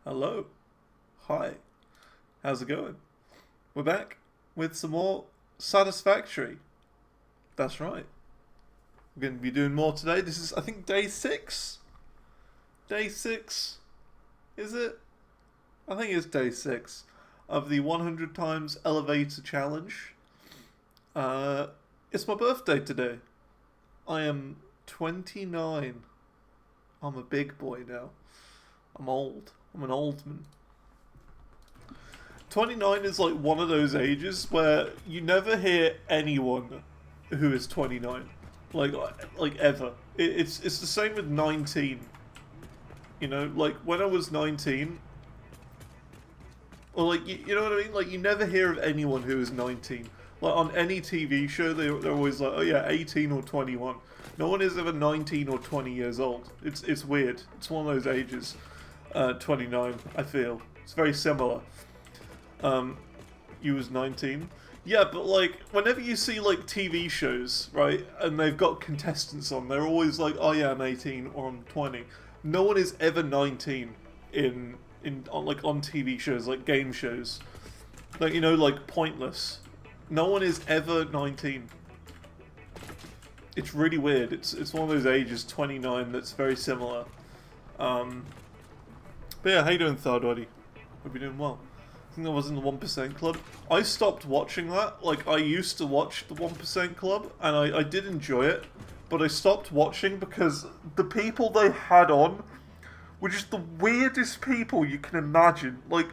Hello. Hi. How's it going? We're back with some more Satisfactory. That's right. We're going to be doing more today. This is, I think, day 6? Day 6? Is it? I think it's day 6 of the 100 times elevator challenge. It's my birthday today. I am 29. I'm a big boy now. I'm old. I'm an old man. 29 is like one of those ages where you never hear anyone who is 29. Like ever. It's the same with 19. You know, like when I was 19, or like, you know what I mean? Like you never hear of anyone who is 19. Like on any TV show, they're always like, oh yeah, 18 or 21. No one is ever 19 or 20 years old. It's weird. It's one of those ages. 29, I feel. It's very similar. You was 19. Yeah, but like, whenever you see like TV shows, right, and they've got contestants on, they're always like, oh yeah, I'm 18 or I'm 20. No one is ever 19 on TV shows, like game shows. Like, you know, like Pointless. No one is ever 19. It's really weird. It's one of those ages, 29, that's very similar. But yeah, how you doing, Thardwaddy? Hope you're doing well. I think that was in the 1% Club. I stopped watching that. Like, I used to watch the 1% Club, and I did enjoy it, but I stopped watching because the people they had on were just the weirdest people you can imagine. Like,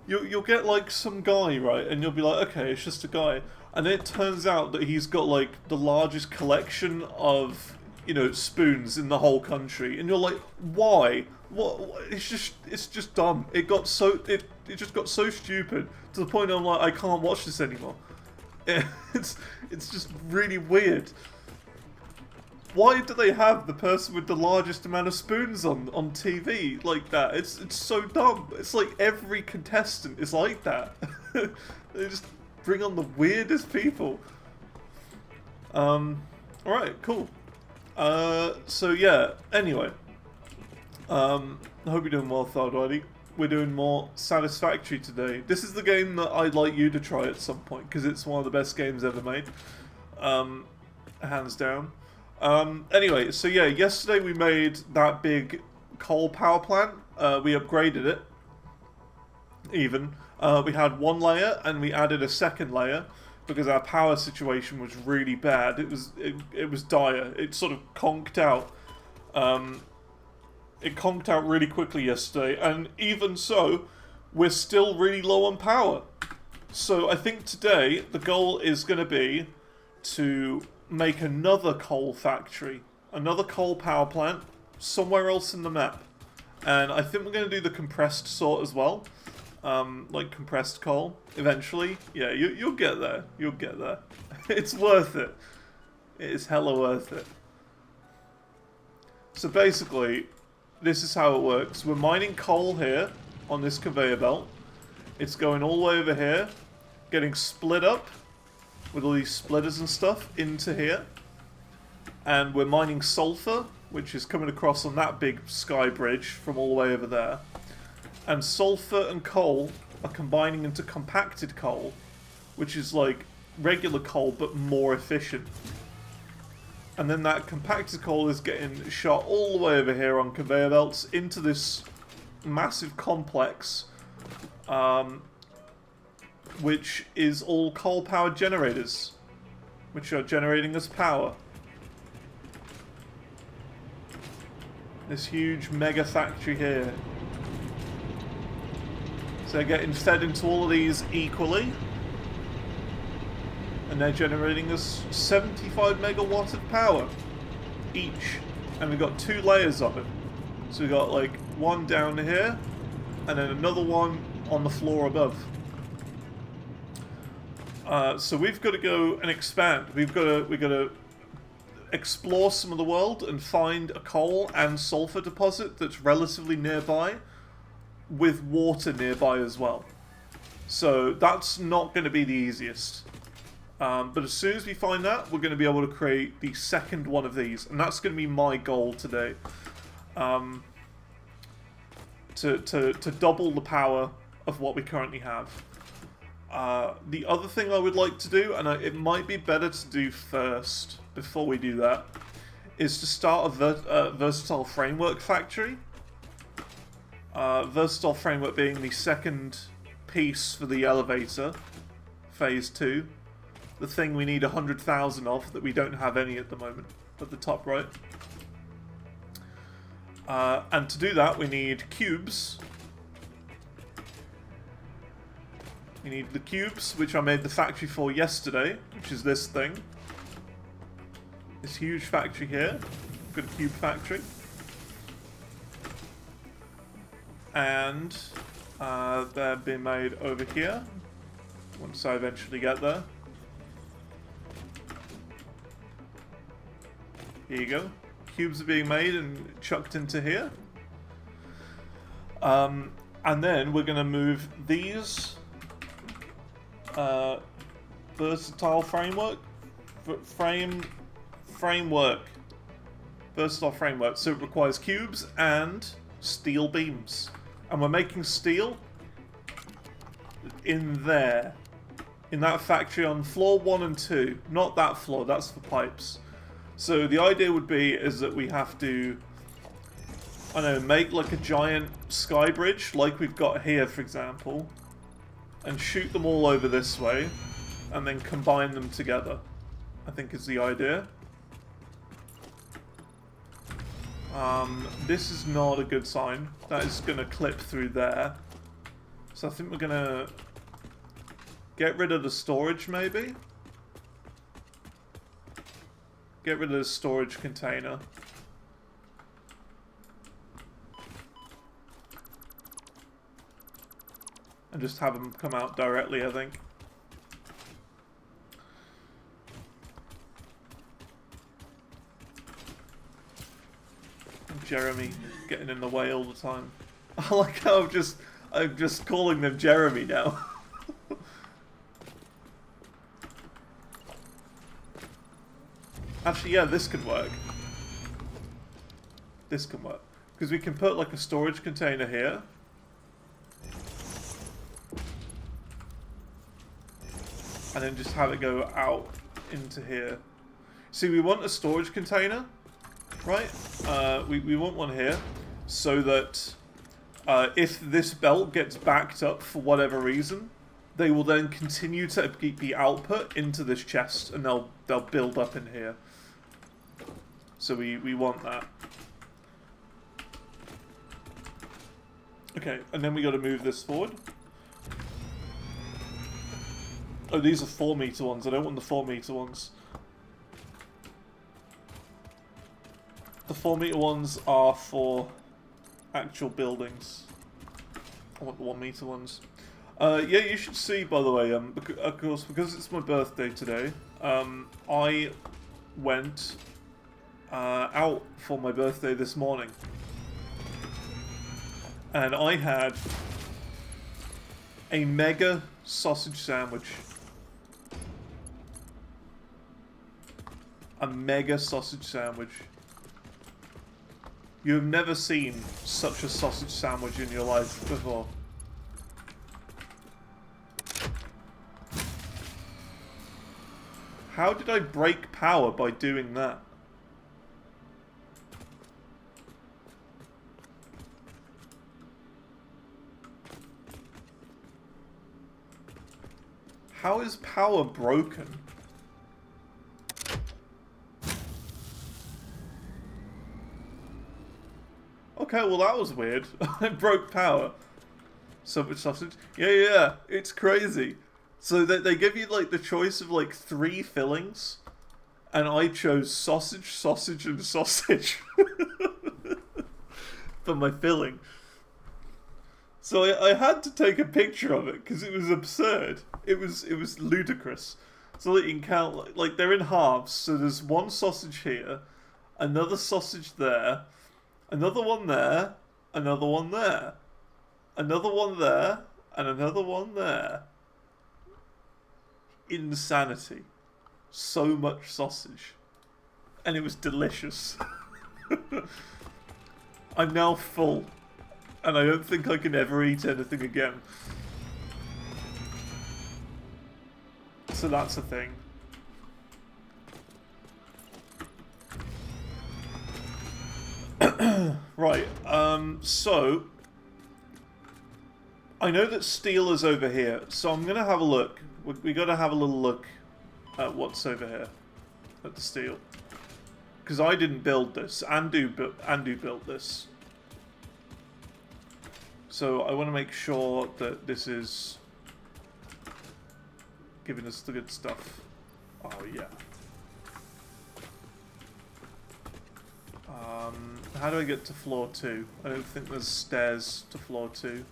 you'll get, like, some guy, right, and you'll be like, okay, it's just a guy. And then it turns out that he's got, like, the largest collection of, you know, spoons in the whole country. And you're like, why? What? It's just dumb. It just got so stupid to the point I'm like, I can't watch this anymore. It's just really weird. Why do they have the person with the largest amount of spoons on TV like that? It's so dumb. It's like every contestant is like that. They just bring on the weirdest people. Alright, cool. So yeah, anyway. I hope you're doing well, Thardwaddy. We're doing more Satisfactory today. This is the game that I'd like you to try at some point, because it's one of the best games ever made. Hands down. Anyway, so yeah, yesterday we made that big coal power plant. We upgraded it. Even. We had one layer, and we added a second layer, because our power situation was really bad. It was dire. It sort of conked out. It conked out really quickly yesterday, and even so, we're still really low on power. So I think today, the goal is going to be to make another coal factory, another coal power plant, somewhere else in the map. And I think we're going to do the compressed sort as well. Like compressed coal, eventually. Yeah, you'll get there. You'll get there. It's worth it. It is hella worth it. So basically, this is how it works. We're mining coal here on this conveyor belt. It's going all the way over here, getting split up with all these splitters and stuff into here. And we're mining sulfur, which is coming across on that big sky bridge from all the way over there. And sulfur and coal are combining into compacted coal, which is like regular coal but more efficient. And then that compacted coal is getting shot all the way over here on conveyor belts into this massive complex, which is all coal-powered generators, which are generating us power. This huge mega factory here. So they're getting fed into all of these equally. And they're generating us 75 megawatt of power each. And we've got 2 layers of it. So we've got like one down here, and then another one on the floor above. So we've got to go and expand. We've got to explore some of the world and find a coal and sulfur deposit that's relatively nearby, with water nearby as well. So that's not going to be the easiest. But as soon as we find that, we're going to be able to create the second one of these. And that's going to be my goal today. To double the power of what we currently have. The other thing I would like to do, and it might be better to do first, before we do that, is to start a versatile framework factory. Versatile framework being the second piece for the elevator, phase 2. The thing we need 100,000 of that we don't have any at the moment, at the top right. And to do that, we need cubes. We need the cubes, which I made the factory for yesterday, which is this thing. This huge factory here. Good cube factory. And they're being made over here, once I eventually get there. Here you go. Cubes are being made and chucked into here. And then we're going to move these versatile framework. Versatile framework. So it requires cubes and steel beams. And we're making steel in there. In that factory on floor 1 and 2. Not that floor, that's for pipes. So the idea would be is that we have to, I don't know, make like a giant sky bridge, like we've got here, for example, and shoot them all over this way, and then combine them together, I think is the idea. This is not a good sign. That is going to clip through there. So I think we're going to get rid of the storage, maybe? Get rid of the storage container. And just have them come out directly, I think. Jeremy getting in the way all the time. I like how I'm just calling them Jeremy now. Actually, yeah, this could work. This can work. Because we can put like a storage container here. And then just have it go out into here. See, we want a storage container, right? We want one here. So that if this belt gets backed up for whatever reason, they will then continue to keep the output into this chest. And they'll build up in here. So we want that. Okay, and then we got to move this forward. Oh, these are 4 meter ones. I don't want the 4 meter ones. The 4 meter ones are for actual buildings. I want the 1 meter ones. Yeah, you should see, by the way, of course, because it's my birthday today, I went out for my birthday this morning. And I had a mega sausage sandwich. A mega sausage sandwich. You have never seen such a sausage sandwich in your life before. How did I break power by doing that? How is power broken? Okay, well that was weird. I broke power. So much sausage. Yeah, it's crazy. So they give you like the choice of like 3 fillings. And I chose sausage, sausage, and sausage. For my filling. So I had to take a picture of it because it was absurd. It was ludicrous. So that you can count, like they're in halves. So there's 1 sausage here, another sausage there, another one there, another one there, another one there, and another one there. insanity. So much sausage. And it was delicious. I'm now full. And I don't think I can ever eat anything again. So that's a thing. Right, so I know that steel is over here, so I'm gonna have a look. We gotta have a little look at what's over here, at the steel, because I didn't build this. Andu built this, so I want to make sure that this is giving us the good stuff. Oh yeah. How do I get to floor 2? I don't think there's stairs to floor 2.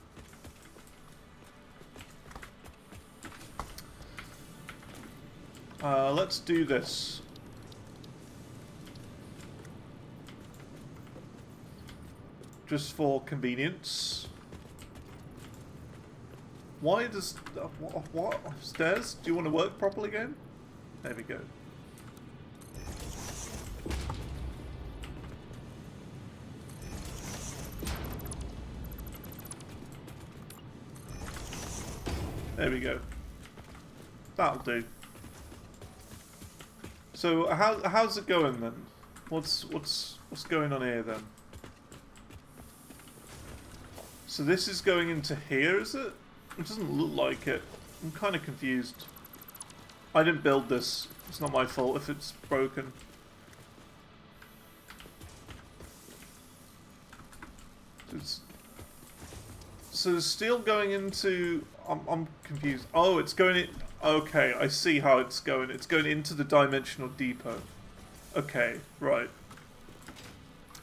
Let's do this. Just for convenience. Why does... what? Stairs? Do you want to work properly again? There we go. There we go. That'll do. So how's it going then? What's going on here then? So this is going into here, is it? It doesn't look like it. I'm kind of confused. I didn't build this. It's not my fault if it's broken. So the steel going into... I'm confused. Oh, it's going in... Okay, I see how it's going. It's going into the dimensional depot. Okay, right.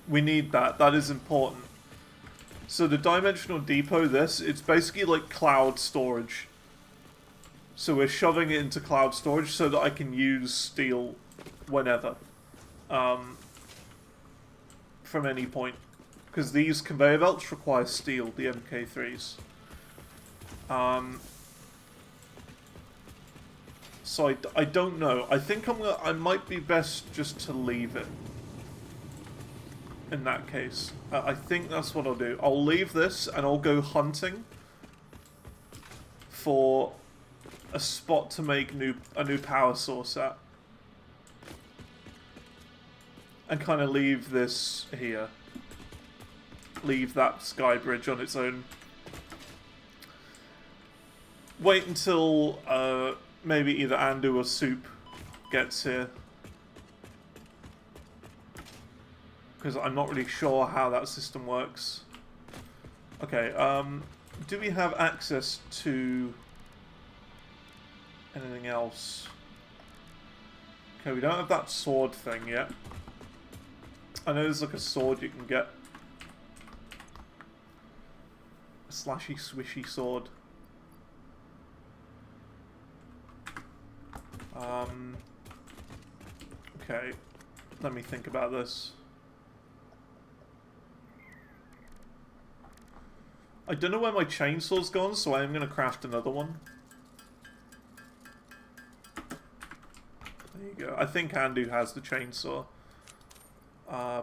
We need that. That is important. So the dimensional depot, it's basically like cloud storage. So we're shoving it into cloud storage so that I can use steel whenever. From any point. Because these conveyor belts require steel, the MK3s. So I don't know. I think I might be best just to leave it. In that case. I think that's what I'll do. I'll leave this and I'll go hunting for a spot to make a new power source at. And kind of leave this here. Leave that sky bridge on its own. Wait until maybe either Andu or Soup gets here. Because I'm not really sure how that system works. Okay, do we have access to anything else? Okay, we don't have that sword thing yet. I know there's like a sword you can get. A slashy, swishy sword. Okay, let me think about this. I don't know where my chainsaw's gone, so I am going to craft another one. There you go. I think Andu has the chainsaw.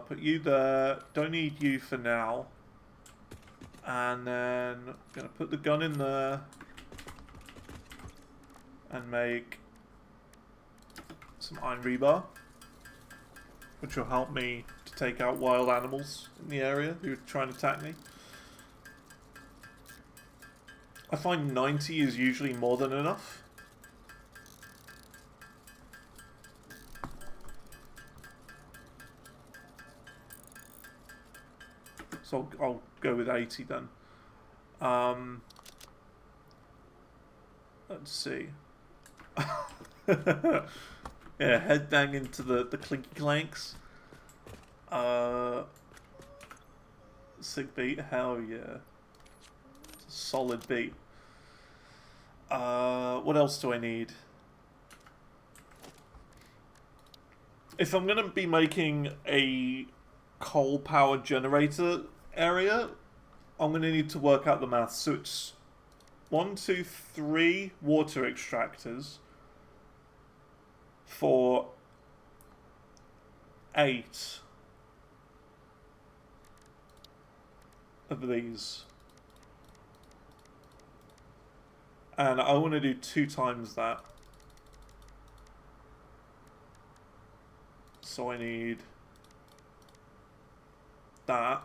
Put you there. Don't need you for now. And then I'm going to put the gun in there. And make some iron rebar. Which will help me to take out wild animals in the area who are trying to attack me. I find 90 is usually more than enough. So I'll go with 80 then. Let's see. Yeah, headbang into the clinky clanks. Sick beat, hell yeah. It's a solid beat. What else do I need? If I'm gonna be making a coal power generator area, I'm gonna need to work out the maths. So it's 1, 2, 3 water extractors, for 8 of these. And I want to do 2 times that. So I need that.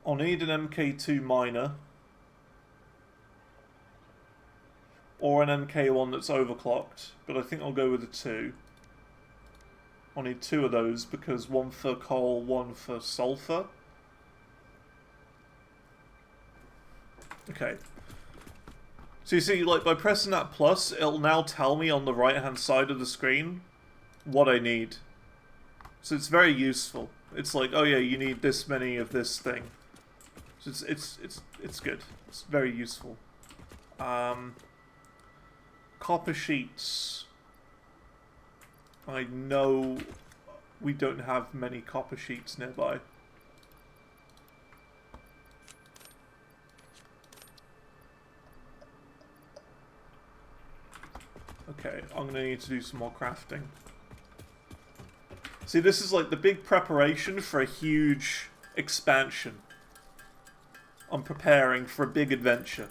I'll need an MK2 miner. Or an MK1 that's overclocked. But I think I'll go with the 2. I'll need 2 of those because 1 for coal, 1 for sulfur. Okay. So you see, like, by pressing that plus, it'll now tell me on the right-hand side of the screen what I need. So it's very useful. It's like, oh yeah, you need this many of this thing. So it's good. It's very useful. Copper sheets. I know we don't have many copper sheets nearby. Okay, I'm going to need to do some more crafting. See, this is like the big preparation for a huge expansion. I'm preparing for a big adventure.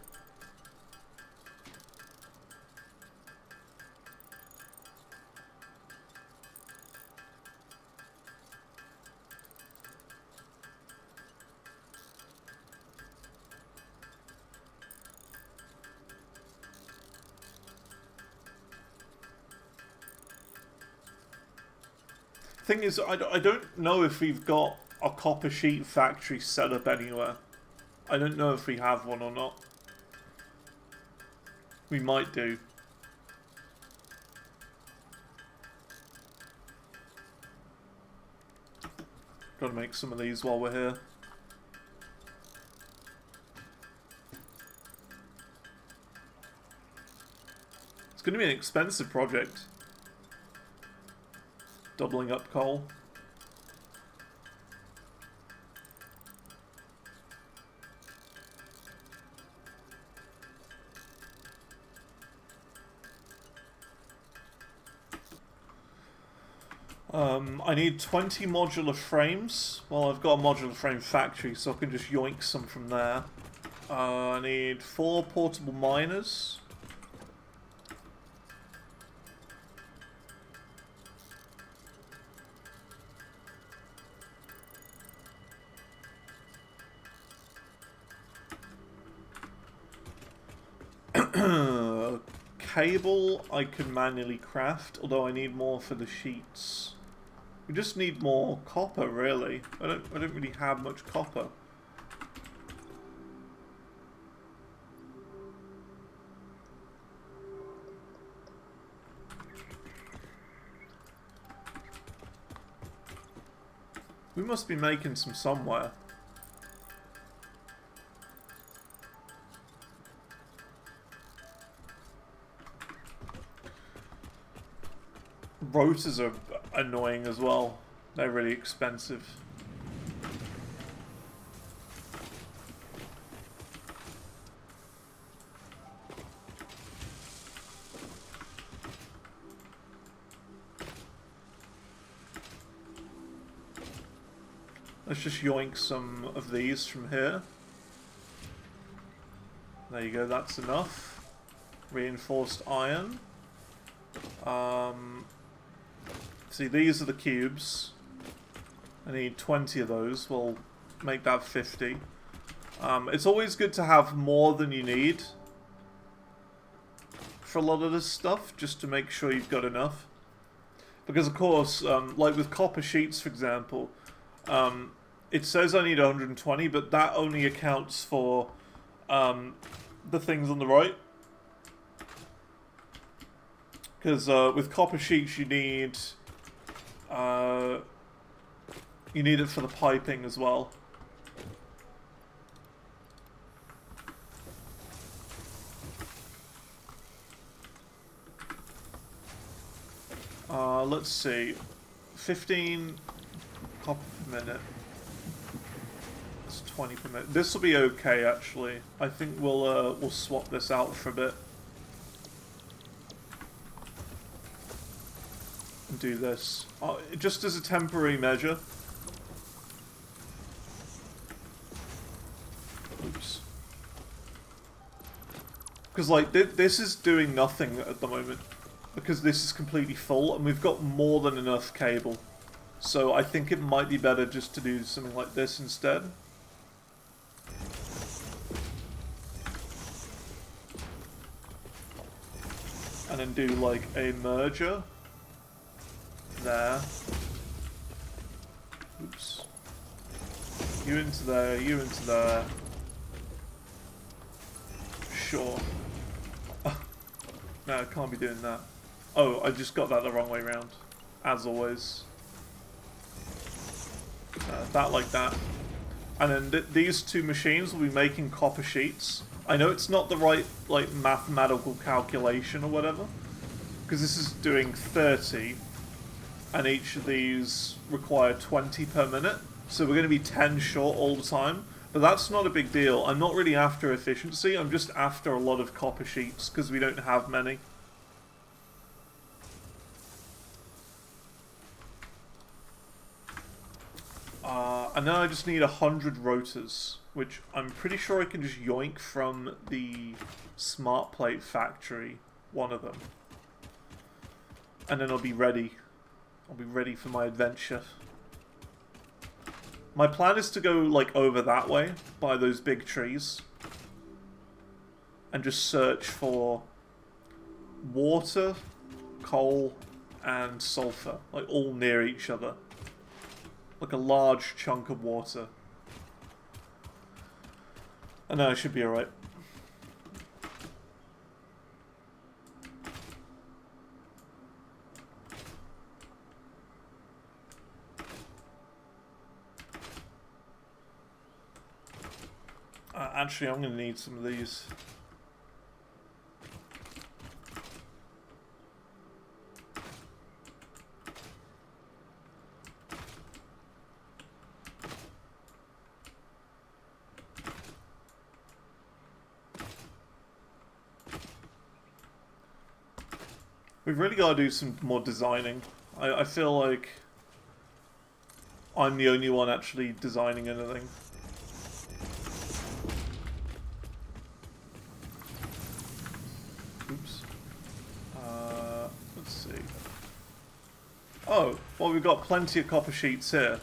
Thing is, I don't know if we've got a copper sheet factory set up anywhere. I don't know if we have one or not. We might do. Gotta make some of these while we're here. It's gonna be an expensive project. Doubling up coal. I need 20 modular frames. Well, I've got a modular frame factory, so I can just yoink some from there. I need 4 portable miners. Cable I can manually craft, although I need more for the sheets. We just need more copper, really. I don't really have much copper. We must be making some somewhere. Rotors are annoying as well. They're really expensive. Let's just yoink some of these from here. There you go, that's enough. Reinforced iron. See, these are the cubes. I need 20 of those. We'll make that 50. It's always good to have more than you need for a lot of this stuff, just to make sure you've got enough. Because, of course, like with copper sheets, for example, it says I need 120, but that only accounts for the things on the right. Because with copper sheets, you need it for the piping as well. Let's see, 15 copper per minute. It's 20 per minute. This will be okay, actually. I think we'll swap this out for a bit. And do this. Just as a temporary measure. Oops. Because, like, this is doing nothing at the moment. Because this is completely full, and we've got more than enough cable. So I think it might be better just to do something like this instead. And then do, like, a merger. There. Oops. You into there, you into there. Sure. No, I can't be doing that. Oh, I just got that the wrong way around. As always. That like that. And then these two machines will be making copper sheets. I know it's not the right, like, mathematical calculation or whatever. Because this is doing 30. And each of these require 20 per minute. So we're going to be 10 short all the time. But that's not a big deal. I'm not really after efficiency. I'm just after a lot of copper sheets. Because we don't have many. And then I just need 100 rotors, which I'm pretty sure I can just yoink from the smart plate factory, one of them. And then I'll be ready. I'll be ready for my adventure. My plan is to go, like, over that way, by those big trees. And just search for water, coal, and sulfur, like, all near each other. Like a large chunk of water. And then I should be alright. Actually, I'm going to need some of these. We've really got to do some more designing. I feel like I'm the only one actually designing anything. Oops. Let's see. Oh, well, we've got plenty of copper sheets here.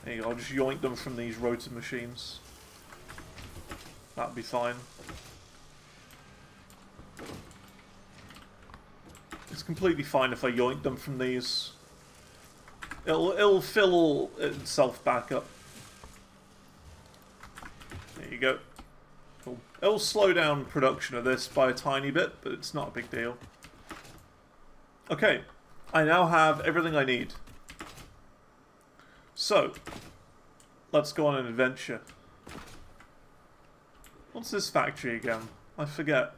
There you go, I'll just yoink them from these rotor machines. That'll be fine. It's completely fine if I yoink them from these. It'll fill itself back up. There you go. Cool. It'll slow down production of this by a tiny bit, but it's not a big deal. Okay, I now have everything I need. So, let's go on an adventure. What's this factory again? I forget.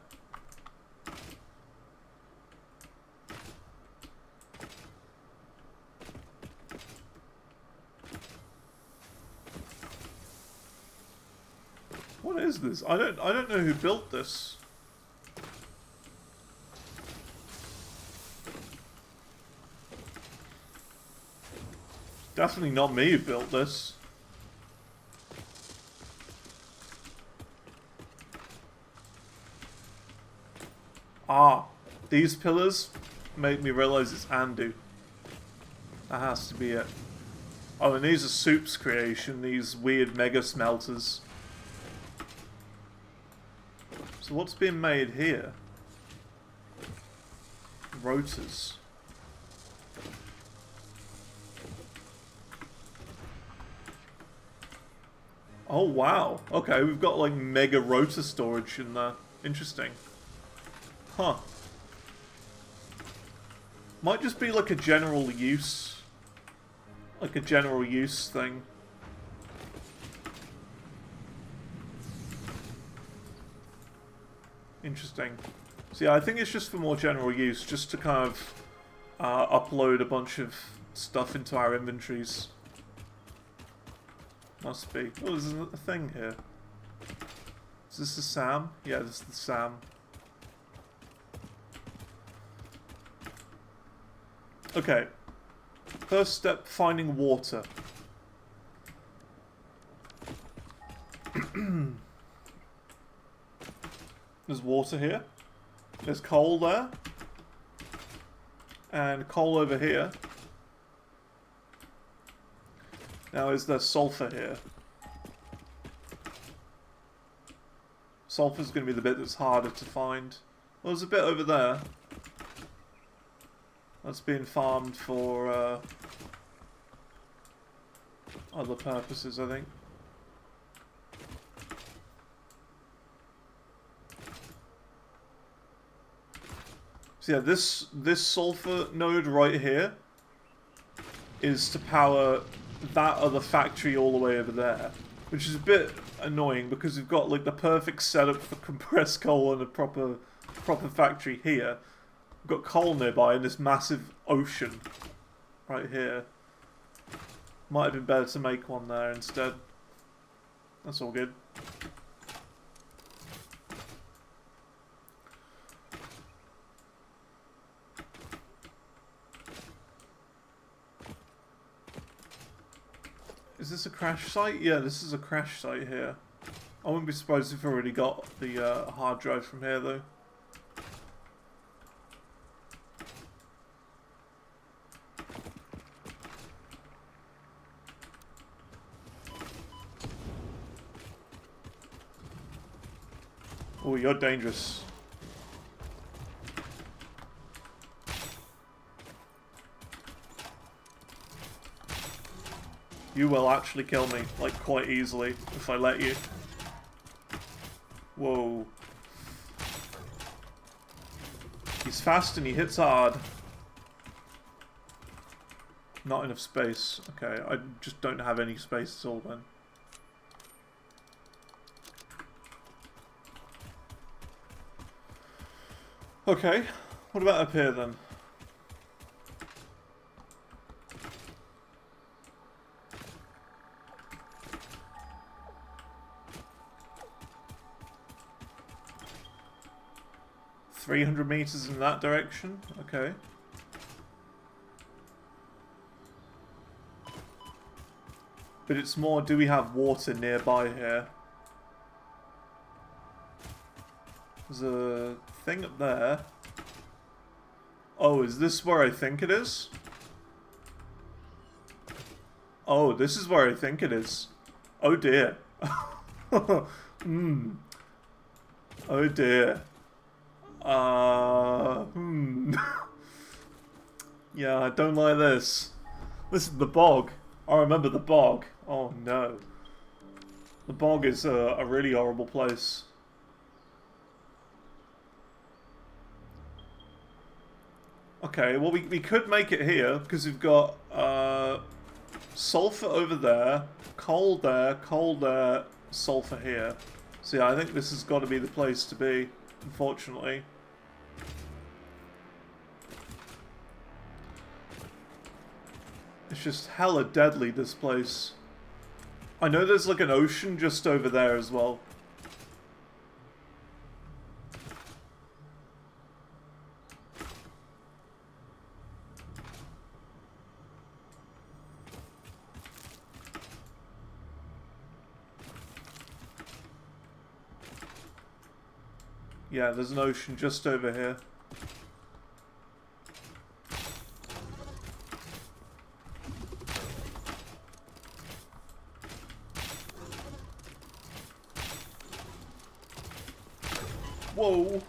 What is this? I don't know who built this. Definitely not me who built this. Ah, these pillars made me realize it's Andu. That has to be it. Oh, and these are Soup's creation, these weird mega smelters. So what's being made here? Rotors. Oh wow. Okay, we've got like mega rotor storage in there. Interesting. Huh. Might just be like a general use. Like a general use thing. Interesting. So yeah, I think it's just for more general use, just to kind of upload a bunch of stuff into our inventories. Must be. Oh, there's a thing here. Is this the SAM? Yeah, this is the SAM. Okay. First step, finding water. There's water here. There's coal there. And coal over here. Now, is there sulfur here? Sulfur's going to be the bit that's harder to find. Well, there's a bit over there. That's being farmed for other purposes, I think. So yeah, this sulfur node right here is to power that other factory all the way over there, which is a bit annoying because we've got like the perfect setup for compressed coal and a proper factory here. We've got coal nearby and this massive ocean right here. Might have been better to make one there instead. That's all good. Is this a crash site? Yeah, this is a crash site here. I wouldn't be surprised if I already got the hard drive from here though. Oh, you're dangerous. You will actually kill me, like, quite easily, if I let you. Whoa. He's fast and he hits hard. Not enough space. Okay, I just don't have any space at all then. Okay, what about up here then? $300 meters in that direction? Okay. But it's more, do we have water nearby here? There's a thing up there. Oh, is this where I think it is? Oh, this is where I think it is. Oh dear. Oh dear. Yeah, I don't like this. This is the bog. I remember the bog. Oh no. The bog is a really horrible place. Okay, well we could make it here, because we've got sulfur over there, coal there, sulfur here. So yeah, I think this has got to be the place to be, unfortunately. It's just hella deadly, this place. I know there's like an ocean just over there as well. Yeah, there's an ocean just over here. Whoa!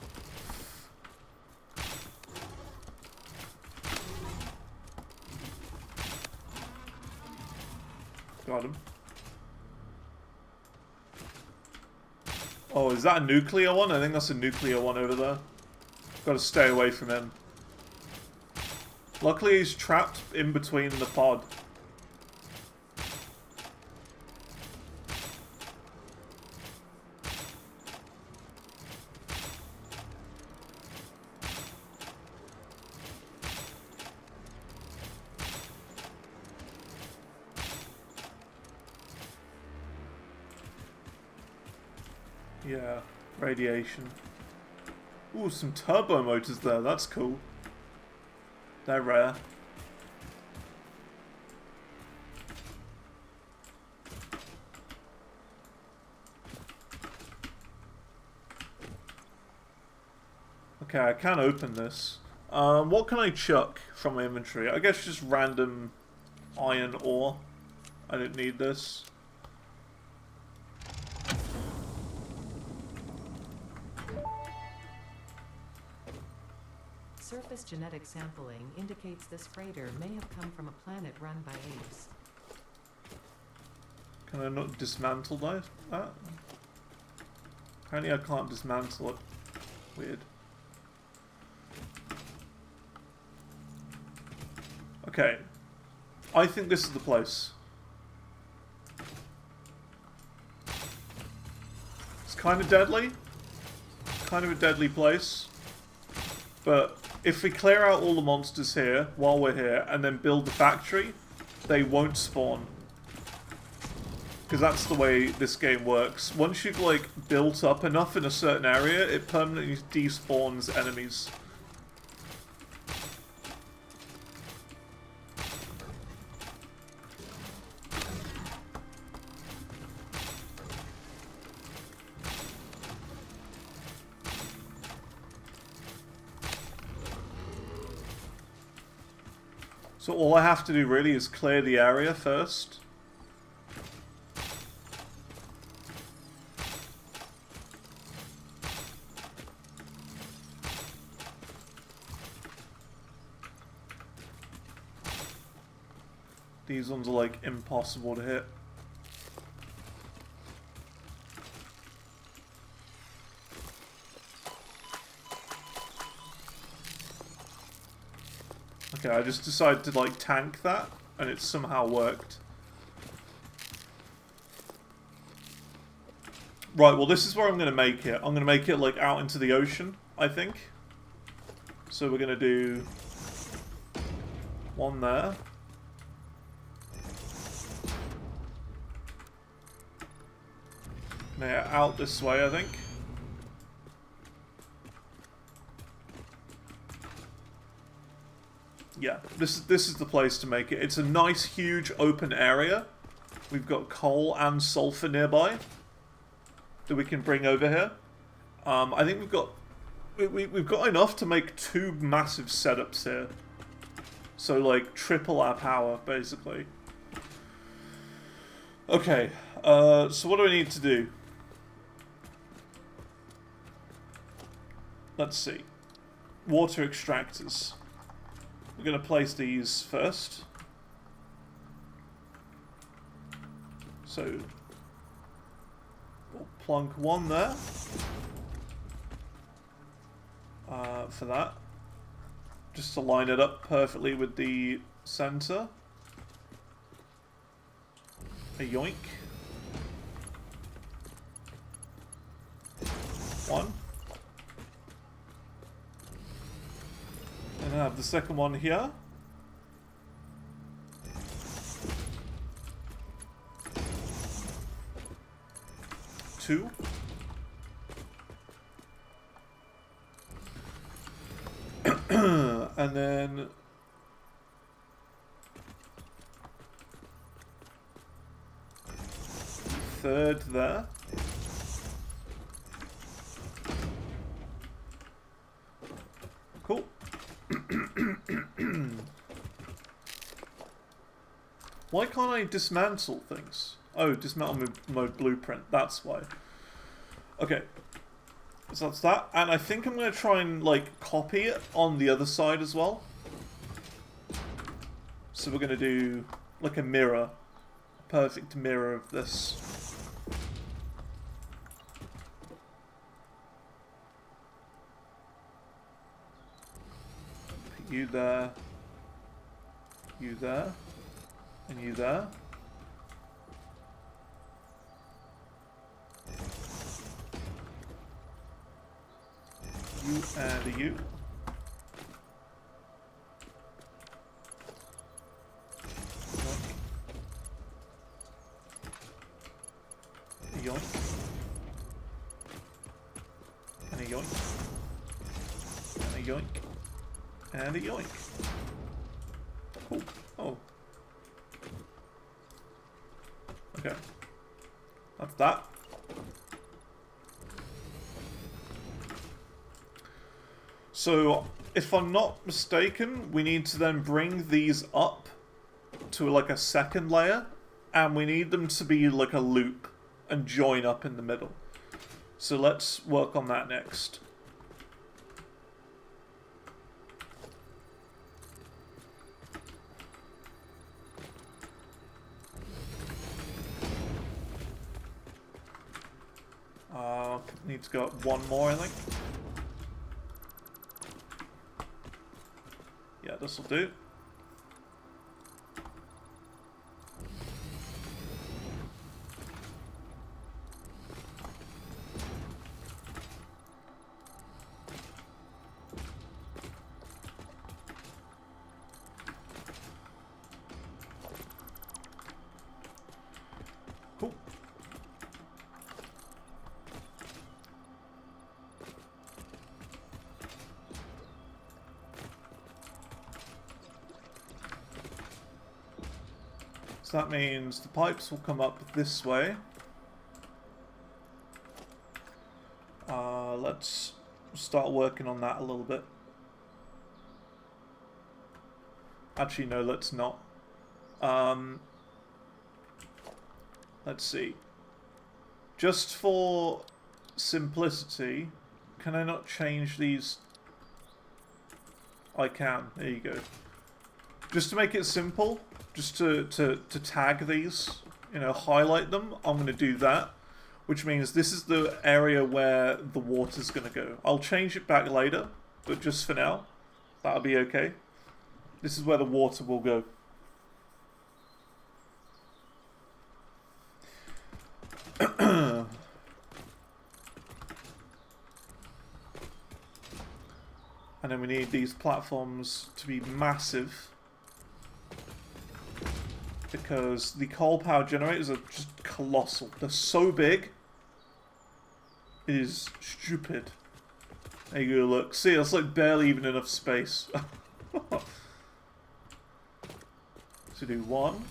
Got him. Oh, is that a nuclear one? I think that's a nuclear one over there. Gotta stay away from him. Luckily he's trapped in between the pod. Yeah, radiation. Ooh, some turbo motors there. That's cool. They're rare. Okay, I can open this. What can I chuck from my inventory? I guess just random iron ore. I don't need this. Surface genetic sampling indicates this freighter may have come from a planet run by apes. Can I not dismantle that? Apparently I can't dismantle it. Weird. Okay. I think this is the place. It's kind of deadly. Kind of a deadly place. But if we clear out all the monsters here while we're here and then build the factory, they won't spawn. Because that's the way this game works. Once you've like built up enough in a certain area, it permanently despawns enemies. So all I have to do really is clear the area first. These ones are like impossible to hit. Okay, I just decided to like tank that, and it somehow worked. Right, well this is where I'm going to make it. I'm going to make it like out into the ocean, I think. So we're going to do one there. Yeah, out this way, I think. Yeah, this is the place to make it. It's a nice, huge, open area. We've got coal and sulfur nearby that we can bring over here. I think we've got enough to make 2 massive setups here. So like triple our power, basically. Okay, so what do we need to do? Let's see. Water extractors. We're going to place these first. So, we'll plunk one there. For that. Just to line it up perfectly with the center. A yoink. One. And I have the second one here. Two. And then third there. Cool. Why can't I dismantle things? Oh, dismantle mode blueprint. That's why. Okay. So that's that. And I think I'm going to try and, like, copy it on the other side as well. So we're going to do, like, a mirror. A perfect mirror of this. Put you there. You there. And you there. You and you. Yoink. yoink, and a yoink. Cool. Oh. Okay. That's that. So, if I'm not mistaken, we need to then bring these up to like a second layer, and we need them to be like a loop and join up in the middle. So let's work on that next. Need to go up one more, I think. Yeah, this will do. Cool. So that means the pipes will come up this way. Let's start working on that a little bit. Actually, no, let's not. Let's see. Just for simplicity, can I not change these? I can. There you go. Just to make it simple, just to tag these, you know, highlight them, I'm going to do that. Which means this is the area where the water's going to go. I'll change it back later, but just for now, that'll be okay. This is where the water will go. And then we need these platforms to be massive, because the coal power generators are just colossal. They're so big. It is stupid. There you go, look. See, that's like barely even enough space. So do one.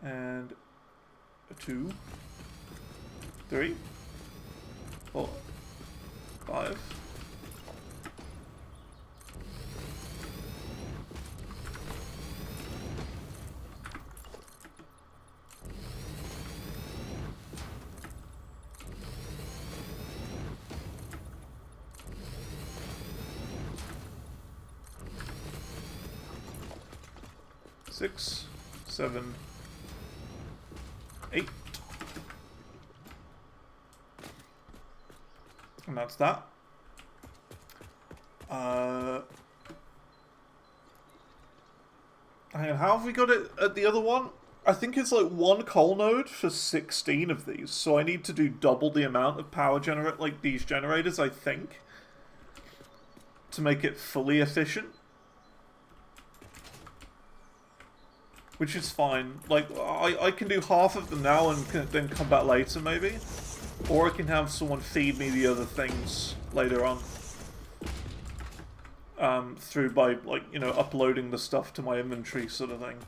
And a 2, 3, 4, 5. Six, 7, 8. And that's that. Hang on, how have we got it at the other one? I think it's like one coal node for 16 of these, so I need to do double the amount of power generate, like these generators, I think, to make it fully efficient. Which is fine. Like, I can do half of them now and then come back later, maybe. Or I can have someone feed me the other things later on. Through by, like, you know, uploading the stuff to my inventory sort of thing.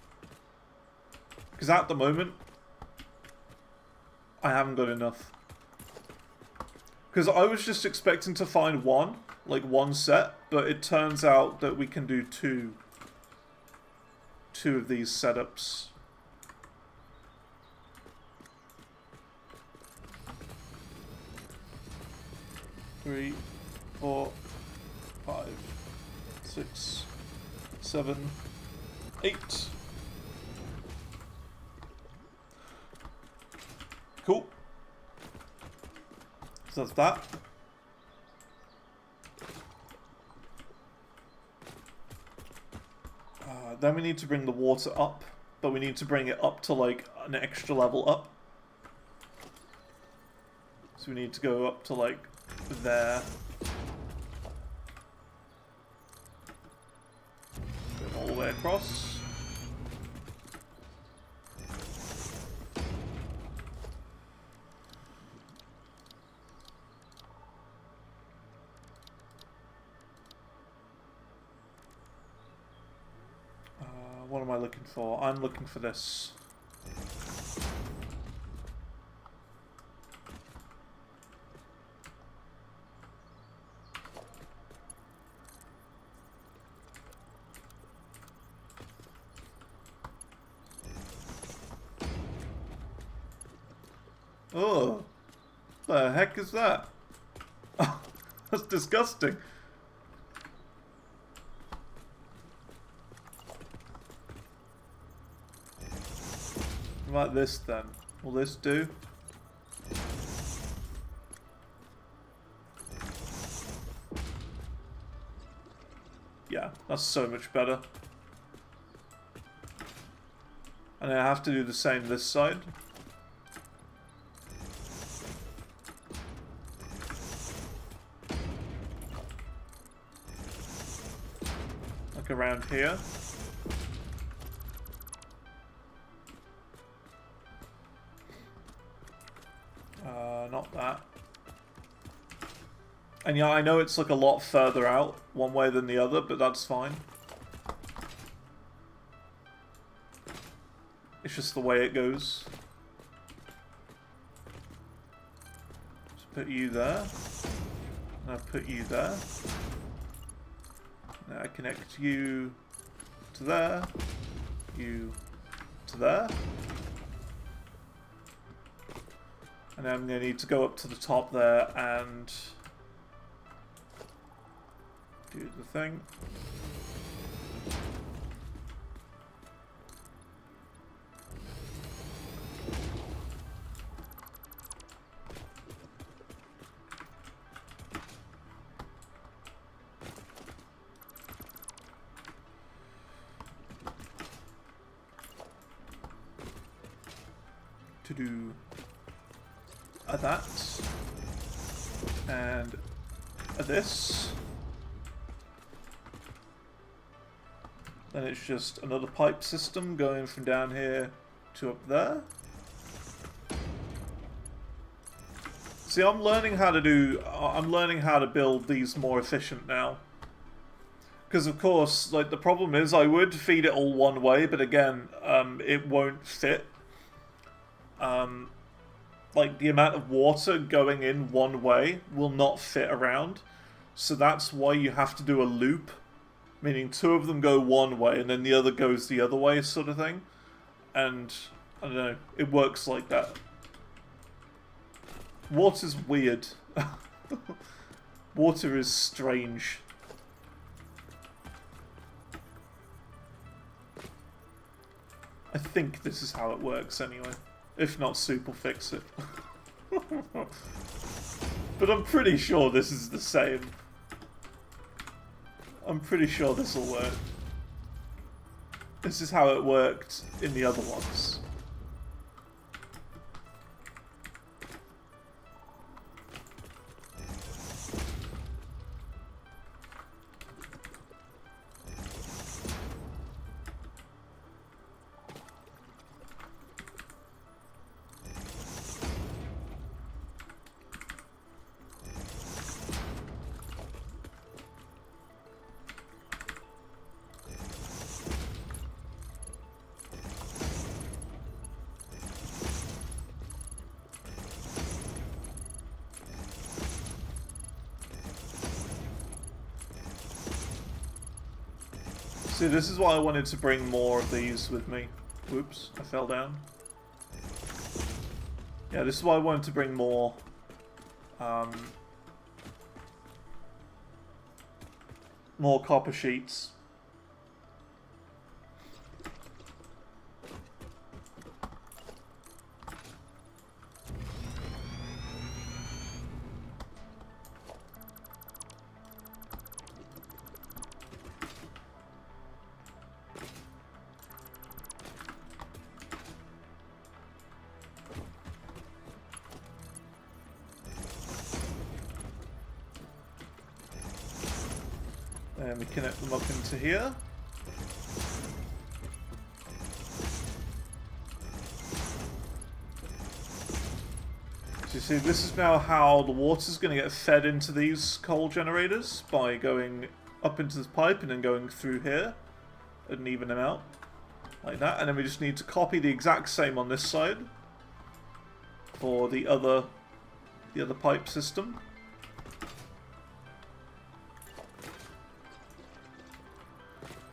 Because at the moment, I haven't got enough. Because I was just expecting to find one, like one set, but it turns out that we can do two of these setups. Three, 4, 5, 6, 7, 8. Cool. So that's that. Then we need to bring the water up, but we need to bring it up to like an extra level up. So we need to go up to like there. Go all the way across. looking for? I'm looking for this. Oh, the heck is that? That's disgusting. What about this then? Will this do? Yeah, that's so much better. And I have to do the same this side. Like around here. Not that. And yeah, I know it's like a lot further out one way than the other, but that's fine. It's just the way it goes. Just put you there. And I put you there. Now I connect you to there. You to there. And then I'm going to need to go up to the top there and do the thing. To do that and this. Then it's just another pipe system going from down here to up there. See, I'm learning how to build these more efficient now. Because of course, like the problem is I would feed it all one way, but again, it won't fit. Like the amount of water going in one way will not fit around. So that's why you have to do a loop. Meaning two of them go one way and then the other goes the other way sort of thing. And, I don't know, it works like that. Water's weird. Water is strange. I think this is how it works anyway. If not, Soup will fix it. But I'm pretty sure this is the same. I'm pretty sure this will work. This is how it worked in the other ones. See, this is why I wanted to bring more of these with me. Whoops, I fell down. Yeah, this is why I wanted to bring more. More copper sheets. And we connect them up into here. So you see, this is now how the water's going to get fed into these coal generators, by going up into this pipe and then going through here and even them out. Like that, and then we just need to copy the exact same on this side for the other pipe system.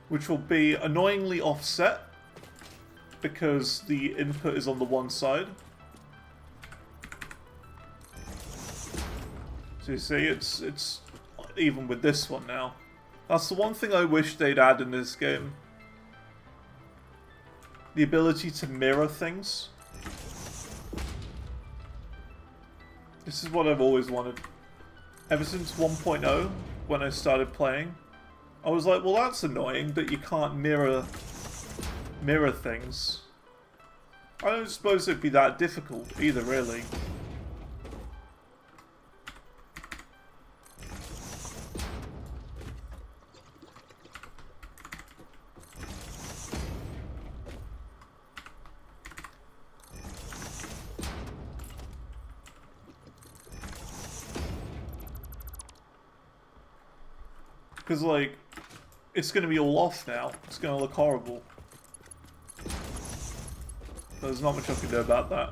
Which will be annoyingly offset because the input is on the one side. So you see, it's even with this one now. That's the one thing I wish they'd add in this game. The ability to mirror things. This is what I've always wanted. Ever since 1.0, when I started playing, I was like, well, that's annoying that you can't mirror things. I don't suppose it'd be that difficult either, really. Because, like, it's going to be all off now. It's going to look horrible. There's not much I can do about that.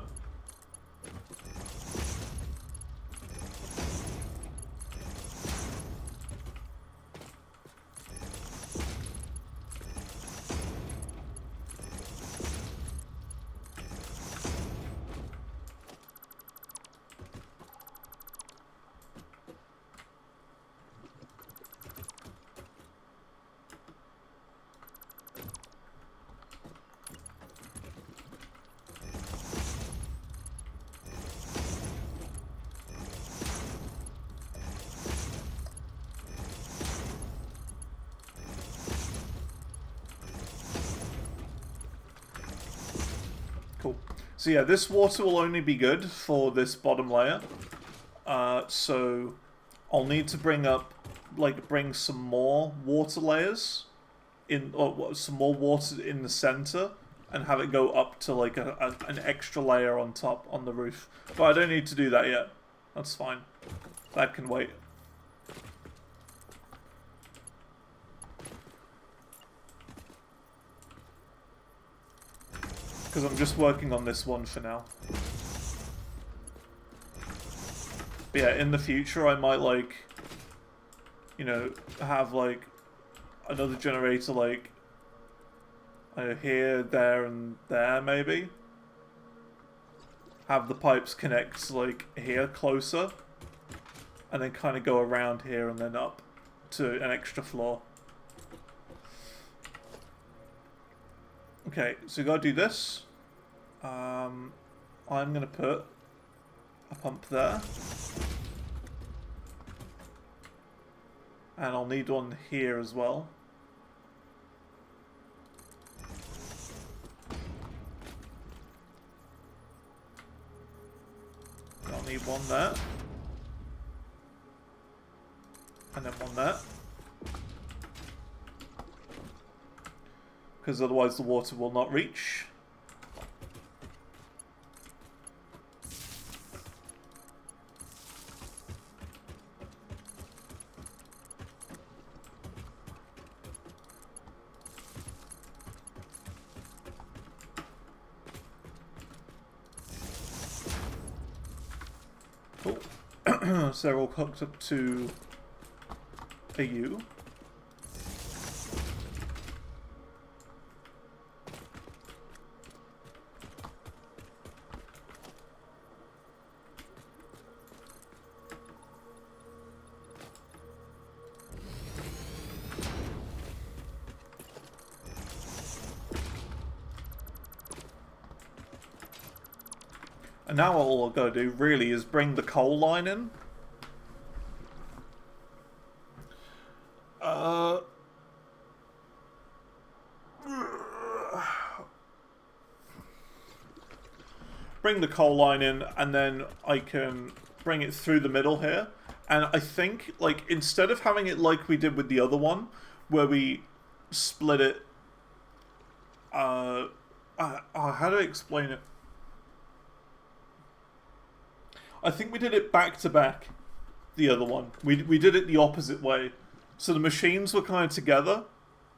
Cool. So yeah, this water will only be good for this bottom layer. So I'll need to bring some more water layers in, or some more water in the center, and have it go up to like an extra layer on top on the roof. But I don't need to do that yet. That's fine. That can wait. Because I'm just working on this one for now. But yeah, in the future I might, like, you know, have like another generator like here, there, and there maybe. Have the pipes connect like here closer, and then kind of go around here and then up to an extra floor. Okay, so we gotta do this. I'm gonna put a pump there. And I'll need one here as well. I'll need one there. And then one there. Because otherwise the water will not reach. Cool. So they're all hooked up to a U. And now all I've got to do really is bring the coal line in. Bring the coal line in, and then I can bring it through the middle here. And I think, like, instead of having it like we did with the other one, where we split it... how do I explain it? I think we did it back to back, the other one. We did it the opposite way. So the machines were kind of together,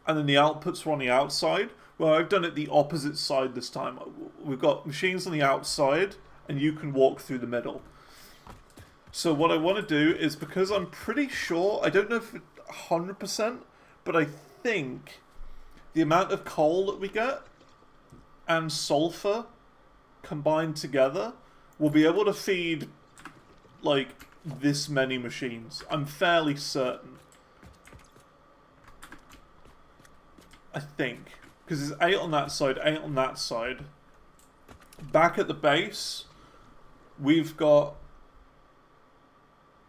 and then the outputs were on the outside. Well, I've done it the opposite side this time. We've got machines on the outside, and you can walk through the middle. So what I want to do is, because I'm pretty sure, I don't know if 100%, but I think the amount of coal that we get and sulfur combined together will be able to feed, like, this many machines. I'm fairly certain. I think. Because there's 8 on that side, 8 on that side. Back at the base, we've got...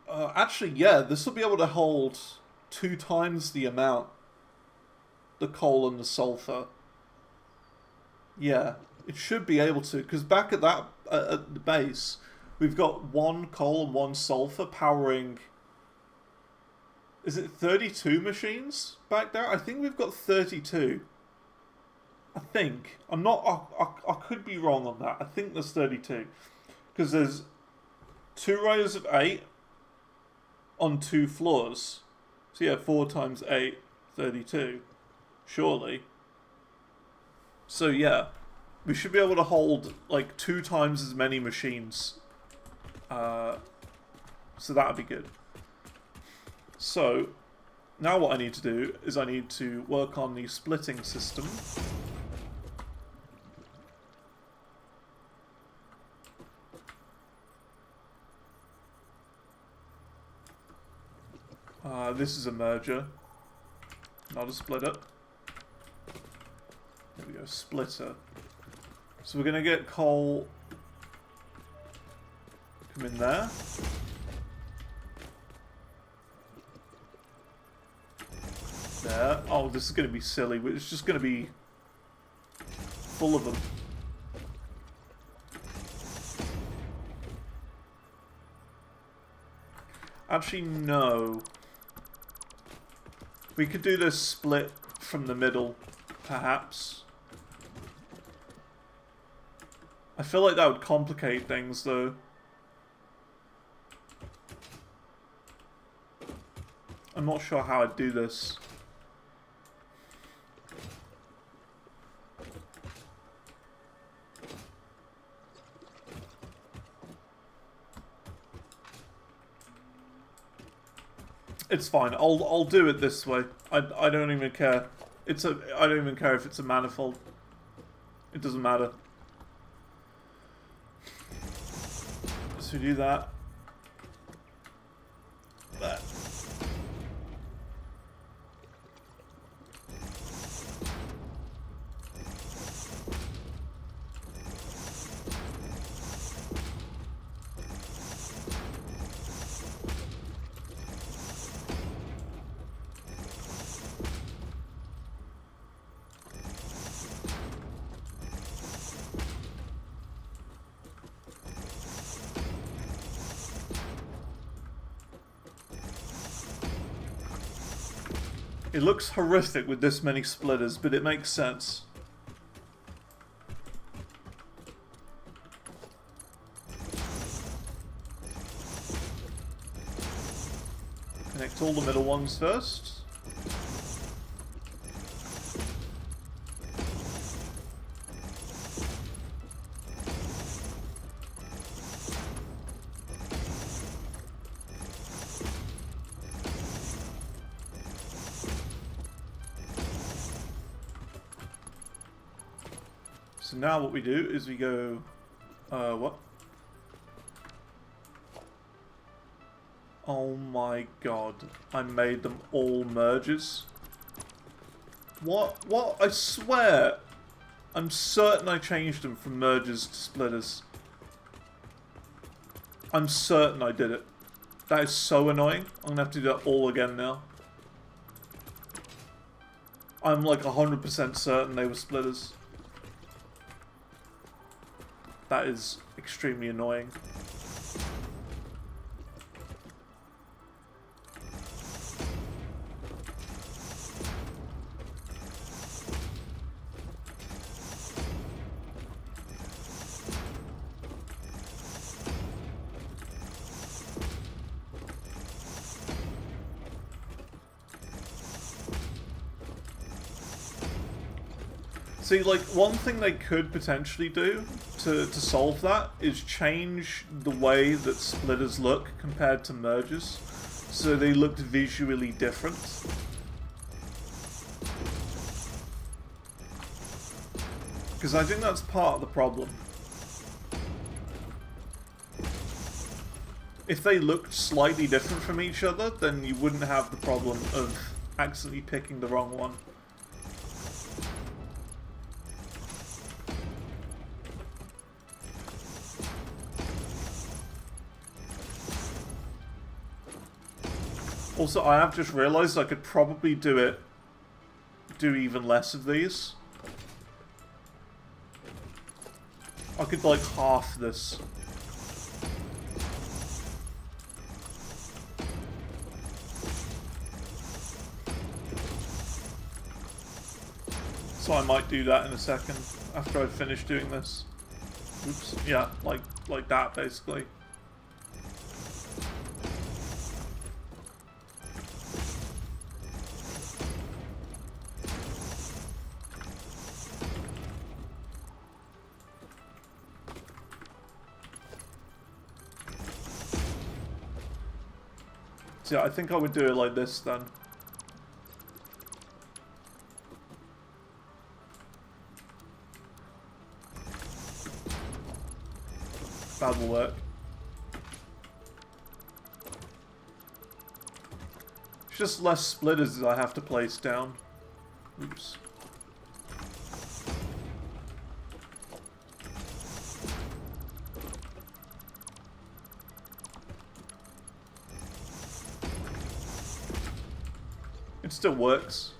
actually, yeah, this will be able to hold 2 times the amount. The coal and the sulfur. Yeah, it should be able to. Because back at that, at the base, we've got 1 coal and 1 sulfur powering... Is it 32 machines back there? I think we've got 32. I think. I'm not... I could be wrong on that. I think there's 32. Because there's 2 rows of 8 on 2 floors. So yeah, 4 times 8, 32. Surely. So yeah, we should be able to hold like 2 times as many machines. So that would be good. So, now what I need to do is I need to work on the splitting system. This is a merger, not a splitter. There we go, splitter. So we're going to get coal, come in there. There. Oh, this is going to be silly. It's just going to be full of them. Actually, no. We could do this split from the middle, perhaps. I feel like that would complicate things, though. I'm not sure how I'd do this. It's fine. I'll do it this way. I don't even care. I don't even care if it's a manifold. It doesn't matter. So do that. That. It looks horrific with this many splitters, but it makes sense. Connect all the middle ones first. So now what we do is we go, what? Oh my god, I made them all merges. What? What? I swear, I'm certain I changed them from merges to splitters. I'm certain I did it. That is so annoying. I'm gonna have to do that all again now. I'm like 100% certain they were splitters. That is extremely annoying. See, like, one thing they could potentially do to solve that is change the way that splitters look compared to mergers, so they looked visually different. Because I think that's part of the problem. If they looked slightly different from each other, then you wouldn't have the problem of accidentally picking the wrong one. Also, I have just realised I could probably do even less of these. I could, like, half this. So I might do that in a second, after I've finished doing this. Oops. Yeah, like that, basically. So yeah, I think I would do it like this then. That will work. It's just less splitters that I have to place down. Oops. It still works.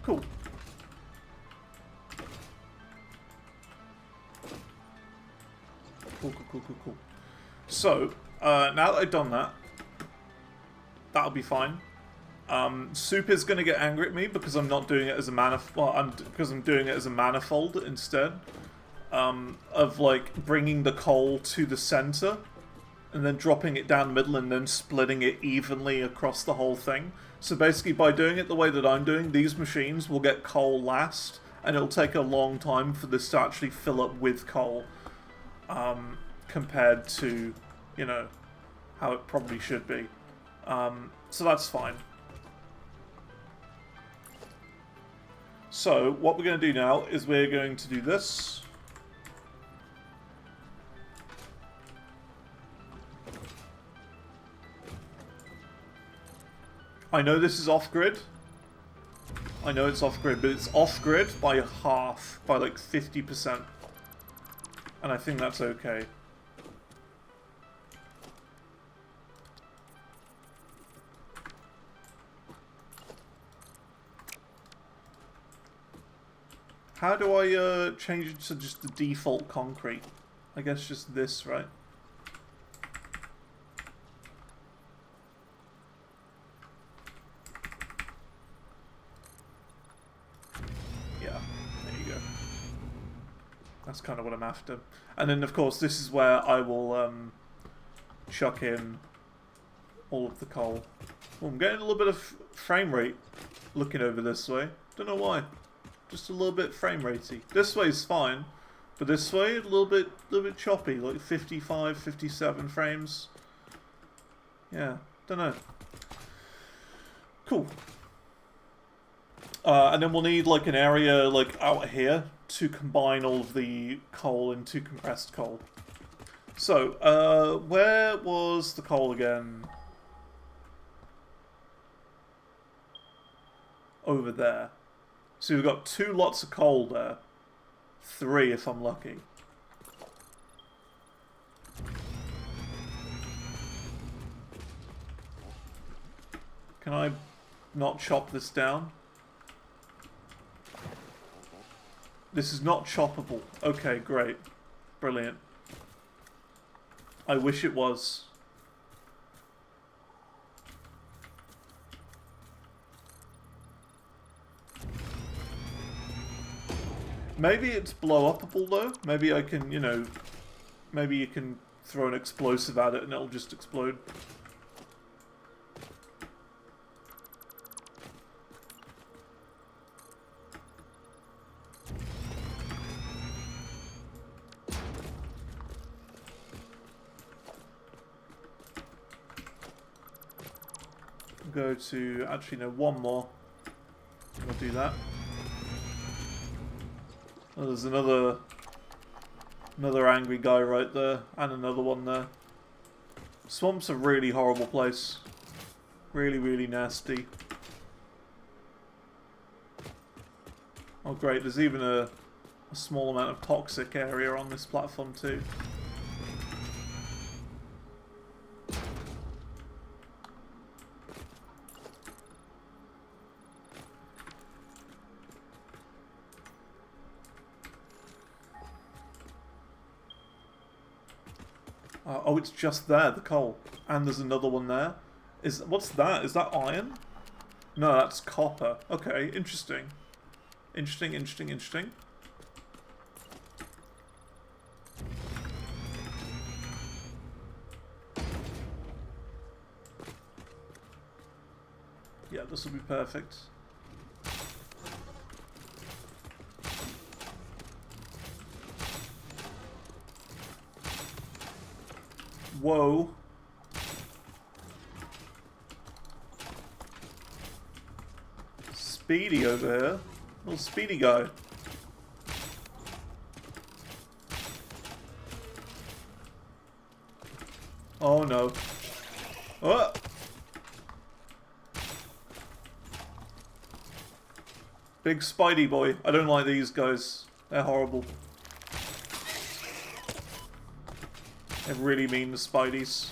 Cool. Cool. So, now that I've done that, that'll be fine. Soup is going to get angry at me because I'm not doing it as a because I'm doing it as a manifold instead. Of, like, bringing the coal to the center and then dropping it down the middle and then splitting it evenly across the whole thing. So basically, by doing it the way that I'm doing, these machines will get coal last, and it'll take a long time for this to actually fill up with coal, compared to, you know, how it probably should be. So that's fine. So, what we're going to do now is we're going to do this. I know this is off-grid. I know it's off-grid, but it's off-grid by half, by like 50%. And I think that's okay. How do I change it to just the default concrete? I guess just this, right? That's kind of what I'm after. And then, of course, this is where I will chuck in all of the coal. Oh, I'm getting a little bit of frame rate looking over this way. Don't know why. Just a little bit frame ratey. This way's fine, but this way a little bit choppy, like 55, 57 frames. Yeah, don't know. Cool. And then we'll need like an area like out here to combine all of the coal into compressed coal. So, where was the coal again? Over there. So we've got 2 lots of coal there. 3 if I'm lucky. Can I not chop this down? This is not choppable. Okay, great. Brilliant. I wish it was. Maybe it's blow-upable though. Maybe I can, you know, maybe you can throw an explosive at it and it'll just explode. Go to, actually no, one more. I'll do that. Oh, there's another angry guy right there, and another one there. Swamp's a really horrible place. Really, really nasty. Oh great, there's even a small amount of toxic area on this platform too. Oh, it's just there, the coal. And there's another one there. What's that? Is that iron? No, that's copper. Okay, interesting. Interesting, interesting, interesting. Yeah, this will be perfect. Whoa. Speedy over here. Little speedy guy. Oh no. Oh! Big Spidey boy. I don't like these guys. They're horrible. They're really mean, the Spideys.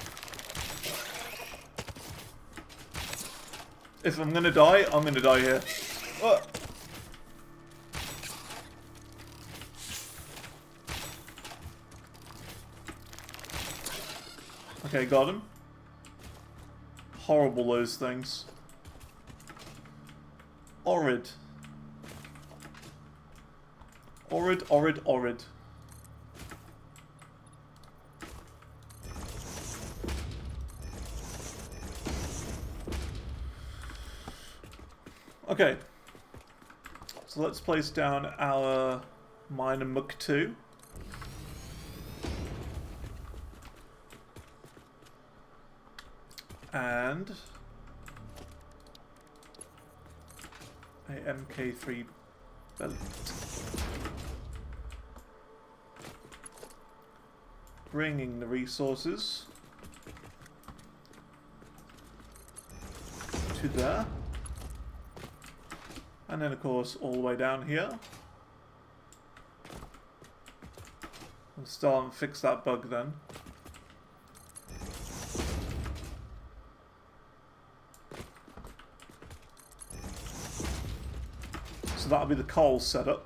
If I'm gonna die, I'm gonna die here. Oh. Okay, got him. Horrible, those things. Orid. Orid, orid, orid. Okay. So let's place down our miner Muk 2. And a MK3 belt. Bringing the resources to there. And then of course all the way down here. We'll start and fix that bug then. So that'll be the coal setup.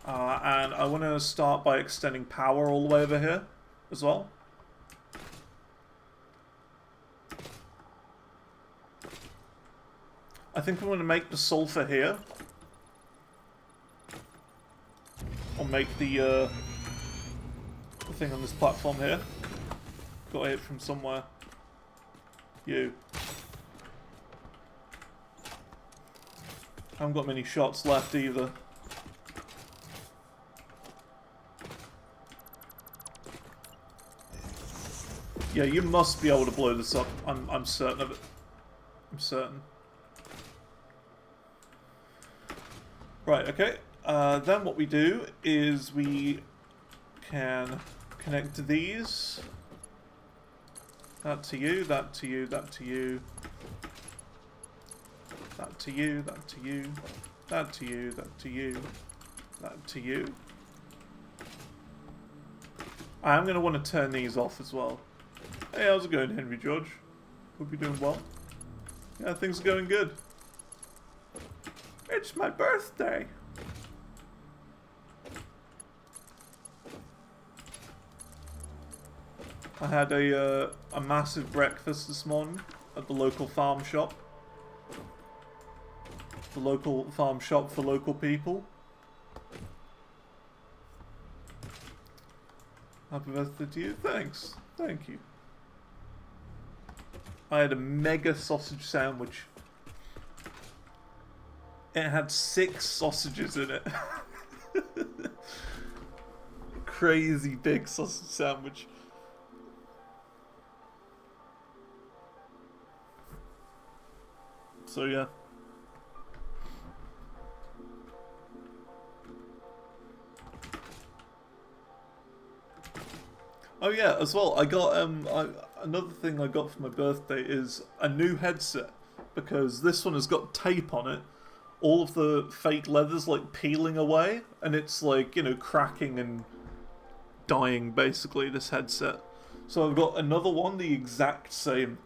And I want to start by extending power all the way over here as well. I think I'm going to make the sulfur here. Or make the thing on this platform here. Got it from somewhere. You. Haven't got many shots left either. Yeah, you must be able to blow this up. I'm certain of it. I'm certain. Right, okay. Then what we do is we can connect to these. That to you, that to you, that to you. That to you, that to you. That to you, that to you. That to you. I am going to want to turn these off as well. Hey, how's it going, Henry George? Hope you're doing well. Yeah, things are going good. It's my birthday. I had a massive breakfast this morning at the local farm shop. The local farm shop for local people. Happy birthday to you. Thanks. Thank you. I had a mega sausage sandwich. It had 6 sausages in it. Crazy big sausage sandwich. So yeah. Oh yeah, as well, I got another thing I got for my birthday is a new headset, because this one has got tape on it. All of the fake leather's like peeling away, and it's like, you know, cracking and dying basically, this headset. So I've got another one the exact same.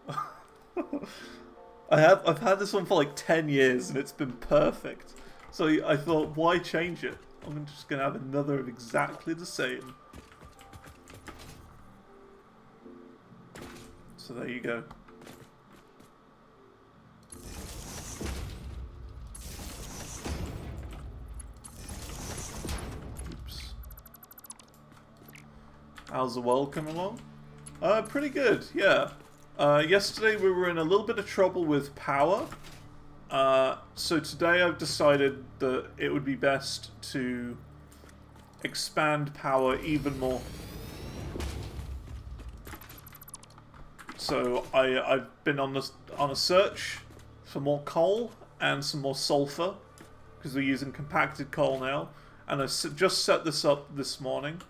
I've had this one for like 10 years and it's been perfect. So I thought, why change it? I'm just gonna have another of exactly the same. So there you go. Oops. How's the world coming along? Pretty good, yeah. Yesterday we were in a little bit of trouble with power. So today I've decided that it would be best to expand power even more. So I've been on a search for more coal and some more sulfur, because we're using compacted coal now, and I just set this up this morning.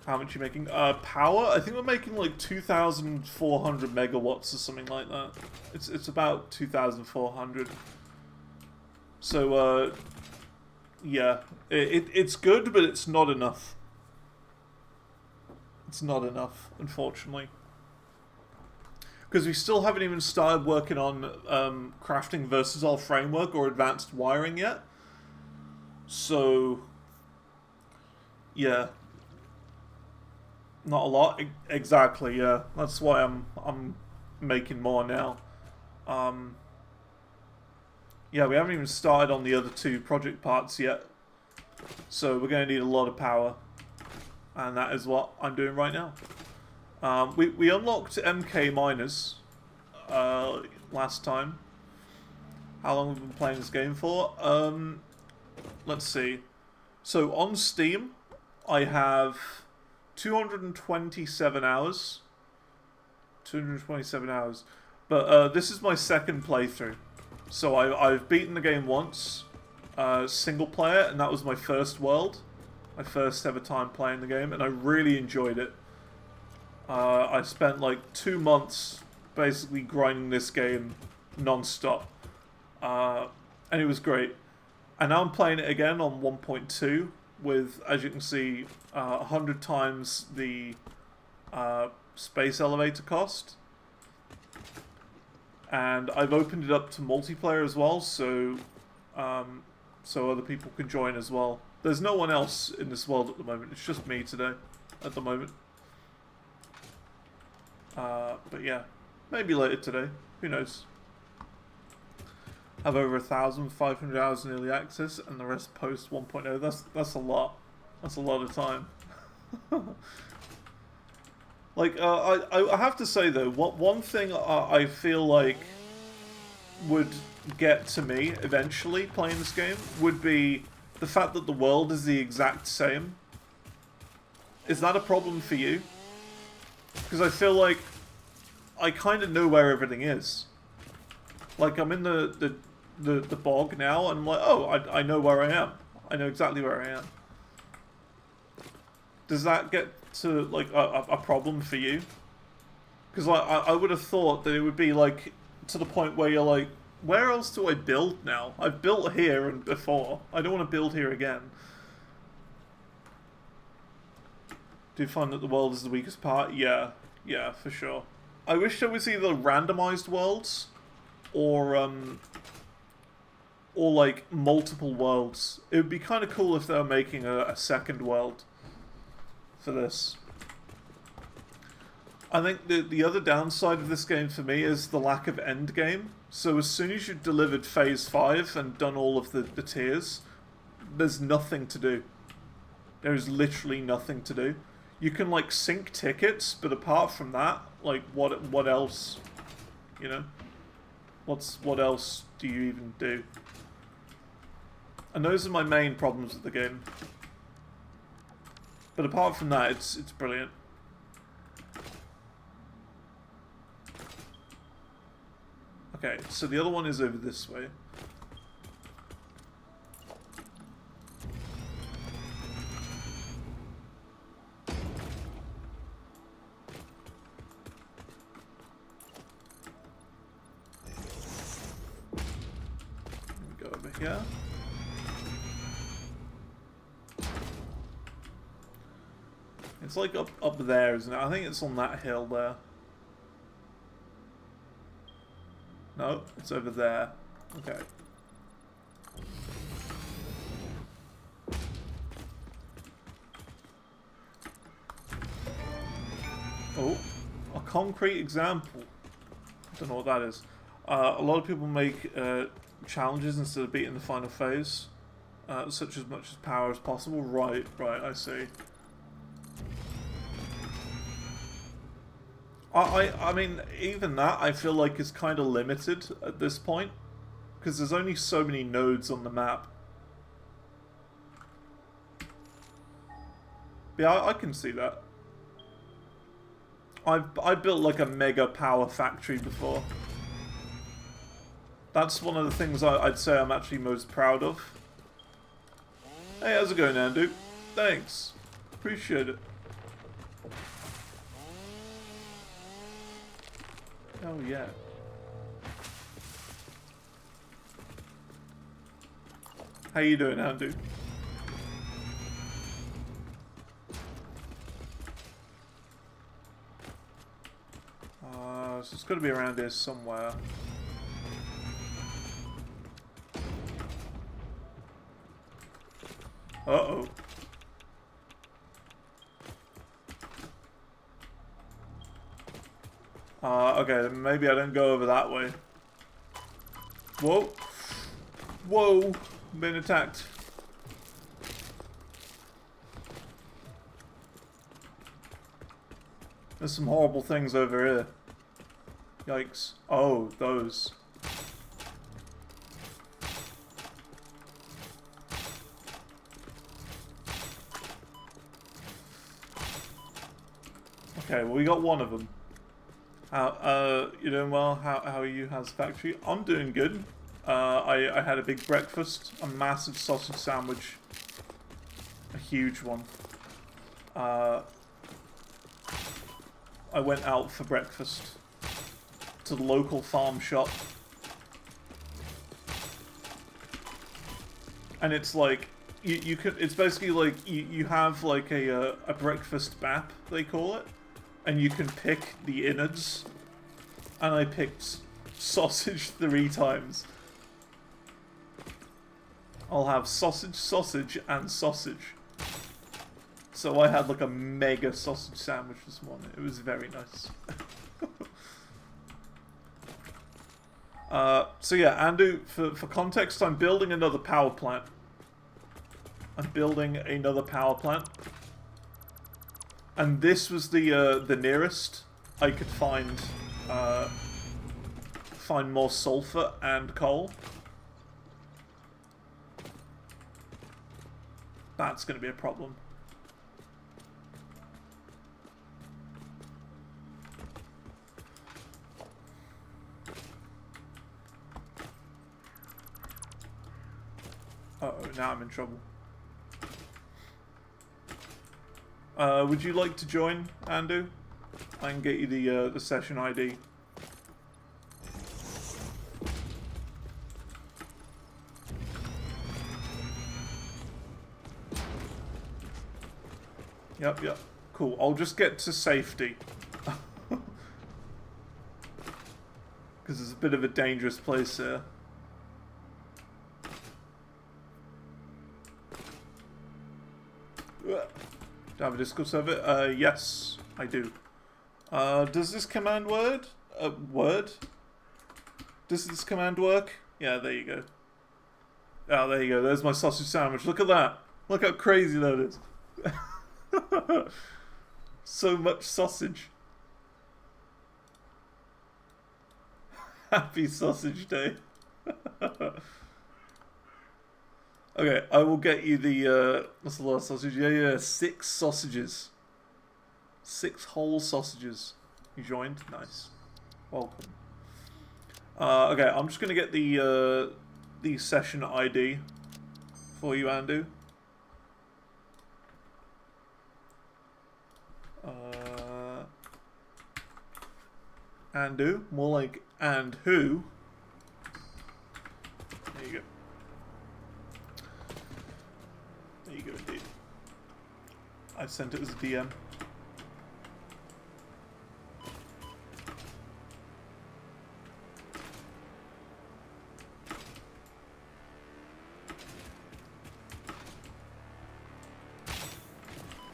How much are you making? Power? I think we're making like 2,400 megawatts or something like that. It's about 2,400. So yeah, it's good, but it's not enough. It's not enough, unfortunately. Because we still haven't even started working on crafting versatile framework or advanced wiring yet. So, yeah. Not a lot. Exactly, yeah. That's why I'm making more now. Yeah, we haven't even started on the other 2 project parts yet. So we're going to need a lot of power. And that is what I'm doing right now. We unlocked MK miners last time. How long have we been playing this game for? Let's see. So on Steam, I have 227 hours. 227 hours. But this is my second playthrough. So I've beaten the game once, single player, and that was my first world. My first ever time playing the game, and I really enjoyed it. I spent like 2 months basically grinding this game non-stop. And it was great. And now I'm playing it again on 1.2 with, as you can see, 100 times the space elevator cost. And I've opened it up to multiplayer as well, so so other people can join as well. There's no one else in this world at the moment. It's just me today, at the moment. But yeah, maybe later today. Who knows? Have over 1,500 hours in early access, and the rest post 1.0. That's a lot. That's a lot of time. Like, I have to say though, one thing I feel like would get to me eventually playing this game would be the fact that the world is the exact same. Is that a problem for you? Because I feel like I kind of know where everything is. Like, I'm in the bog now, and I'm like, oh, I know where I am. I know exactly where I am. Does that get to, like, a problem for you? Because like, I would have thought that it would be, like, to the point where you're like, where else do I build now? I've built here and before. I don't want to build here again. Do you find that the world is the weakest part? Yeah. Yeah, for sure. I wish there was either randomized worlds or like multiple worlds. It would be kind of cool if they were making a second world for this. I think the other downside of this game for me is the lack of end game. So as soon as you've delivered Phase 5 and done all of the tiers, there's nothing to do. There is literally nothing to do. You can like sync tickets, but apart from that, like what else? You know? What else do you even do? And those are my main problems with the game. But apart from that, it's brilliant. Okay, so the other one is over this way. Go over here. It's like up there, isn't it? I think it's on that hill there. No, it's over there. Okay. Oh, a concrete example. Don't know what that is. A lot of people make challenges instead of beating the final phase, such as much as power as possible. Right, I see. I mean, even that I feel like is kind of limited at this point, because there's only so many nodes on the map. Yeah, I can see that. I built like a mega power factory before. That's one of the things I'd say I'm actually most proud of. Hey, how's it going, Andu? Thanks. Appreciate it. Oh, yeah. How you doing, Andu? So it's got to be around here somewhere. Uh-oh. Okay, then maybe I don't go over that way. Whoa. Whoa. Been attacked. There's some horrible things over here. Yikes. Oh, those. Okay, well we got one of them. How, you doing well? How are you? How's the factory? I'm doing good. I had a big breakfast, a massive sausage sandwich. A huge one. I went out for breakfast to the local farm shop. And it's like, you could, it's basically like, you have like a breakfast map, they call it. And you can pick the innards. And I picked sausage 3 times. I'll have sausage, sausage, and sausage. So I had like a mega sausage sandwich this morning. It was very nice. So yeah, Andu, for context, I'm building another power plant. I'm building another power plant. And this was the nearest I could find more sulfur and coal. That's going to be a problem. Uh-oh, now I'm in trouble. Would you like to join, Andu? I can get you the session ID. Yep. Cool. I'll just get to safety. Because it's a bit of a dangerous place here. Do I have a Discord server? Yes, I do. Does this command word? Does this command work? Yeah, there you go. Oh, there you go. There's my sausage sandwich. Look at that. Look how crazy that is. So much sausage. Happy Sausage Day. Okay, I will get you the, that's a lot of sausage. Yeah, 6 sausages. 6 whole sausages. You joined? Nice. Welcome. Okay, I'm just gonna get the session ID for you, Andu. Andu, more like and who. There you go. There you go, indeed. I sent it as a DM.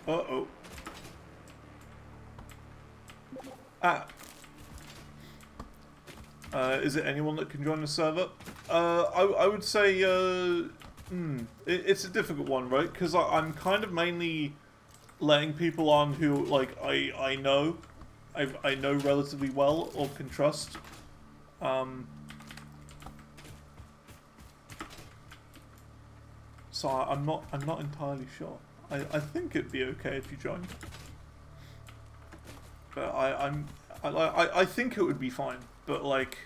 Uh-oh. Ah. Is it anyone that can join the server? I would say, it's a difficult one, right? Because I'm kind of mainly letting people on who, like, I know relatively well or can trust. So I'm not entirely sure. I think it'd be okay if you joined. But I think it would be fine. But like,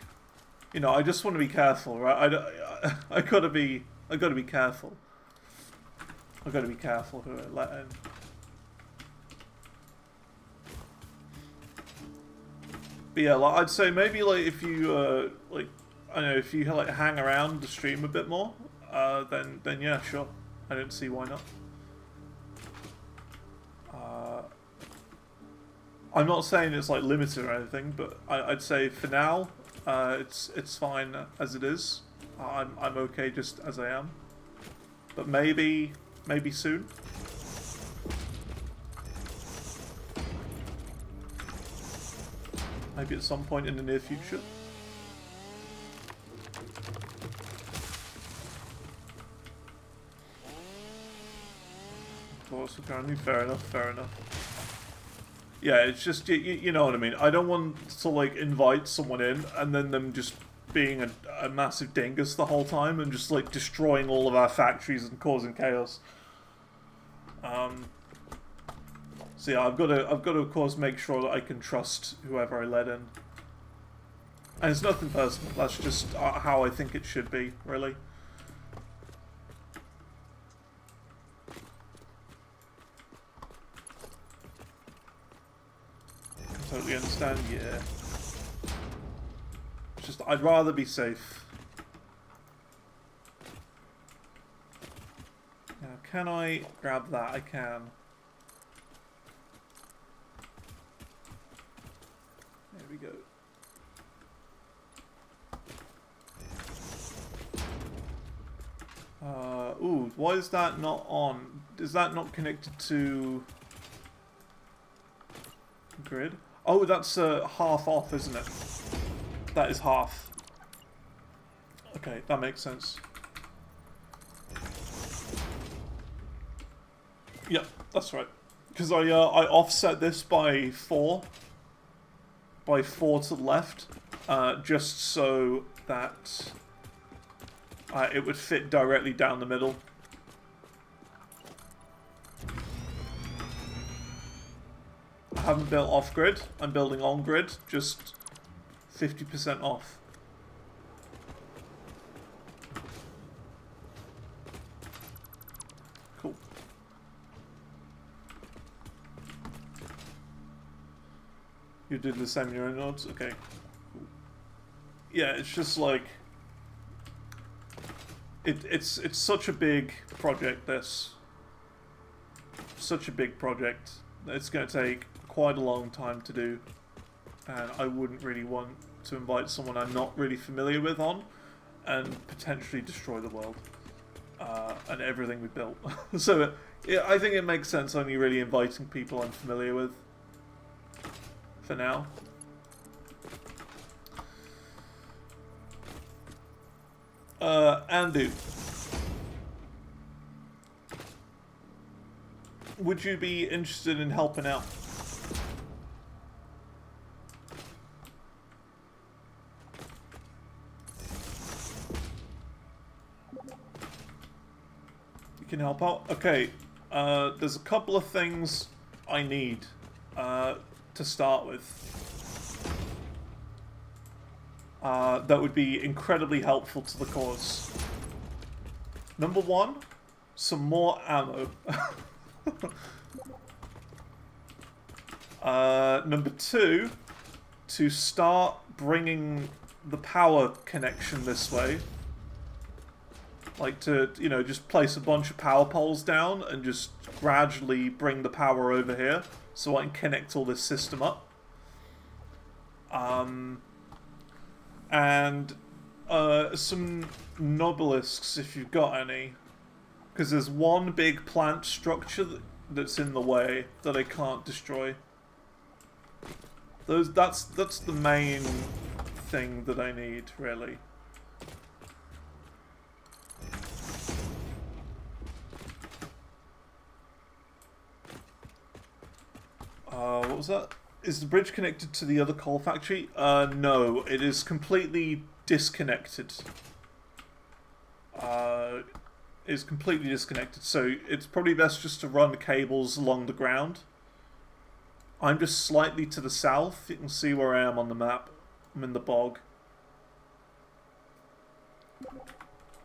you know, I just want to be careful, right? I gotta be careful. I gotta be careful who I let in. But yeah, like, I'd say maybe like if you like, I don't know, if you like hang around the stream a bit more, then yeah, sure. I don't see why not. I'm not saying it's like limited or anything, but I'd say for now, it's fine as it is. I'm okay just as I am. But maybe soon. Maybe at some point in the near future. Of course, apparently, fair enough. Yeah, it's just, you know what I mean. I don't want to, like, invite someone in and then them just being a massive dingus the whole time and just, like, destroying all of our factories and causing chaos. So yeah, I've got to, of course, make sure that I can trust whoever I let in. And it's nothing personal. That's just how I think it should be, really. Totally understand, yeah. It's just, I'd rather be safe. Now, can I grab that? I can. There we go. Ooh, why is that not on? Is that not connected to grid? Oh, that's half off, isn't it? That is half. Okay, that makes sense. Yep, that's right. Because I offset this by 4. By 4 to the left. Just so that it would fit directly down the middle. I haven't built off-grid, I'm building on-grid, just 50% off. Cool. You did the same in your own nodes? Okay. Cool. Yeah, it's just like... It's such a big project, this. Such a big project. It's going to take quite a long time to do, fan, I wouldn't really want to invite someone I'm not really familiar with on and potentially destroy the world and everything we built. So yeah, I think it makes sense only really inviting people I'm familiar with for now. Andu, would you be interested in helping out? You can help out? Okay, there's a couple of things I need to start with. That would be incredibly helpful to the cause. Number one, some more ammo. Number two, to start bringing the power connection this way. Like to, you know, just place a bunch of power poles down and just gradually bring the power over here so I can connect all this system up. And some nobelisks if you've got any, because there's one big plant structure that's in the way that I can't destroy. That's the main thing that I need, really. What was that? Is the bridge connected to the other coal factory? No, it is completely disconnected. It's completely disconnected, so it's probably best just to run the cables along the ground. I'm just slightly to the south. You can see where I am on the map. I'm in the bog.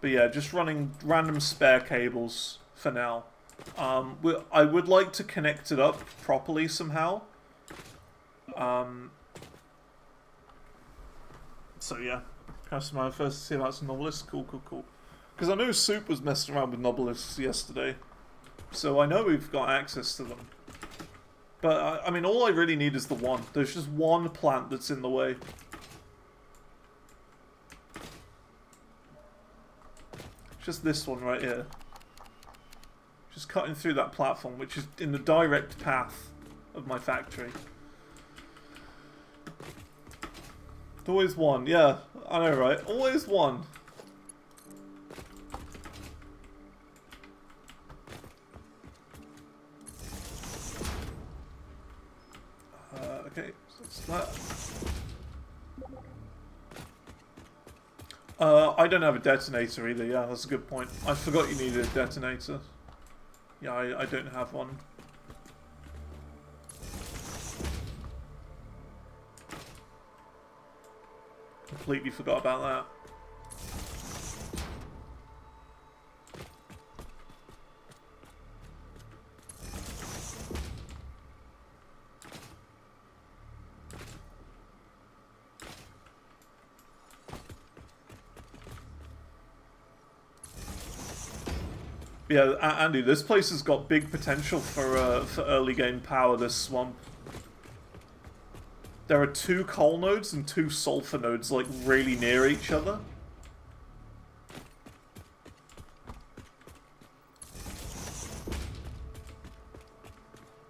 But yeah, just running random spare cables for now. I would like to connect it up properly somehow. So yeah, customer first to see about some nobelisks. Cool. Because I know Soup was messing around with nobelisks yesterday, so I know we've got access to them. But I mean, all I really need is the one. There's just one plant that's in the way. Just this one right here. Just cutting through that platform, which is in the direct path of my factory. Always one, yeah, I know, right? Always one. Okay, so that's that. I don't have a detonator either, yeah, that's a good point. I forgot you needed a detonator. Yeah, I don't have one. Completely forgot about that. Yeah, Andy, this place has got big potential for early game power, this swamp. There are 2 coal nodes and 2 sulfur nodes, like, really near each other.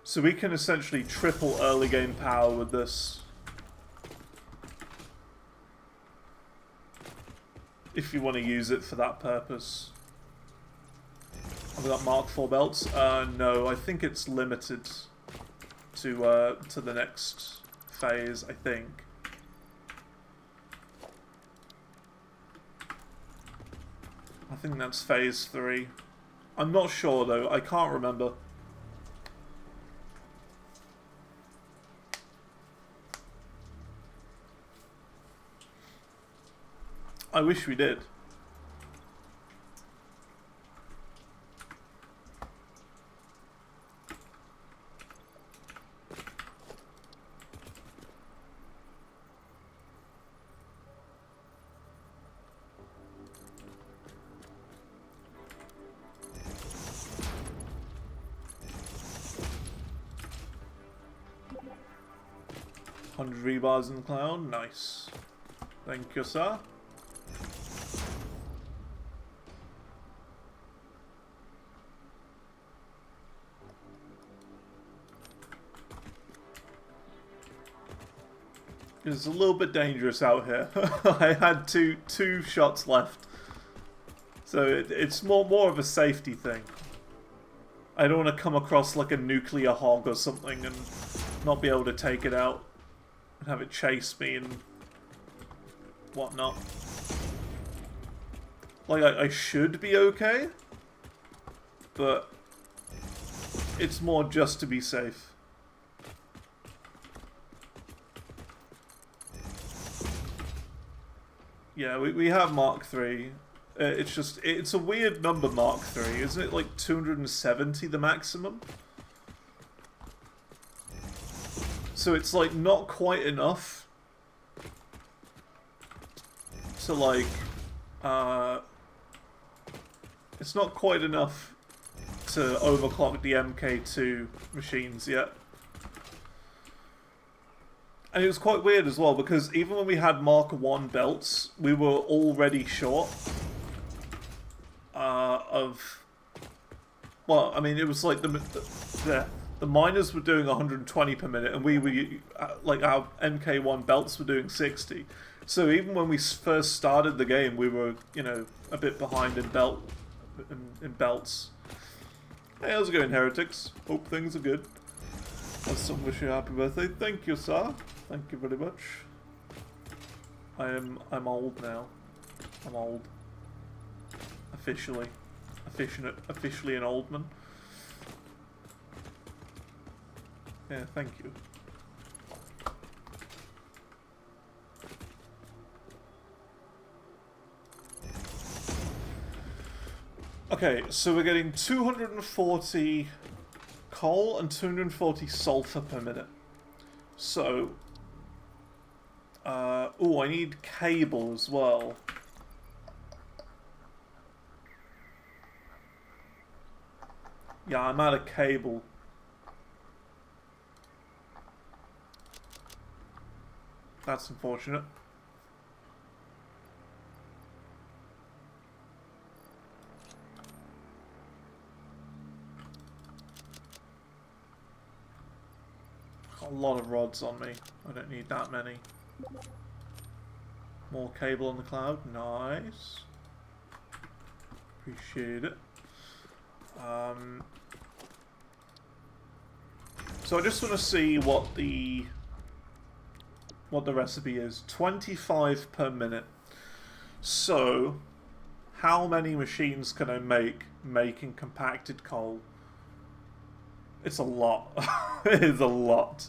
So we can essentially triple early game power with this. If you want to use it for that purpose. Have we got Mark IV belts? No, I think it's limited to the next phase, I think. I think that's phase 3. I'm not sure though, I can't remember. I wish we did. 100 rebars in the cloud. Nice. Thank you, sir. It's a little bit dangerous out here. I had two shots left. So it's more of a safety thing. I don't want to come across like a nuclear hog or something and not be able to take it out and have it chase me and whatnot. Like, I should be okay, but it's more just to be safe. Yeah, we have Mark III. It's a weird number, Mark III. Isn't it like 270 the maximum? So it's like not quite enough to like, it's not quite enough to overclock the MK2 machines yet. And it was quite weird as well, because even when we had Mark I belts, we were already short of... Well, I mean, it was like the miners were doing 120 per minute, and we were, like, our MK1 belts were doing 60. So even when we first started the game, we were, you know, a bit behind in belts. Hey, how's it going, heretics? Hope things are good. Let's some wish you a happy birthday. Thank you, sir. Thank you very much. I'm old now. I'm old. Officially. Officially an old man. Yeah, thank you. Okay, so we're getting 240 coal and 240 sulfur per minute. So, oh, I need cable as well. Yeah, I'm out of cable. That's unfortunate. A lot of rods on me. I don't need that many. More cable on the cloud. Nice. Appreciate it. So I just want to see what the recipe is. 25 per minute. So how many machines can I make making compacted coal? It's a lot. It is a lot.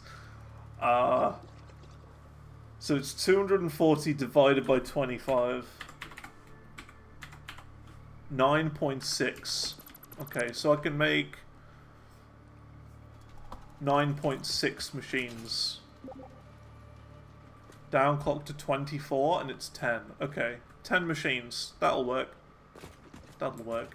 So it's 240 divided by 25. 9.6. Okay, so I can make 9.6 machines. Downclock to 24 and it's 10. Okay, 10 machines. That'll work. That'll work.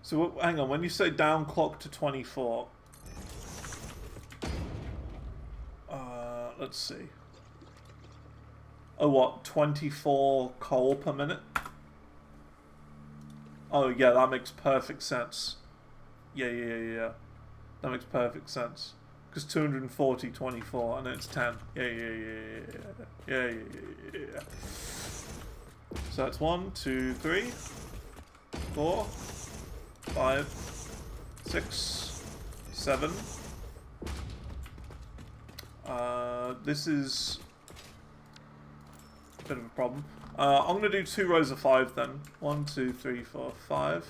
So hang on, when you say downclock to 24, let's see. Oh, what? 24 coal per minute? Oh, yeah, that makes perfect sense. Yeah. That makes perfect sense. Because 240, 24, and then it's 10. Yeah. So that's 1, 2, 3, 4, 5, 6, 7. This is a bit of a problem. I'm going to do 2 rows of 5 then. 1, 2, 3, 4, 5.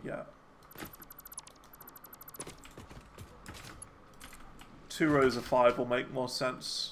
Yeah. 2 rows of 5 will make more sense.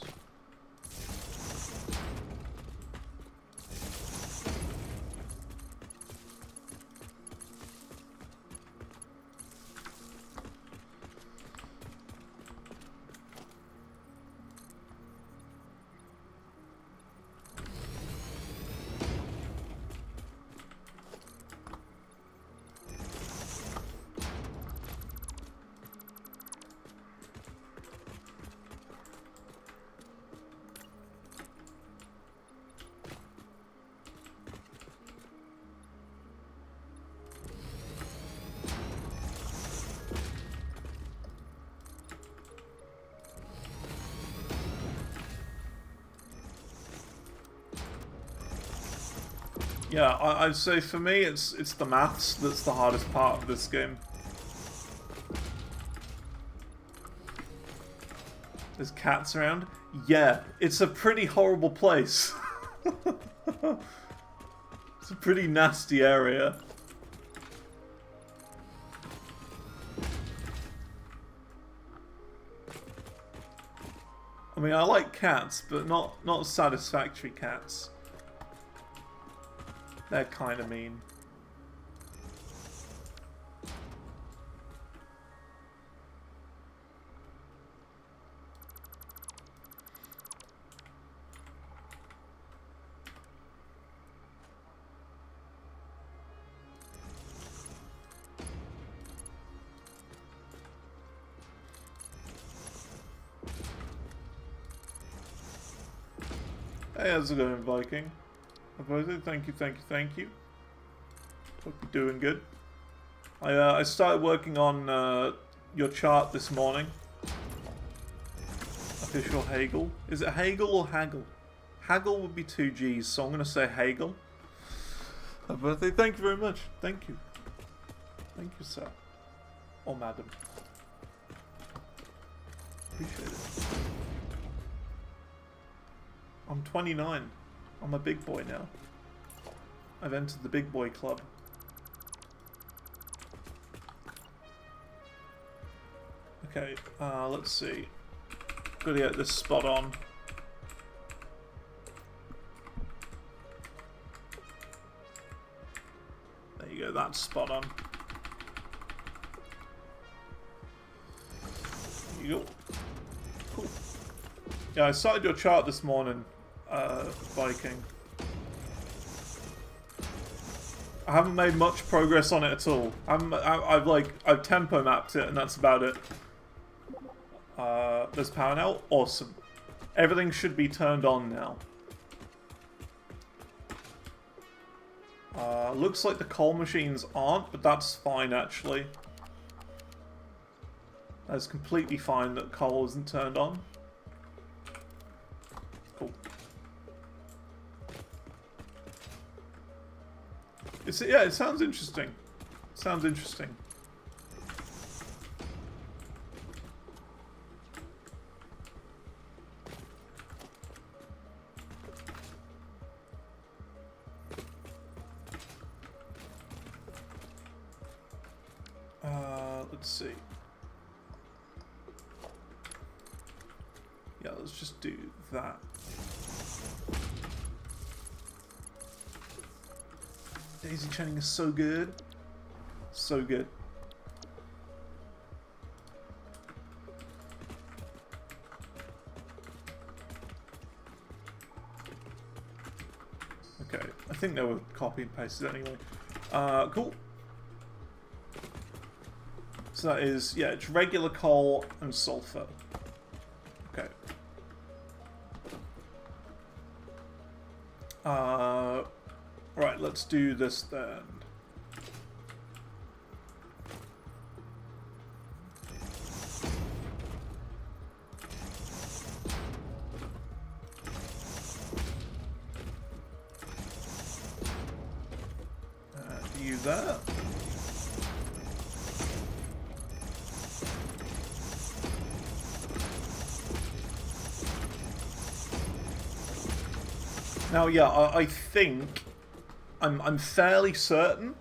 Yeah, I'd say for me, it's the maths that's the hardest part of this game. There's cats around. Yeah, it's a pretty horrible place. It's a pretty nasty area. I mean, I like cats, but not satisfactory cats. They're kind of mean. Hey, how's it going, Viking? Thank you, thank you, thank you. Hope you're doing good. I started working on your chart this morning. Official Hagel. Is it Hagel or Haggle? Haggle would be 2 G's, so I'm going to say Hagel. Happy birthday, thank you very much. Thank you. Thank you, sir. Or madam. Appreciate it. I'm 29. I'm a big boy now. I've entered the big boy club. Okay, let's see. Gotta get this spot on. There you go, that's spot on. There you go. Cool. Yeah, I started your chart this morning, Viking. I haven't made much progress on it at all. I've tempo mapped it, and that's about it. There's power now. Awesome. Everything should be turned on now. Looks like the coal machines aren't, but that's fine actually. That's completely fine that coal isn't turned on. Cool. Yeah, it sounds interesting. Sounds interesting. Let's see. Yeah, let's just do that. Daisy chaining is so good. So good. Okay, I think they were copy and pasted anyway. Cool. So that is, yeah, it's regular coal and sulfur. Okay. Right, let's do this then. Do that. Now, yeah, I think I'm fairly certain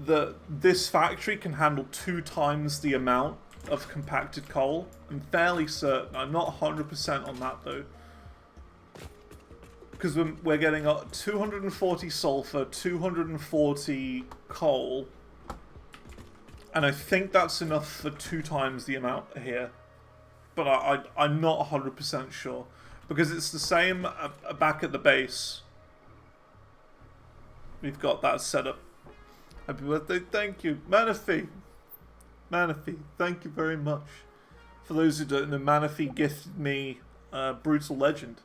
that this factory can handle 2 times the amount of compacted coal. I'm fairly certain. I'm not 100% on that though, because we're getting 240 sulfur, 240 coal, and I think that's enough for 2 times the amount here. But I'm not 100% sure. Because it's the same back at the base. We've got that set up. Happy birthday, thank you. Manaphy. Manaphy, thank you very much. For those who don't know, Manaphy gifted me Brutal Legend.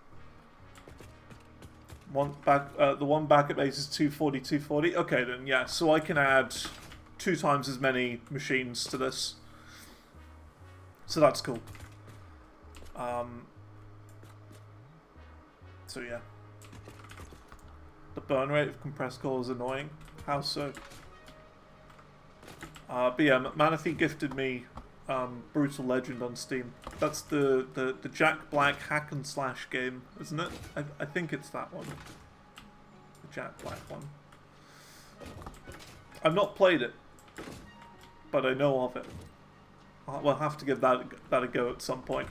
The one back at base is 240, 240. Okay then, yeah, so I can add 2 times as many machines to this. So that's cool. So yeah. The burn rate of compressed coal is annoying. How so? But yeah, Manatee gifted me Brutal Legend on Steam. That's the Jack Black hack and slash game, isn't it? I think it's that one. The Jack Black one. I've not played it, but I know of it. We'll have to give that a go at some point.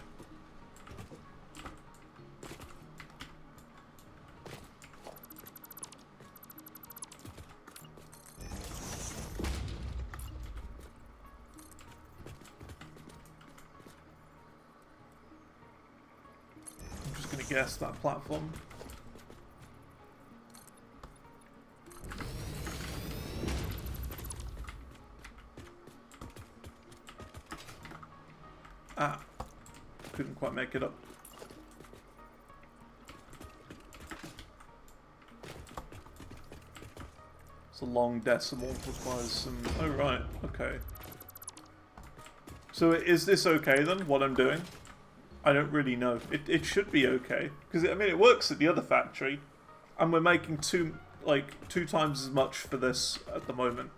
I'm just going to guess that platform. Ah, couldn't quite make it up. It's a long decimal, requires some... Oh, right, okay. So is this okay then, what I'm doing? I don't really know. It should be okay. Because, I mean, it works at the other factory. And we're making two times as much for this at the moment.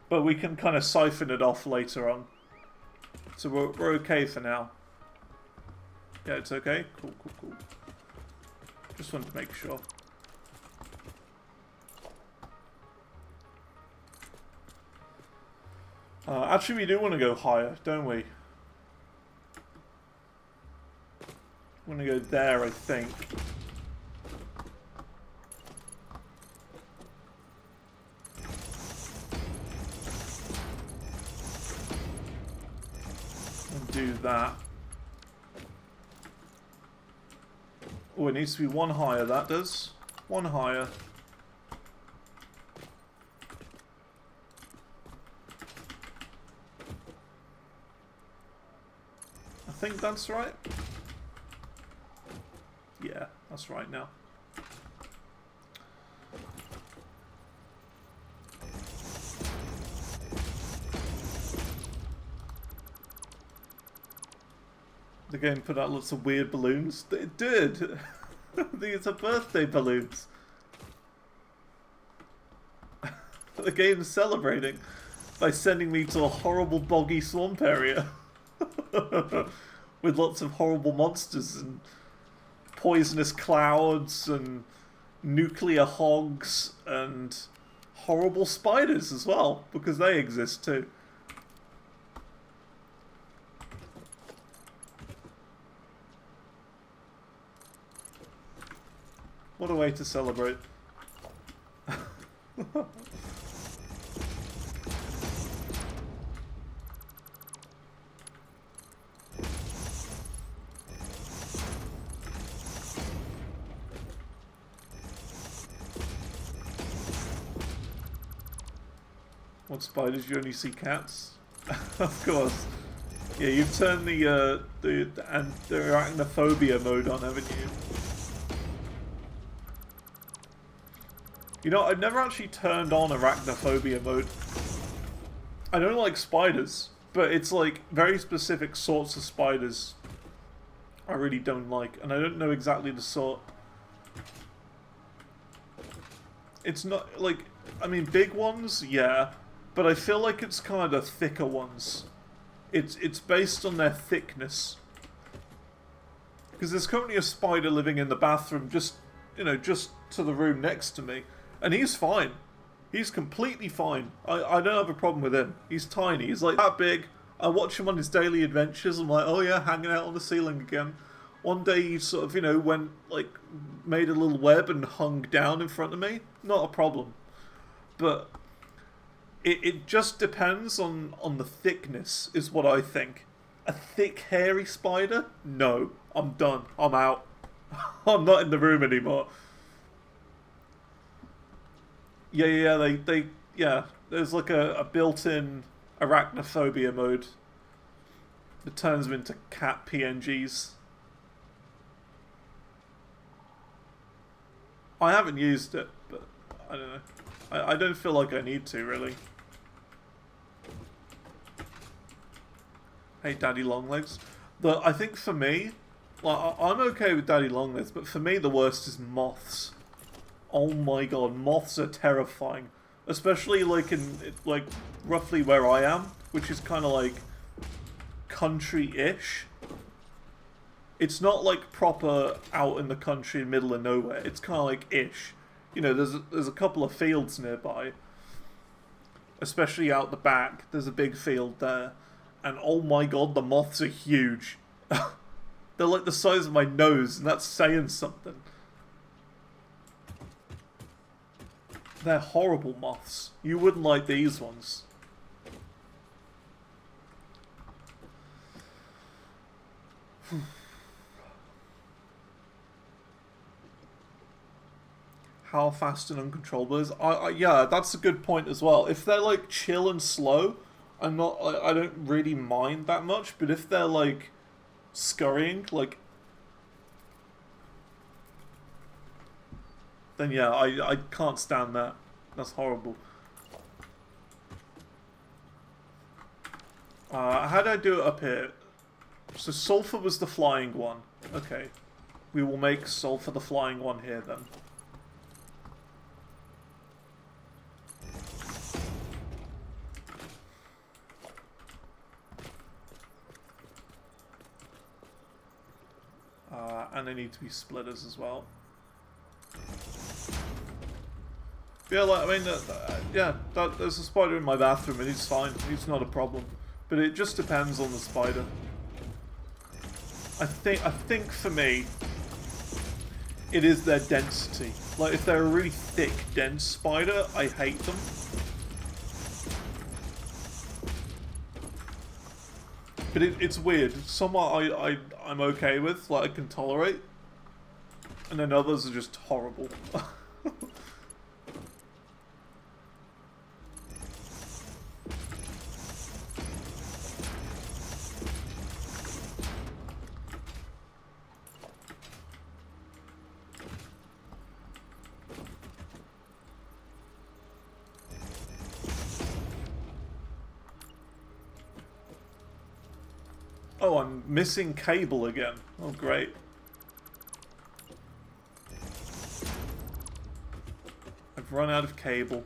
But we can kind of siphon it off later on. So we're okay for now. Yeah, it's okay? Cool, cool, cool. Just wanted to make sure. Actually, we do want to go higher, don't we? We want to go there, I think. Do that. Oh, it needs to be one higher, that does. One higher. I think that's right. Yeah, that's right now. The game put out lots of weird balloons. It did! These are birthday balloons. The game's celebrating by sending me to a horrible boggy swamp area. With lots of horrible monsters and poisonous clouds and nuclear hogs and horrible spiders as well, because they exist too. What a way to celebrate. What spiders? You only see cats? Of course. Yeah, you've turned the arachnophobia mode on, haven't you? You know, I've never actually turned on arachnophobia mode. I don't like spiders, but it's like very specific sorts of spiders I really don't like, and I don't know exactly the sort. It's not, like, I mean, big ones, yeah, but I feel like it's kind of thicker ones. It's based on their thickness. Because there's currently a spider living in the bathroom just, you know, just to the room next to me. And he's fine. He's completely fine. I don't have a problem with him. He's tiny. He's like that big. I watch him on his daily adventures. I'm like, oh yeah, hanging out on the ceiling again. One day he sort of, you know, went, like, made a little web and hung down in front of me. Not a problem. But it just depends on the thickness, is what I think. A thick, hairy spider? No. I'm done. I'm out. I'm not in the room anymore. Yeah, yeah, there's like a built-in arachnophobia mode that turns them into cat PNGs. I haven't used it, but I don't know. I don't feel like I need to, really. Hey, Daddy Longlegs. I think for me, like, I'm okay with Daddy Longlegs, but for me the worst is moths. Oh my god, moths are terrifying. Especially like in like roughly where I am, which is kind of like country-ish. It's not like proper out in the country, middle of nowhere. It's kind of like ish. You know, there's a couple of fields nearby, especially out the back. There's a big field there, and oh my god, the moths are huge. They're like the size of my nose, and that's saying something. They're horrible moths. You wouldn't like these ones. How fast and uncontrollable is? Yeah, that's a good point as well. If they're like chill and slow, I don't really mind that much. But if they're like scurrying, like, then yeah, I can't stand that. That's horrible. How did I do it up here? So sulfur was the flying one. Okay. We will make sulfur the flying one here then. And they need to be splitters as well. Yeah, like, I mean, there's a spider in my bathroom and he's fine. He's not a problem. But it just depends on the spider. I think for me, it is their density. Like, if they're a really thick, dense spider, I hate them. But it's weird. Some I'm okay with, like I can tolerate. And then others are just horrible. Oh, I'm missing cable again. Oh, great. I've run out of cable.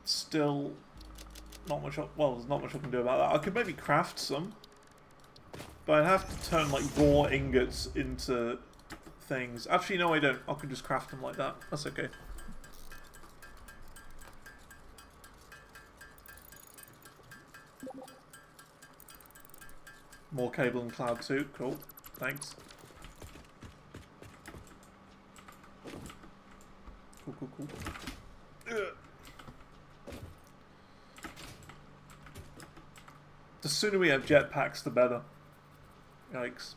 Still not much, well, there's not much I can do about that. I could maybe craft some. But I'd have to turn, like, raw ingots into things. Actually, no, I don't. I can just craft them like that. That's okay. More cable and cloud too. Cool. Thanks. Cool, cool, cool. Ugh. The sooner we have jetpacks, the better. Yikes.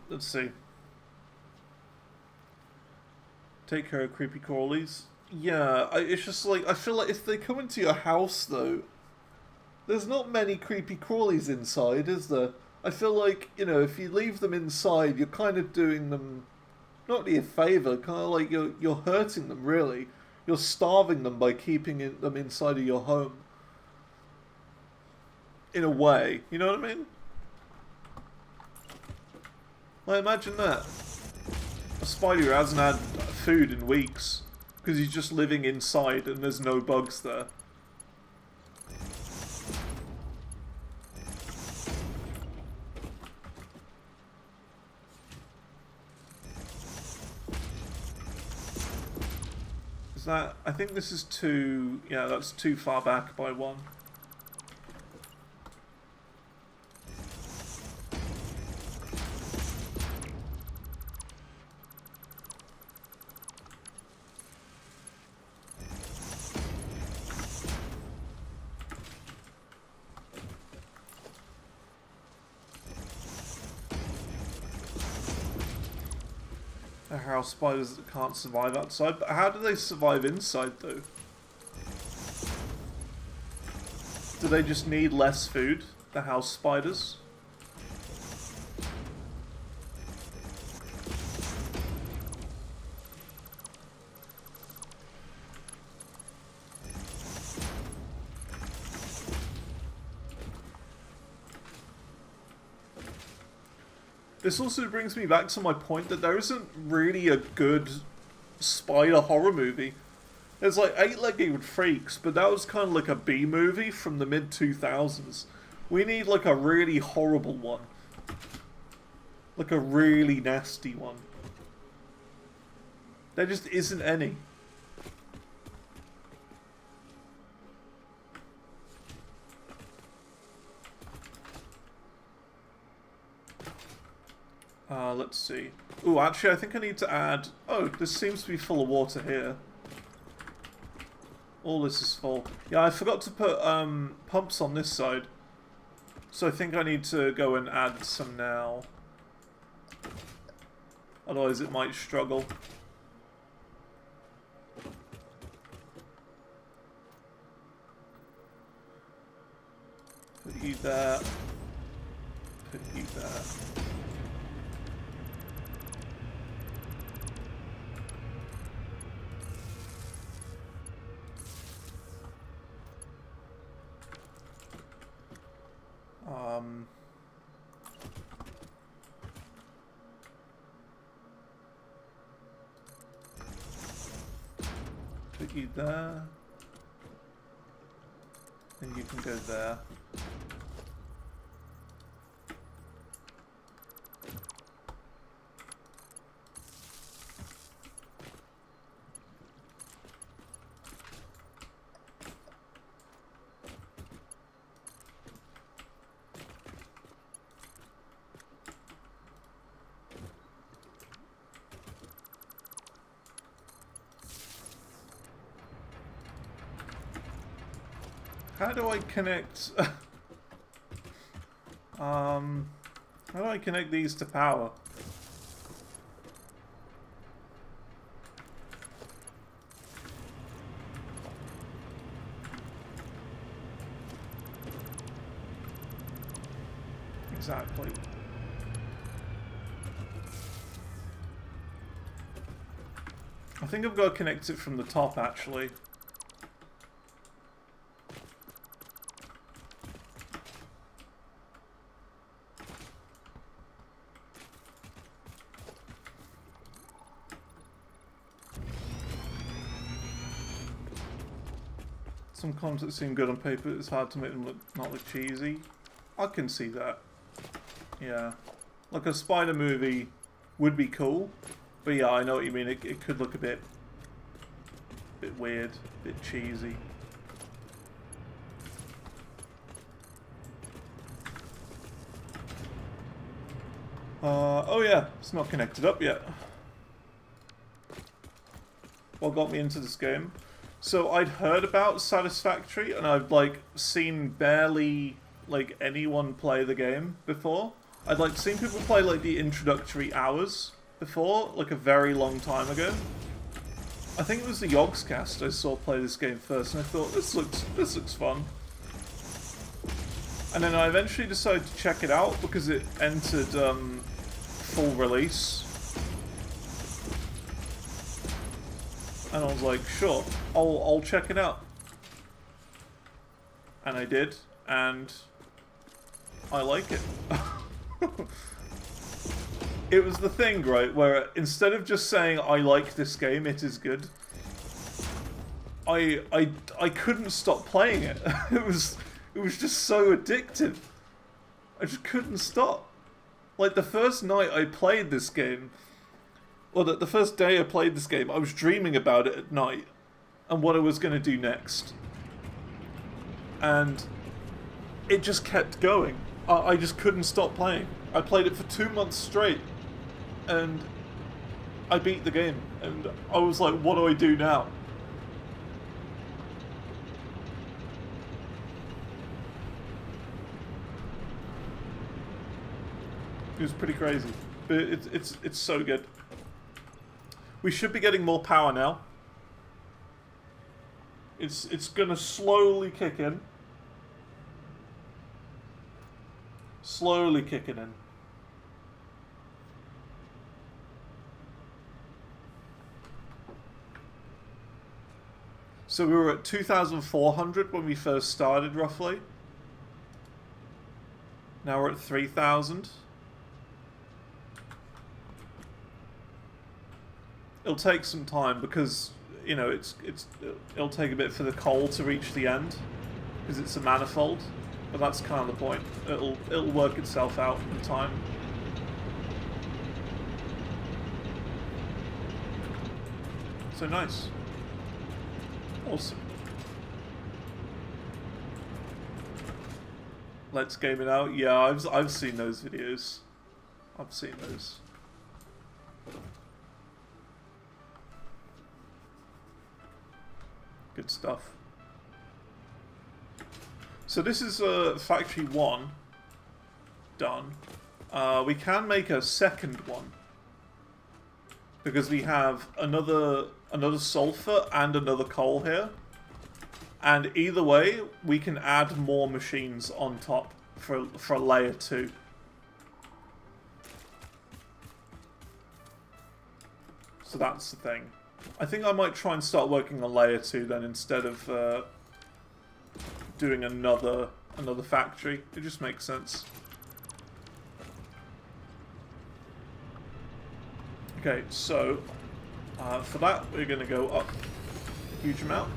Let's see. Take care of creepy crawlies. Yeah, it's just like, I feel like if they come into your house, though, there's not many creepy crawlies inside, is there? I feel like, you know, if you leave them inside, you're kind of doing them, not really a favour, kind of like you're hurting them, really. You're starving them by keeping them inside of your home. In a way, you know what I mean? Like, imagine that. A spider who hasn't had food in weeks because he's just living inside and there's no bugs there. Is that... I think this is too... Yeah, that's too far back by one. House spiders that can't survive outside, but how do they survive inside though? Do they just need less food, the house spiders? This also brings me back to my point that there isn't really a good spider horror movie. There's like Eight-Legged Freaks, but that was kind of like a B movie from the mid-2000s. We need like a really horrible one. Like a really nasty one. There just isn't any. Let's see. Ooh, actually, I think I need to add... Oh, this seems to be full of water here. All this is full. Yeah, I forgot to put pumps on this side. So I think I need to go and add some now. Otherwise it might struggle. Put you there. Put you there. Put you there. And you can go there. How do I connect... how do I connect these to power? Exactly. I think I've got to connect it from the top, actually. Some concepts seem good on paper, it's hard to make them not look cheesy. I can see that. Yeah. Like a spider movie would be cool, but yeah, I know what you mean, it could look a bit weird, a bit cheesy. Oh yeah, it's not connected up yet. What got me into this game? So I'd heard about Satisfactory, and I've like seen barely like anyone play the game before. I'd like seen people play like the introductory hours before, like a very long time ago. I think it was the Yogscast I saw play this game first, and I thought this looks fun. And then I eventually decided to check it out because it entered full release. And I was like, sure, I'll check it out. And I did, and I like it. It was the thing, right, where instead of just saying I like this game, it is good, I couldn't stop playing it. It was just so addictive. I just couldn't stop. Like the first night I played this game, well, the first day I played this game, I was dreaming about it at night and what I was going to do next. And it just kept going. I just couldn't stop playing. I played it for 2 months straight and I beat the game. And I was like, what do I do now? It was pretty crazy. But it's so good. We should be getting more power now. It's gonna slowly kick in. Slowly kicking in. So we were at 2,400 when we first started, roughly. Now we're at 3,000. it'll take some time because, you know, it'll take a bit for the coal to reach the end because it's a manifold, but that's kind of the point. It'll work itself out in time. So nice. Awesome. Let's game it out. Yeah, I've seen those videos. I've seen those. Good stuff. So this is factory 1 done. We can make a second one because we have another sulfur and another coal here, and either way we can add more machines on top for layer 2. So that's the thing. I think I might try and start working on layer 2 then instead of doing another factory. It just makes sense. Okay, so for that we're going to go up a huge amount.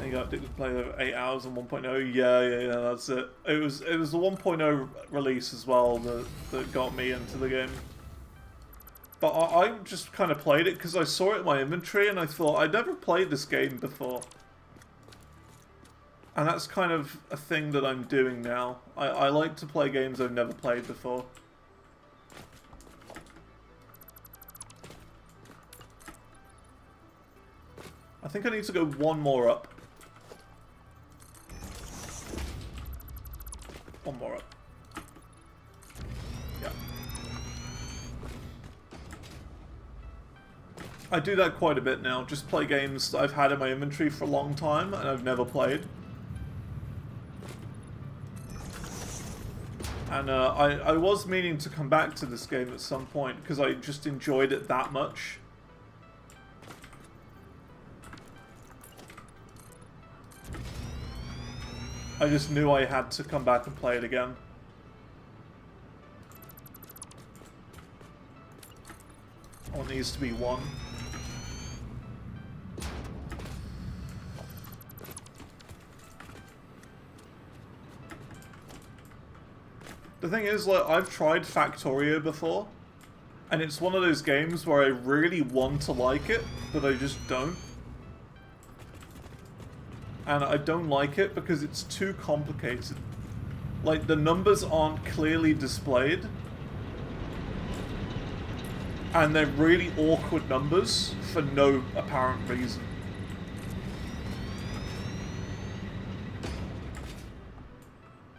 You got to play the 8 hours on 1.0. Yeah, that's it. It was the 1.0 release as well that got me into the game. But I just kind of played it because I saw it in my inventory and I thought I'd never played this game before. And that's kind of a thing that I'm doing now. I like to play games I've never played before. I think I need to go one more up. One more up. Yeah. I do that quite a bit now. Just play games that I've had in my inventory for a long time and I've never played. And I was meaning to come back to this game at some point because I just enjoyed it that much. I just knew I had to come back and play it again. All it needs to be 1. The thing is, like, I've tried Factorio before, and it's one of those games where I really want to like it, but I just don't. And I don't like it because it's too complicated. Like, the numbers aren't clearly displayed. And they're really awkward numbers for no apparent reason.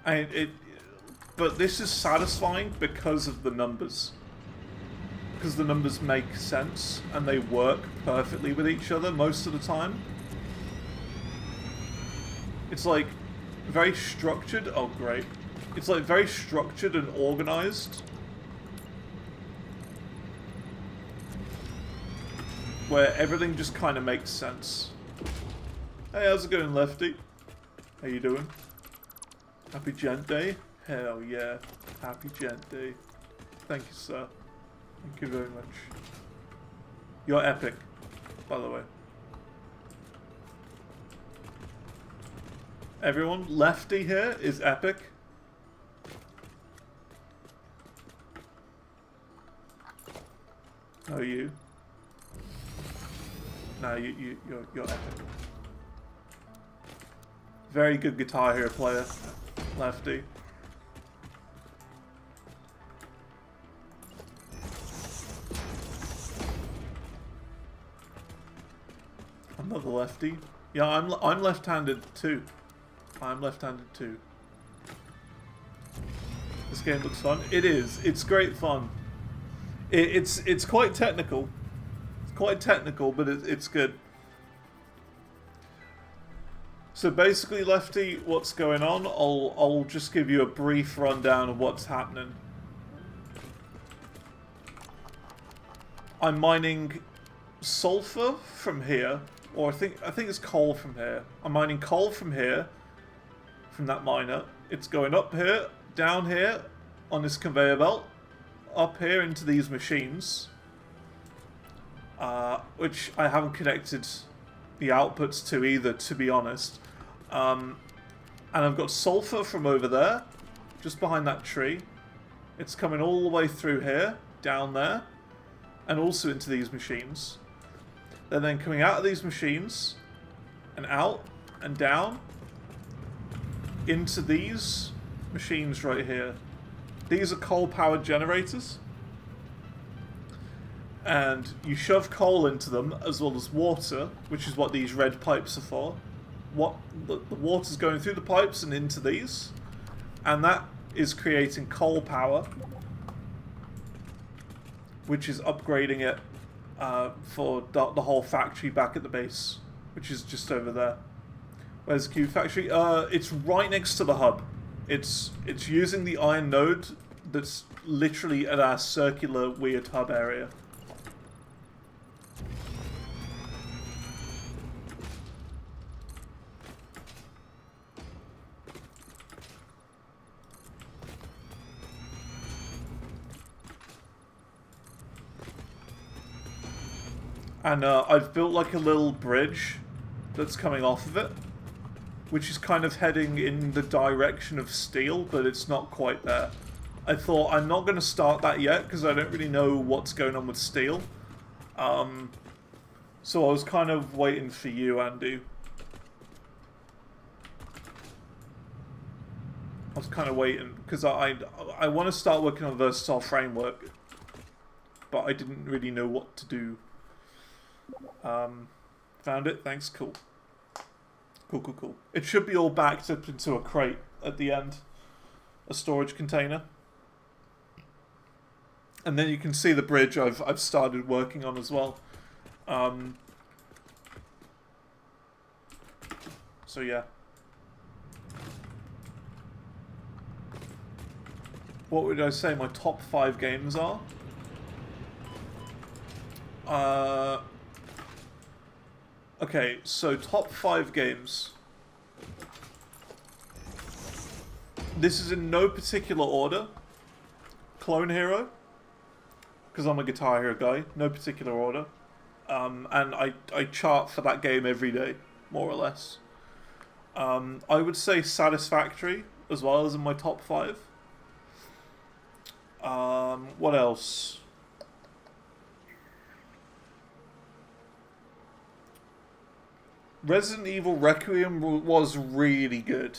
And but this is satisfying because of the numbers. Because the numbers make sense and they work perfectly with each other most of the time. It's like very structured. Oh, great. It's like very structured and organized. Where everything just kind of makes sense. Hey, how's it going, Lefty? How you doing? Happy Gent Day? Hell yeah. Happy Gent Day. Thank you, sir. Thank you very much. You're epic, by the way. Everyone, Lefty here is epic. How are you? No, you're epic. Very good Guitar Hero player, Lefty. Another Lefty. Yeah, I'm left-handed too. I'm left-handed too. This game looks fun. It is. It's great fun. It's quite technical. It's quite technical, but it's good. So basically, Lefty, what's going on? I'll just give you a brief rundown of what's happening. I'm mining sulfur from here, or I think it's coal from here. I'm mining coal from here. from that miner. It's going up here, down here, on this conveyor belt, up here into these machines, which I haven't connected the outputs to either, to be honest. And I've got sulfur from over there, just behind that tree. It's coming all the way through here, down there, and also into these machines. They're then coming out of these machines, and out, and down, into these machines right here. These are coal-powered generators. And you shove coal into them, as well as water, which is what these red pipes are for. The water's going through the pipes and into these. And that is creating coal power, which is upgrading it for the whole factory back at the base, which is just over there. Where's the cube factory? It's right next to the hub. It's using the iron node that's literally at our circular weird hub area. And I've built like a little bridge that's coming off of it, which is kind of heading in the direction of steel, but it's not quite there. I thought I'm not going to start that yet because I don't really know what's going on with steel. So I was kind of waiting for you, Andu. I was kind of waiting because I want to start working on a versatile framework, but I didn't really know what to do. Found it. Thanks. Cool. Cool. It should be all backed up into a crate at the end, a storage container, and then you can see the bridge I've started working on as well. So yeah. What would I say my top 5 games are? Okay, so top 5 games. This is in no particular order. Clone Hero, because I'm a Guitar Hero guy. No particular order. And I chart for that game every day, more or less. I would say Satisfactory as well as in my top 5. What else? Resident Evil Requiem was really good.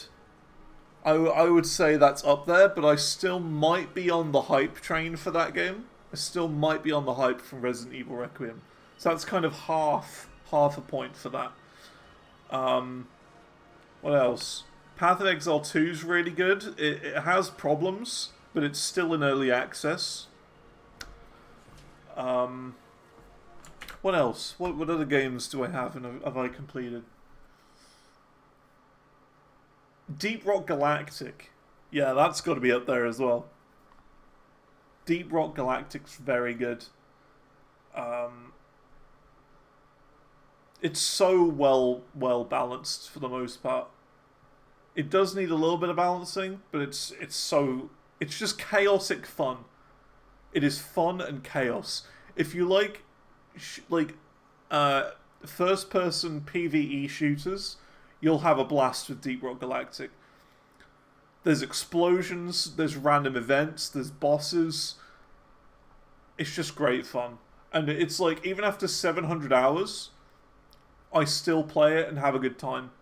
I would say that's up there, but I still might be on the hype train for that game. I still might be on the hype from Resident Evil Requiem. So that's kind of half a point for that. What else? Path of Exile 2 is really good. It has problems, but it's still in early access. What else? What other games do I have and have I completed? Deep Rock Galactic. Yeah, that's got to be up there as well. Deep Rock Galactic's very good. It's so well balanced for the most part. It does need a little bit of balancing, but it's just chaotic fun. It is fun and chaos. If you like first-person PvE shooters, you'll have a blast with Deep Rock Galactic. There's explosions, there's random events, there's bosses. It's just great fun. And it's like, even after 700 hours, I still play it and have a good time.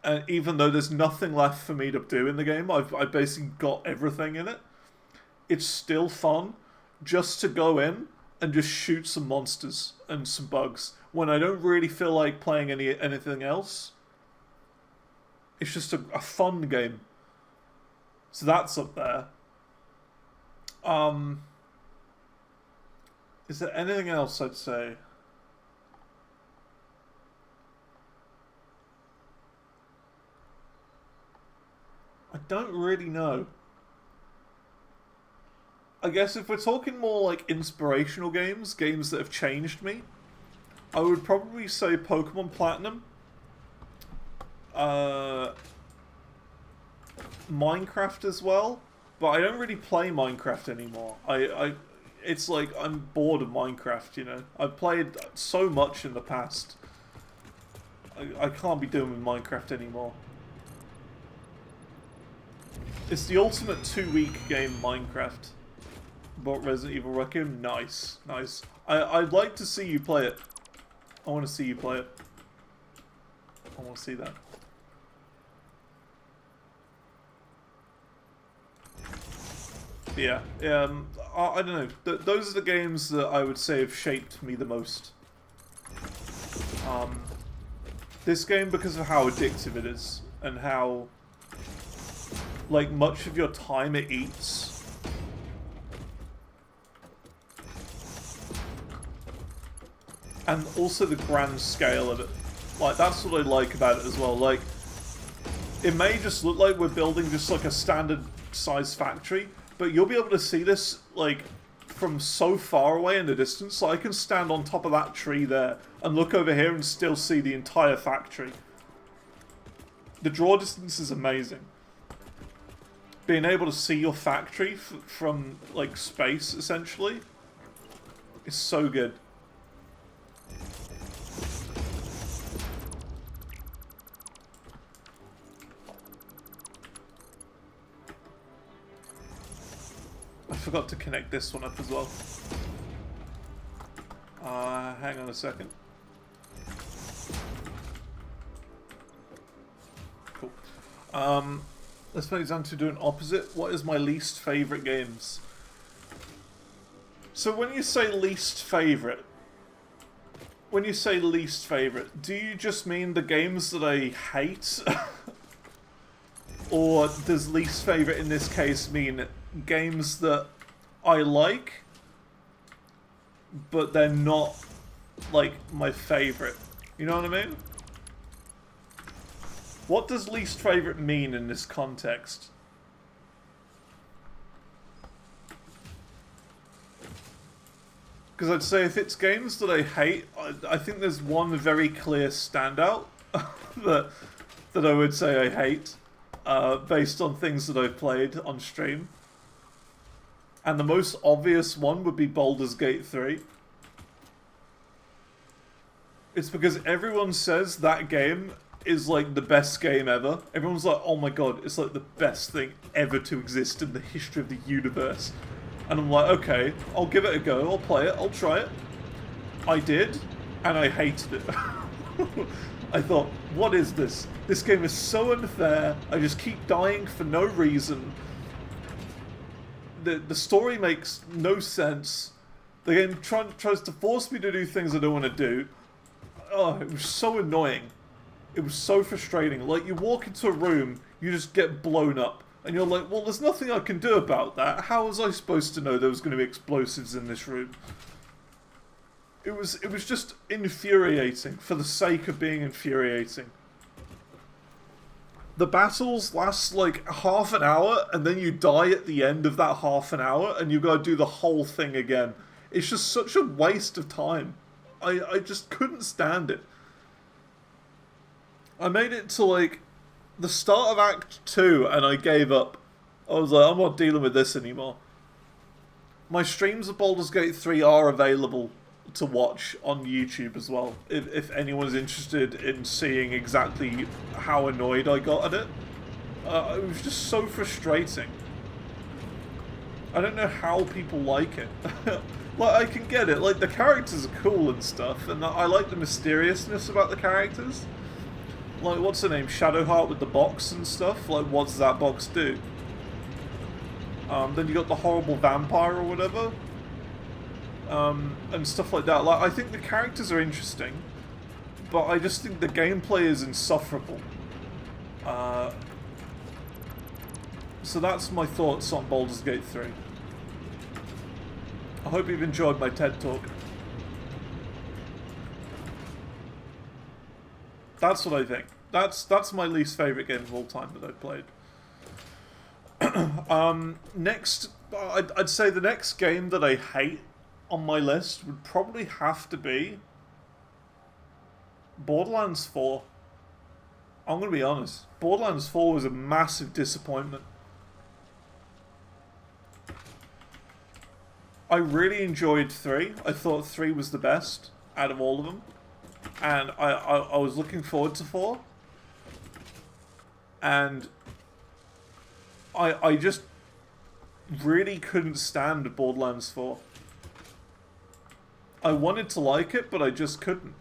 And even though there's nothing left for me to do in the game, I've basically got everything in it. It's still fun just to go in and just shoot some monsters and some bugs when I don't really feel like playing anything else. It's just a fun game. So that's up there. Is there anything else I'd say? I don't really know. I guess if we're talking more like inspirational games that have changed me, I would probably say Pokemon Platinum. Minecraft as well, but I don't really play Minecraft anymore. It's like I'm bored of Minecraft, you know. I've played so much in the past. I can't be doing with Minecraft anymore. It's the ultimate 2-week game, Minecraft. But Resident Evil Requiem, nice, nice. I'd like to see you play it. I want to see you play it. I want to see that. Yeah, I don't know. Those are the games that I would say have shaped me the most. This game, because of how addictive it is, and how, like, much of your time it eats. And also the grand scale of it. Like, that's what I like about it as well. Like, it may just look like we're building just like a standard size factory, but you'll be able to see this, like, from so far away in the distance. So I can stand on top of that tree there and look over here and still see the entire factory. The draw distance is amazing. Being able to see your factory from, like, space, essentially, is so good. I forgot to connect this one up as well. Hang on a second. Cool. Let's make example to do an opposite. What is my least favourite games? So when you say least favourite, do you just mean the games that I hate? Or does least favourite in this case mean games that I like, but they're not, like, my favourite? You know what I mean? What does least favourite mean in this context? Because I'd say if it's games that I hate, I think there's one very clear standout that I would say I hate, based on things that I've played on stream. And the most obvious one would be Baldur's Gate 3. It's because everyone says that game is like the best game ever. Everyone's like, oh my god, it's like the best thing ever to exist in the history of the universe. And I'm like, okay, I'll give it a go, I'll play it, I'll try it. I did, and I hated it. I thought, what is this? This game is so unfair, I just keep dying for no reason. The story makes no sense. The game tries to force me to do things I don't want to do. Oh, it was so annoying. It was so frustrating. Like, you walk into a room, you just get blown up. And you're like, well, there's nothing I can do about that. How was I supposed to know there was going to be explosives in this room? It was just infuriating for the sake of being infuriating. The battles last like half an hour, and then you die at the end of that half an hour, and you've got to do the whole thing again. It's just such a waste of time. I just couldn't stand it. I made it to like the start of Act 2, and I gave up. I was like, I'm not dealing with this anymore. My streams of Baldur's Gate 3 are available to watch on YouTube as well, if anyone's interested in seeing exactly how annoyed I got at it. It was just so frustrating. I don't know how people like it. Like, I can get it, like, the characters are cool and stuff, and I like the mysteriousness about the characters. Like, what's her name? Shadowheart with the box and stuff? Like, what does that box do? Then you got the horrible vampire or whatever. And stuff like that. Like, I think the characters are interesting, but I just think the gameplay is insufferable. So that's my thoughts on Baldur's Gate 3. I hope you've enjoyed my TED Talk. That's what I think. That's my least favourite game of all time that I've played. Next, I'd say the next game that I hate on my list would probably have to be Borderlands 4. I'm gonna be honest. Borderlands 4 was a massive disappointment. I really enjoyed 3. I thought 3 was the best out of all of them. And I was looking forward to 4. And I just really couldn't stand Borderlands 4. I wanted to like it, but I just couldn't.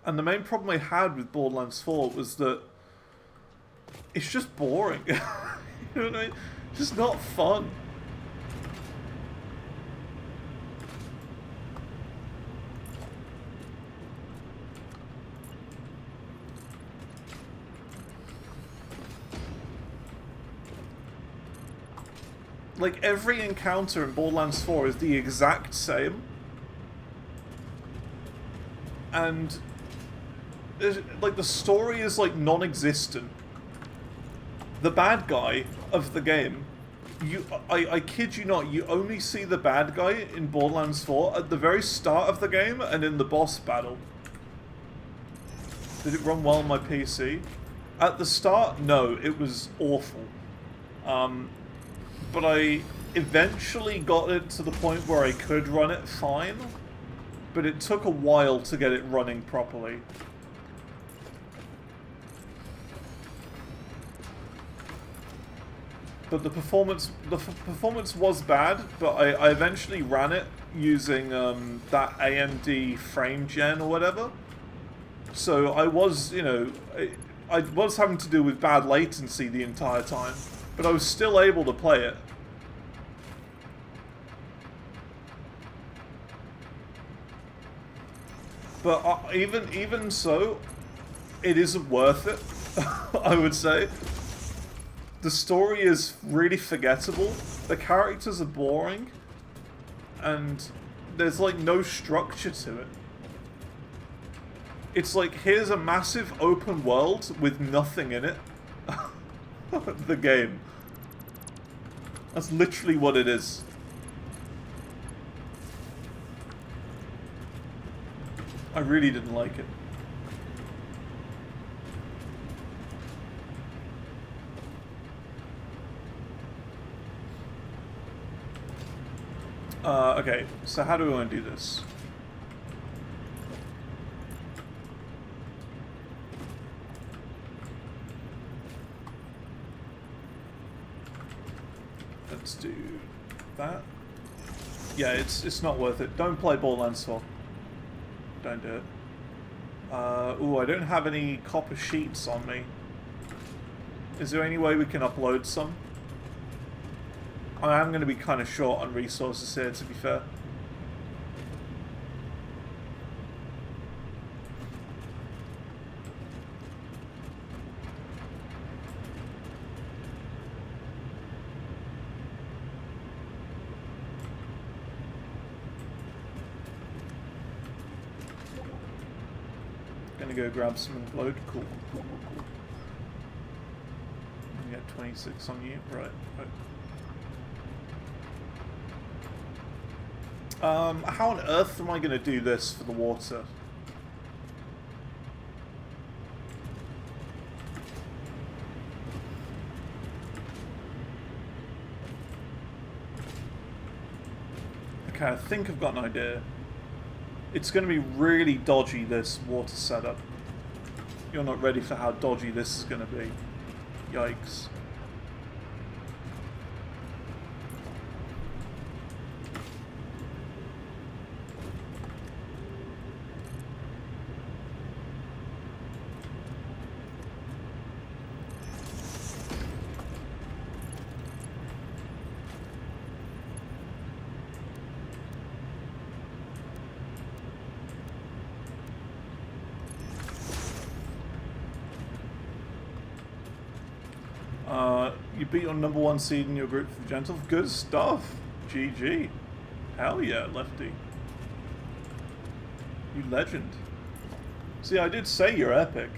And the main problem I had with Borderlands 4 was that it's just boring. You know what I mean? It's just not fun. Like, every encounter in Borderlands 4 is the exact same. And like, the story is like non-existent. The bad guy of the game, I kid you not, you only see the bad guy in Borderlands 4 at the very start of the game and in the boss battle. Did it run well on my PC? At the start, no, it was awful. But I eventually got it to the point where I could run it fine. But it took a while to get it running properly. But the performance was bad, but I eventually ran it using that AMD frame gen or whatever. So I was, you know, I was having to deal with bad latency the entire time, but I was still able to play it. But even so, it isn't worth it, I would say. The story is really forgettable, the characters are boring, and there's like no structure to it. It's like, here's a massive open world with nothing in it. The game. That's literally what it is. I really didn't like it. Okay, so how do we want to do this? Let's do that. Yeah, it's not worth it. Don't play Borderlands 4. Don't do it. Ooh, I don't have any copper sheets on me. Is there any way we can upload some? I am going to be kind of short on resources here, to be fair. Gonna go grab some and upload. Cool. You get 26 on you, right? How on earth am I going to do this for the water? Okay, I think I've got an idea. It's going to be really dodgy, this water setup. You're not ready for how dodgy this is going to be. Yikes. You beat your #1 seed in your group for Gentle. Good stuff. GG. Hell yeah, Lefty. You legend. See, I did say you're epic.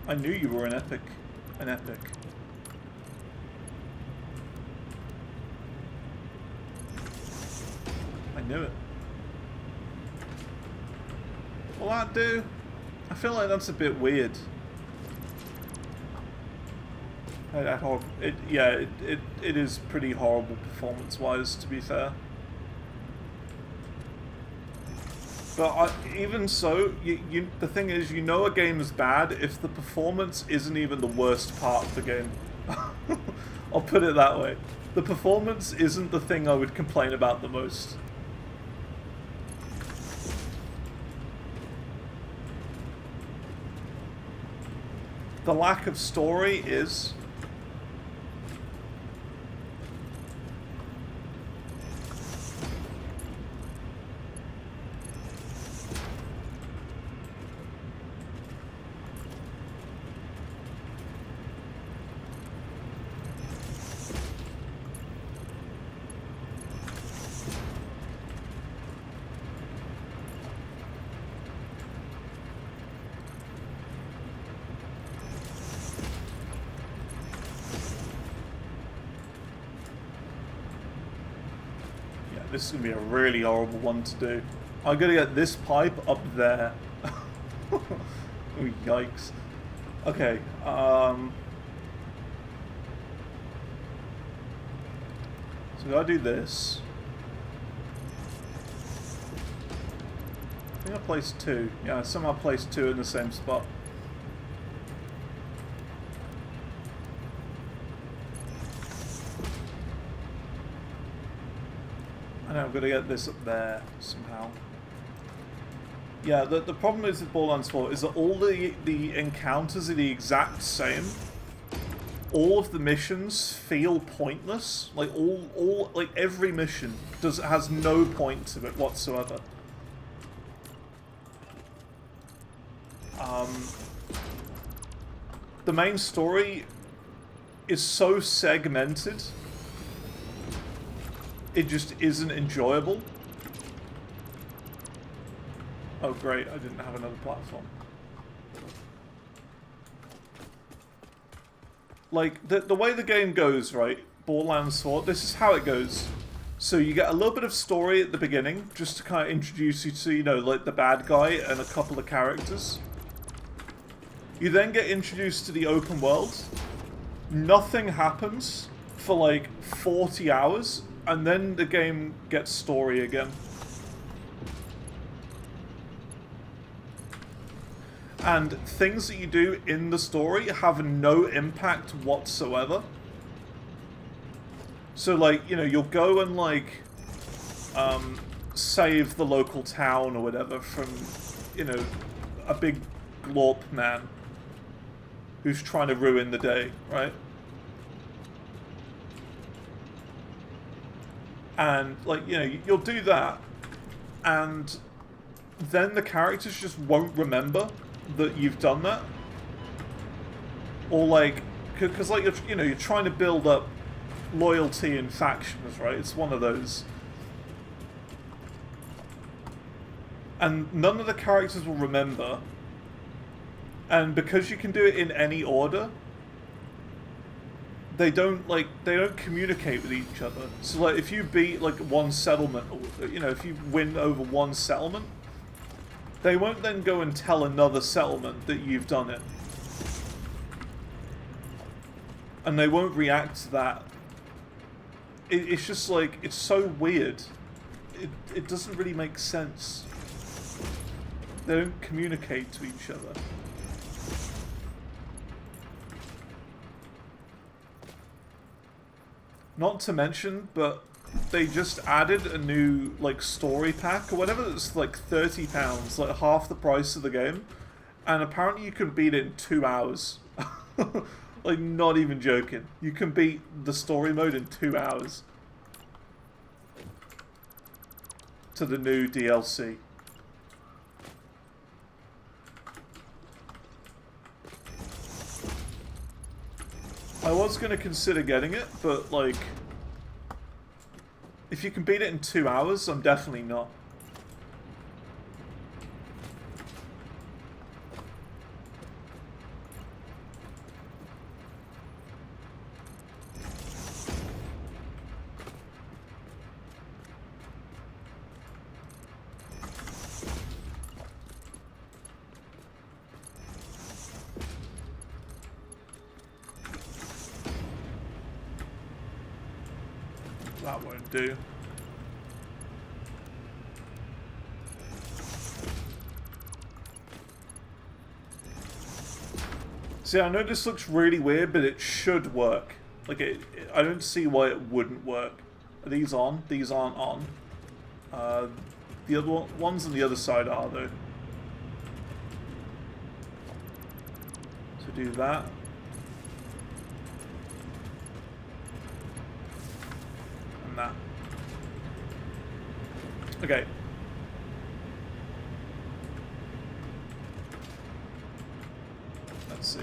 I knew you were an epic. An epic. knew it. Will that do? I feel like that's a bit weird. It is pretty horrible performance-wise, to be fair. But even so, the thing is, you know a game is bad if the performance isn't even the worst part of the game. I'll put it that way. The performance isn't the thing I would complain about the most. The lack of story is... This is going to be a really horrible one to do. I'm going to get this pipe up there. Oh, yikes. Okay, so we gotta do this. I think I placed 2. Yeah, I somehow placed 2 in the same spot. I know, I'm gonna get this up there somehow. Yeah, the problem is with Borderlands 4 is that all the encounters are the exact same. All of the missions feel pointless. Like like every mission has no point to it whatsoever. The main story is so segmented. It just isn't enjoyable. Oh great, I didn't have another platform. Like, the way the game goes, right, Borderlands 4, this is how it goes. So you get a little bit of story at the beginning, just to kind of introduce you to, you know, like the bad guy and a couple of characters. You then get introduced to the open world. Nothing happens for like 40 hours, and then the game gets story again. And things that you do in the story have no impact whatsoever. So, like, you know, you'll go and, like, save the local town or whatever from, you know, a big glorp man who's trying to ruin the day, right? And, like, you know, you'll do that, and then the characters just won't remember that you've done that. Or, like, because, like, you know, you're trying to build up loyalty in factions, right? It's one of those. And none of the characters will remember. And because you can do it in any order, they don't communicate with each other. So, like, if you beat, like, one settlement, or, you know, if you win over one settlement, they won't then go and tell another settlement that you've done it. And they won't react to that. It's just like, it's so weird. It doesn't really make sense. They don't communicate to each other. Not to mention, but they just added a new, like, story pack or whatever that's like £30, like half the price of the game. And apparently you can beat it in 2 hours. Like, not even joking. You can beat the story mode in 2 hours. To the new DLC. I was going to consider getting it, but, like, if you can beat it in 2 hours, I'm definitely not. That won't do. See, I know this looks really weird, but it should work. Like, I don't see why it wouldn't work. Are these on? These aren't on. The other ones on the other side are, though. So do that. And that. Okay. Let's see.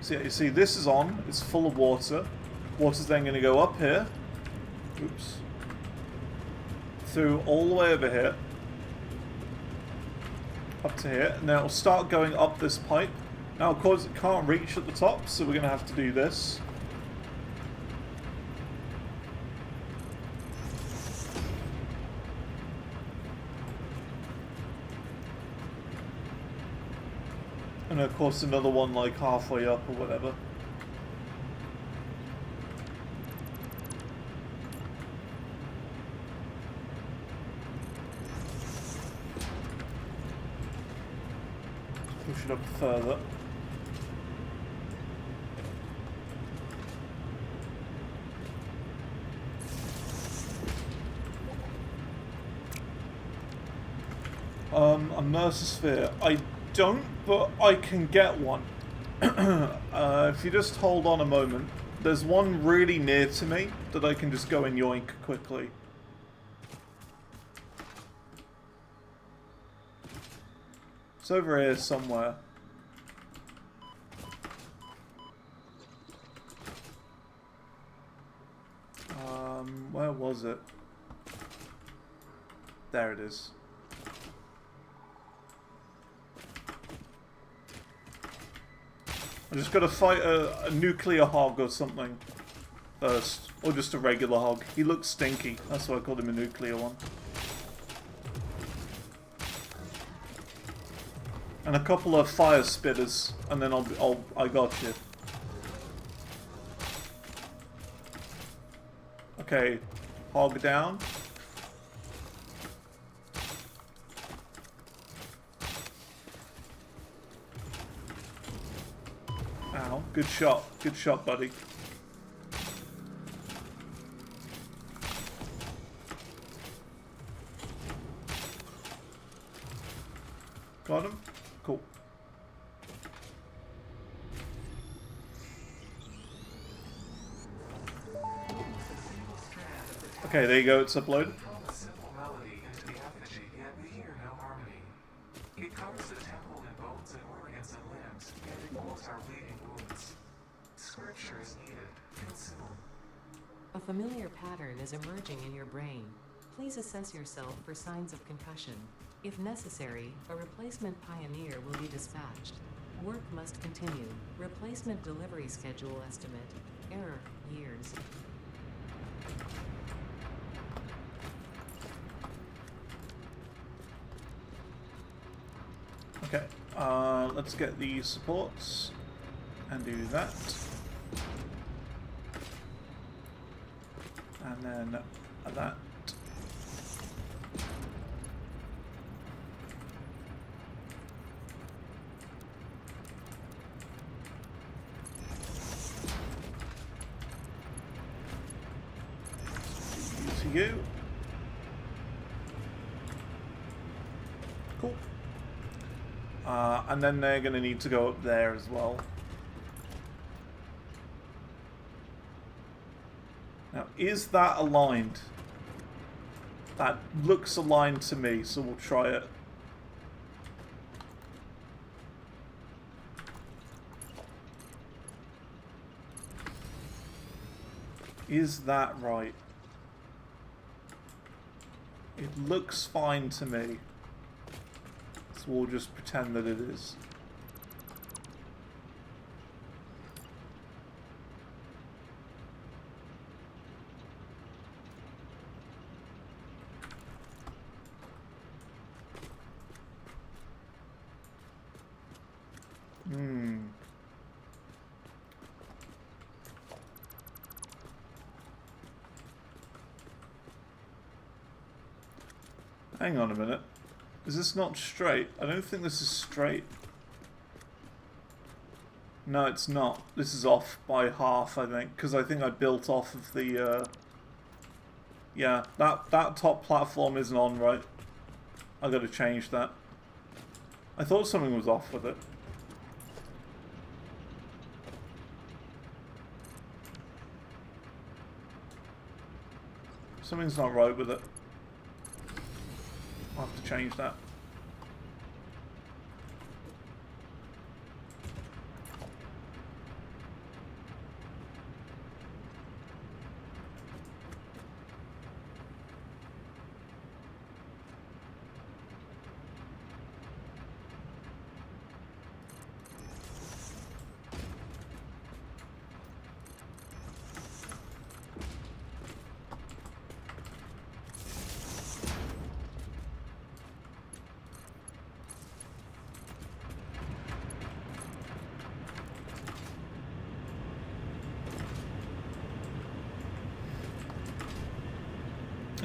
So yeah, you see this is on, it's full of water. Water's then going to go up here. Oops. Through all the way over here. Up to here. And then it'll start going up this pipe. Now of course it can't reach at the top, so we're going to have to do this. And of course another one like halfway up or whatever. Push it up further. A Mercer Sphere. I don't, but I can get one. If you just hold on a moment, there's one really near to me that I can just go and yoink quickly. It's over here somewhere. Where was it? There it is. I just gotta fight a nuclear hog or something first. Or just a regular hog. He looks stinky. That's why I called him a nuclear one. And a couple of fire spitters, and then I got you. Okay, hog down. Ow, good shot, buddy. Got him? Cool. Okay, there you go, it's uploaded. A familiar pattern is emerging in your brain. Please assess yourself for signs of concussion. If necessary, a replacement pioneer will be dispatched. Work must continue. Replacement delivery schedule estimate. Error, years. Okay, let's get the supports and do that. And then that. To you. Cool. And then they're going to need to go up there as well. Now, is that aligned? That looks aligned to me, so we'll try it. Is that right? It looks fine to me. So we'll just pretend that it is. Hang on a minute. Is this not straight? I don't think this is straight. No, it's not. This is off by half, I think, because I think I built off of the, yeah, that top platform isn't on right. I gotta change that. I thought something was off with it. Something's not right with it. I'll have to change that.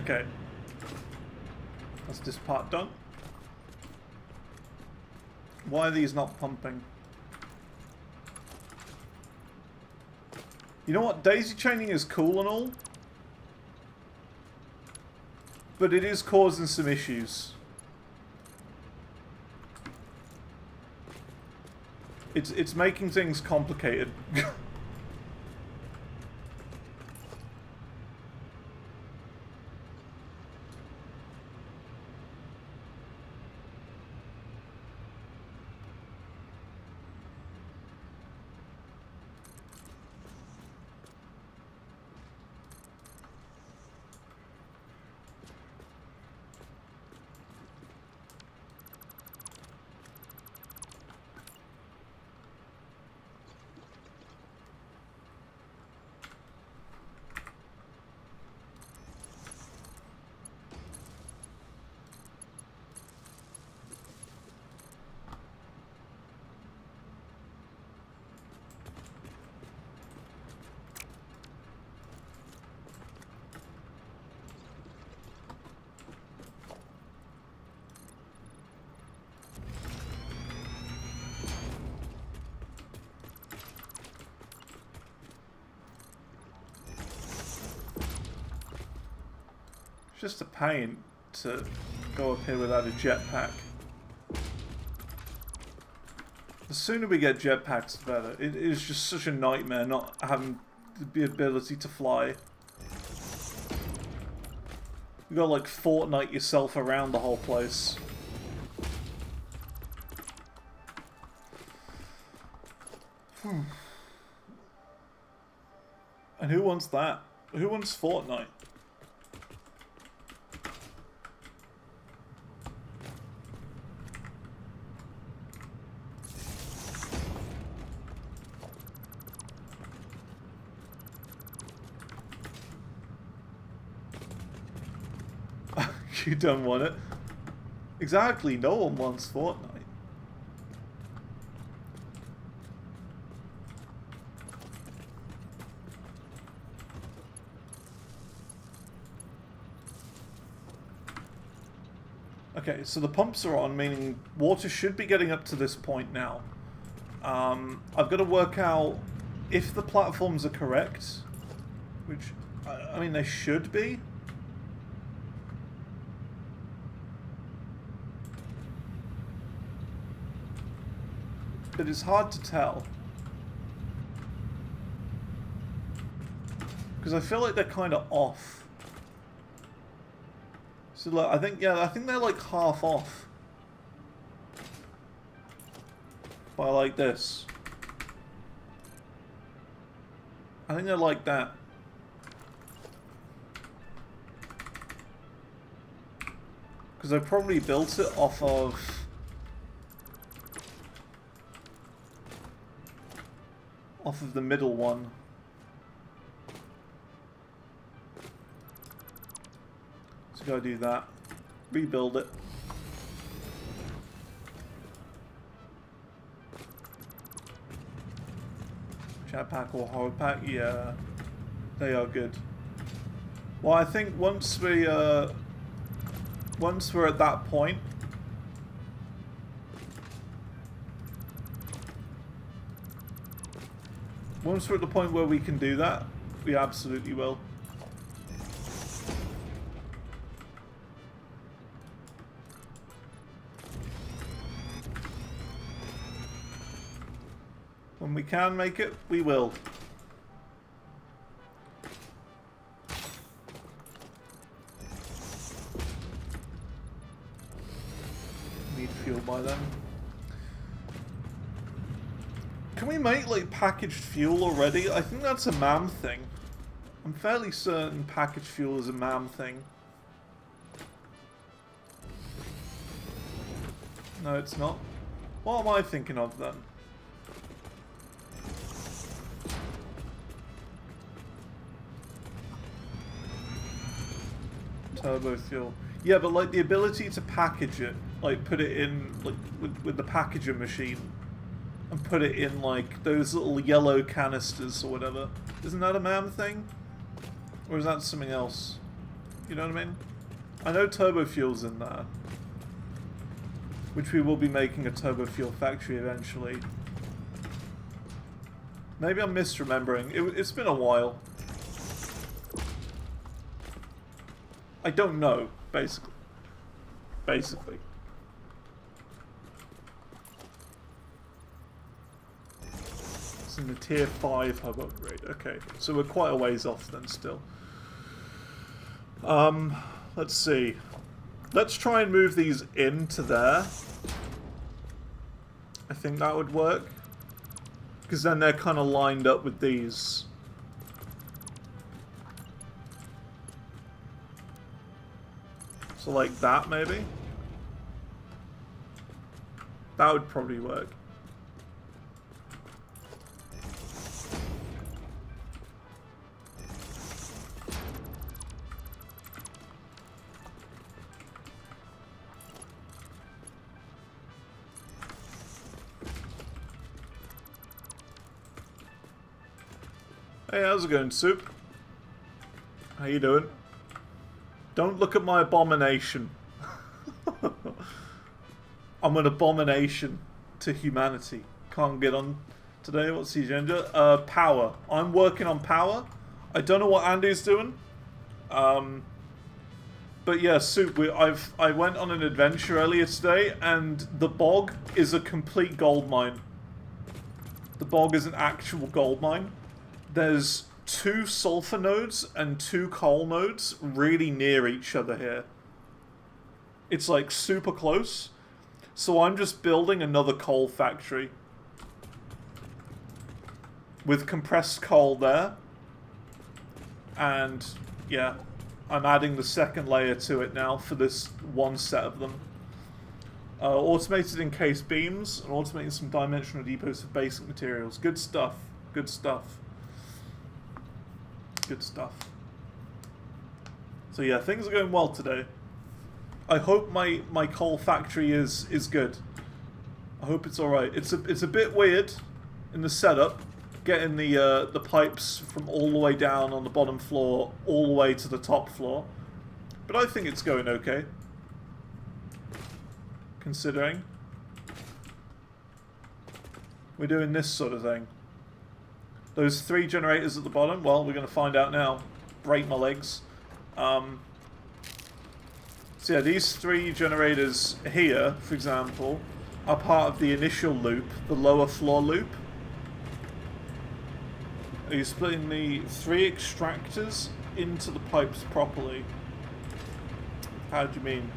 Okay. That's this part done. Why are these not pumping? You know what? Daisy chaining is cool and all. But it is causing some issues. It's making things complicated. It's just a pain to go up here without a jetpack. The sooner we get jetpacks, the better. It is just such a nightmare not having the ability to fly. You gotta like Fortnite yourself around the whole place. And who wants that? Who wants Fortnite? You don't want it. Exactly, no one wants Fortnite. Okay, so the pumps are on, meaning water should be getting up to this point now. I've got to work out if the platforms are correct, which, I mean, they should be. But it's hard to tell. Because I feel like they're kind of off. So like, I think they're like half off. By like this. I think they're like that. Because I probably built it off of the middle one. So go do that. Rebuild it. Jetpack or hard pack? Yeah. They are good. Well, I think once we once we're at that point, once we're at the point where we can do that, we absolutely will. When we can make it, we will. Need fuel by then. Can we make, like, packaged fuel already? I think that's a MAM thing. I'm fairly certain packaged fuel is a MAM thing. No, it's not. What am I thinking of then? Turbo fuel. Yeah, but like the ability to package it, like put it in like with the packager machine, and put it in like those little yellow canisters or whatever. Isn't that a MAM thing? Or is that something else? You know what I mean? I know turbo fuel's in there, which we will be making a turbo fuel factory eventually. Maybe I'm misremembering. It's been a while. I don't know, basically. Basically. It's in the tier 5 hub upgrade. Okay, so we're quite a ways off then still. Let's see. Let's try and move these into there. I think that would work. Because then they're kind of lined up with these. So like that, maybe? That would probably work. Hey, how's it going, Soup? How you doing? Don't look at my abomination. I'm an abomination to humanity. Can't get on today. What's the agenda? Power. I'm working on power. I don't know what Andu's doing. But yeah, Soup. I went on an adventure earlier today, and the bog is a complete gold mine. The bog is an actual gold mine. There's 2 sulfur nodes and 2 coal nodes really near each other here. It's like super close. So I'm just building another coal factory. With compressed coal there. And yeah, I'm adding the second layer to it now for this one set of them. Automated encased beams and automating some dimensional depots for basic materials. Good stuff. Good stuff. Good stuff. So yeah, things are going well today. I hope my coal factory is good. I hope it's alright. It's a bit weird in the setup, getting the pipes from all the way down on the bottom floor all the way to the top floor. But I think it's going okay. Considering we're doing this sort of thing. Those 3 generators at the bottom, well, we're going to find out now. Break my legs. So yeah, these 3 generators here, for example, are part of the initial loop, the lower floor loop. Are you splitting the 3 extractors into the pipes properly? How do you mean?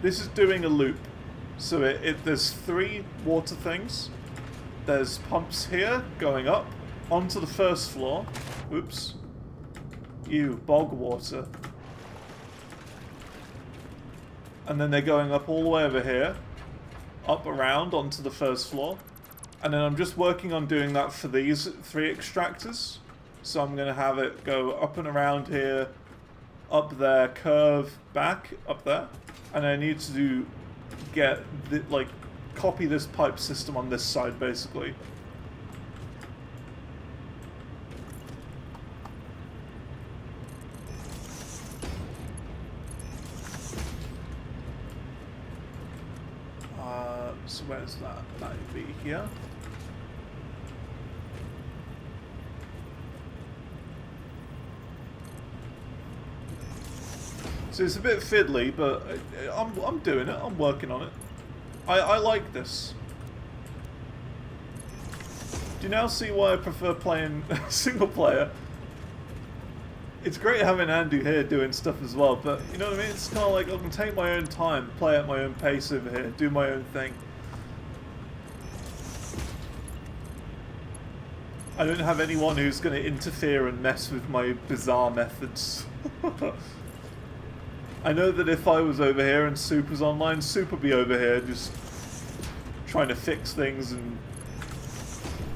This is doing a loop. So there's 3 water things. There's pumps here going up onto the first floor. Oops. Ew, bog water. And then they're going up all the way over here. Up around onto the first floor. And then I'm just working on doing that for these 3 extractors. So I'm going to have it go up and around here. Up there, curve back, up there. And I need to get, copy this pipe system on this side, basically. So where's that? That would be here. So it's a bit fiddly, but I'm doing it. I'm working on it. I like this. Do you now see why I prefer playing single player? It's great having Andu here doing stuff as well, but you know what I mean? It's kind of like I can take my own time, play at my own pace over here, do my own thing. I don't have anyone who's going to interfere and mess with my bizarre methods. I know that if I was over here and Soup was online, Soup would be over here just trying to fix things and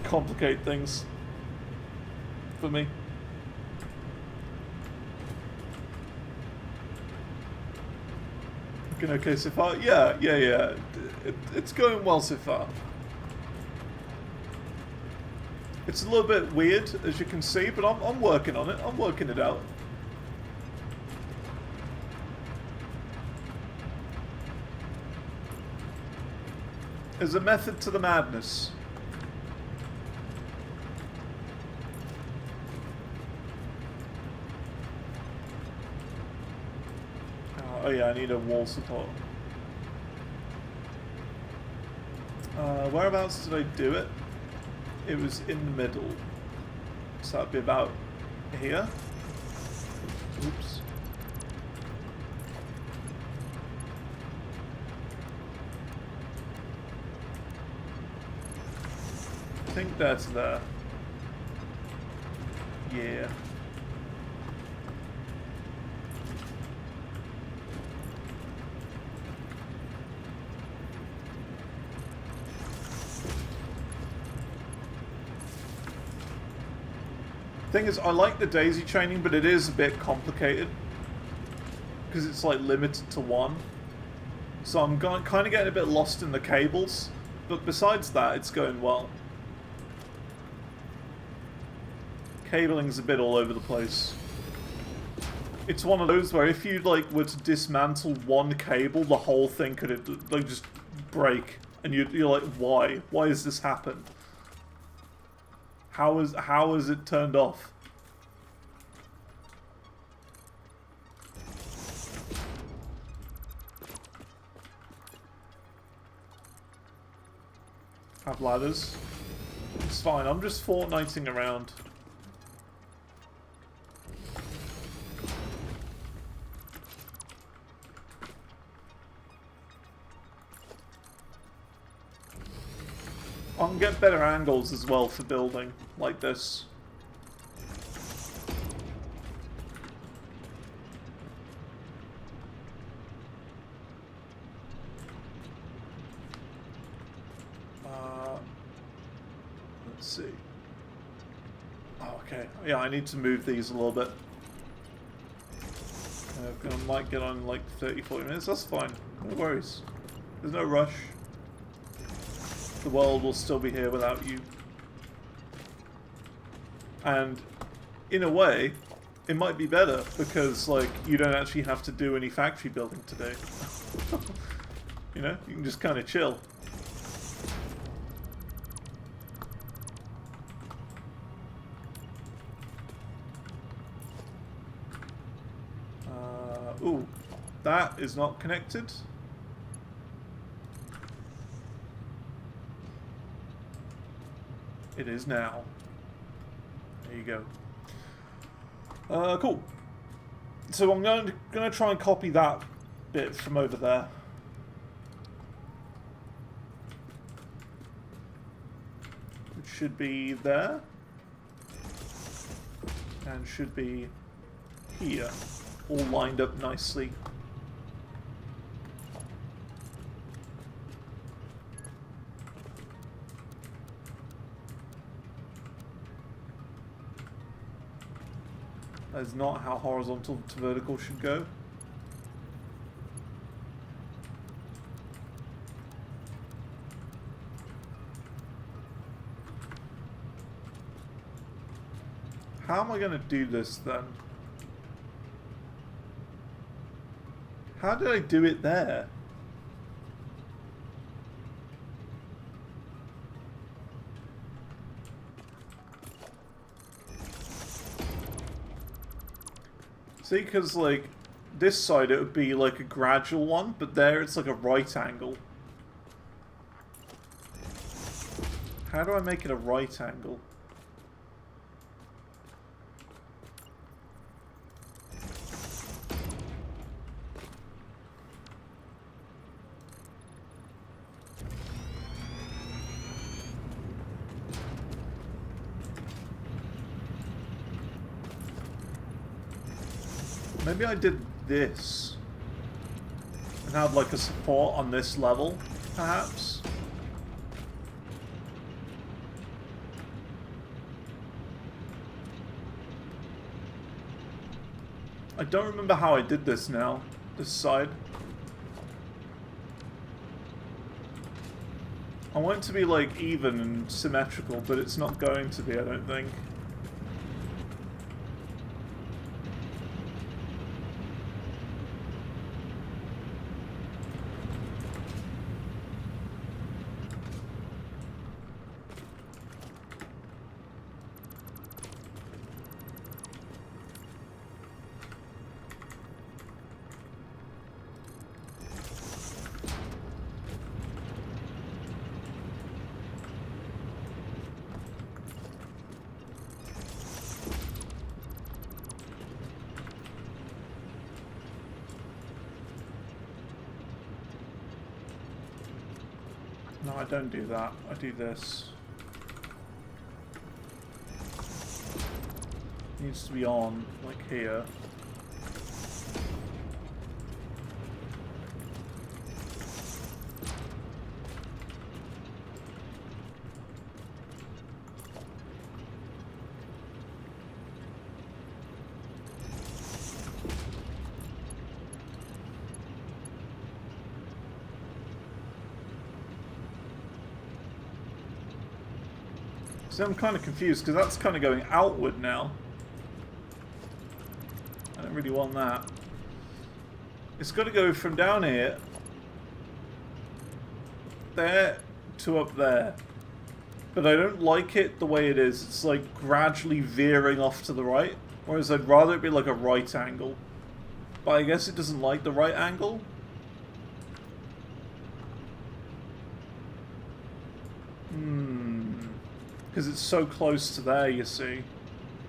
complicate things for me. Looking okay so far? Yeah. It's going well so far. It's a little bit weird, as you can see, but I'm working on it. I'm working it out. There's a method to the madness. Oh yeah, I need a wall support. Whereabouts did I do it? It was in the middle. So that'd be about here. Oops. I think that's there. Yeah. Thing is, I like the daisy chaining, but it is a bit complicated because it's like limited to one. So I'm kind of getting a bit lost in the cables, but besides that, it's going well. Cabling's a bit all over the place. It's one of those where if you like were to dismantle one cable, the whole thing could like just break, and you're like, why? Why has this happened? How is it turned off? Have ladders. It's fine. I'm just fortnighting around. I can get better angles as well for building, like this. Let's see. Oh, okay. Yeah, I need to move these a little bit. I might get on like 30-40 minutes, that's fine. No worries. There's no rush. The world will still be here without you. And in a way, it might be better because like you don't actually have to do any factory building today. You know, you can just kind of chill. Ooh, that is not connected. It is now. There you go. Cool. So I'm going to try and copy that bit from over there. It should be there. And should be here. All lined up nicely. That is not how horizontal to vertical should go. How am I going to do this then? How did I do it there? See, because, like, this side it would be like a gradual one, but there it's like a right angle. How do I make it a right angle? Maybe I did this and had like a support on this level, perhaps? I don't remember how I did this now, this side. I want it to be like even and symmetrical, but it's not going to be, I don't think. No, I don't do that. I do this. It needs to be on, like here. So I'm kind of confused, because that's kind of going outward now. I don't really want that. It's got to go from down here, there, to up there. But I don't like it the way it is. It's like gradually veering off to the right. Whereas I'd rather it be like a right angle. But I guess it doesn't like the right angle. Because it's so close to there, you see.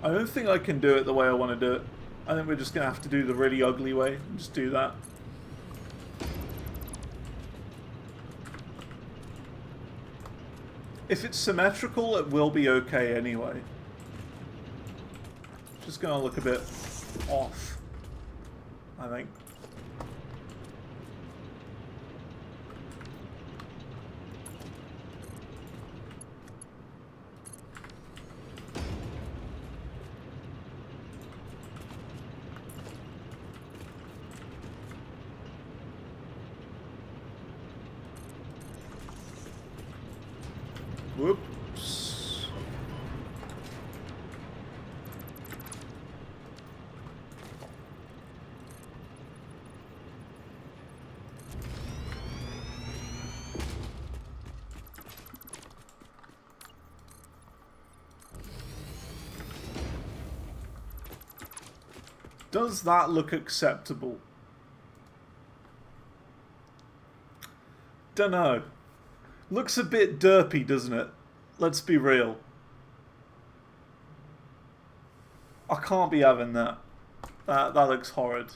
I don't think I can do it the way I want to do it. I think we're just going to have to do the really ugly way and just do that. If it's symmetrical, it will be okay anyway. Just going to look a bit off, I think. Whoops. Does that look acceptable? Dunno. Looks a bit derpy, doesn't it? Let's be real. I can't be having that. That looks horrid.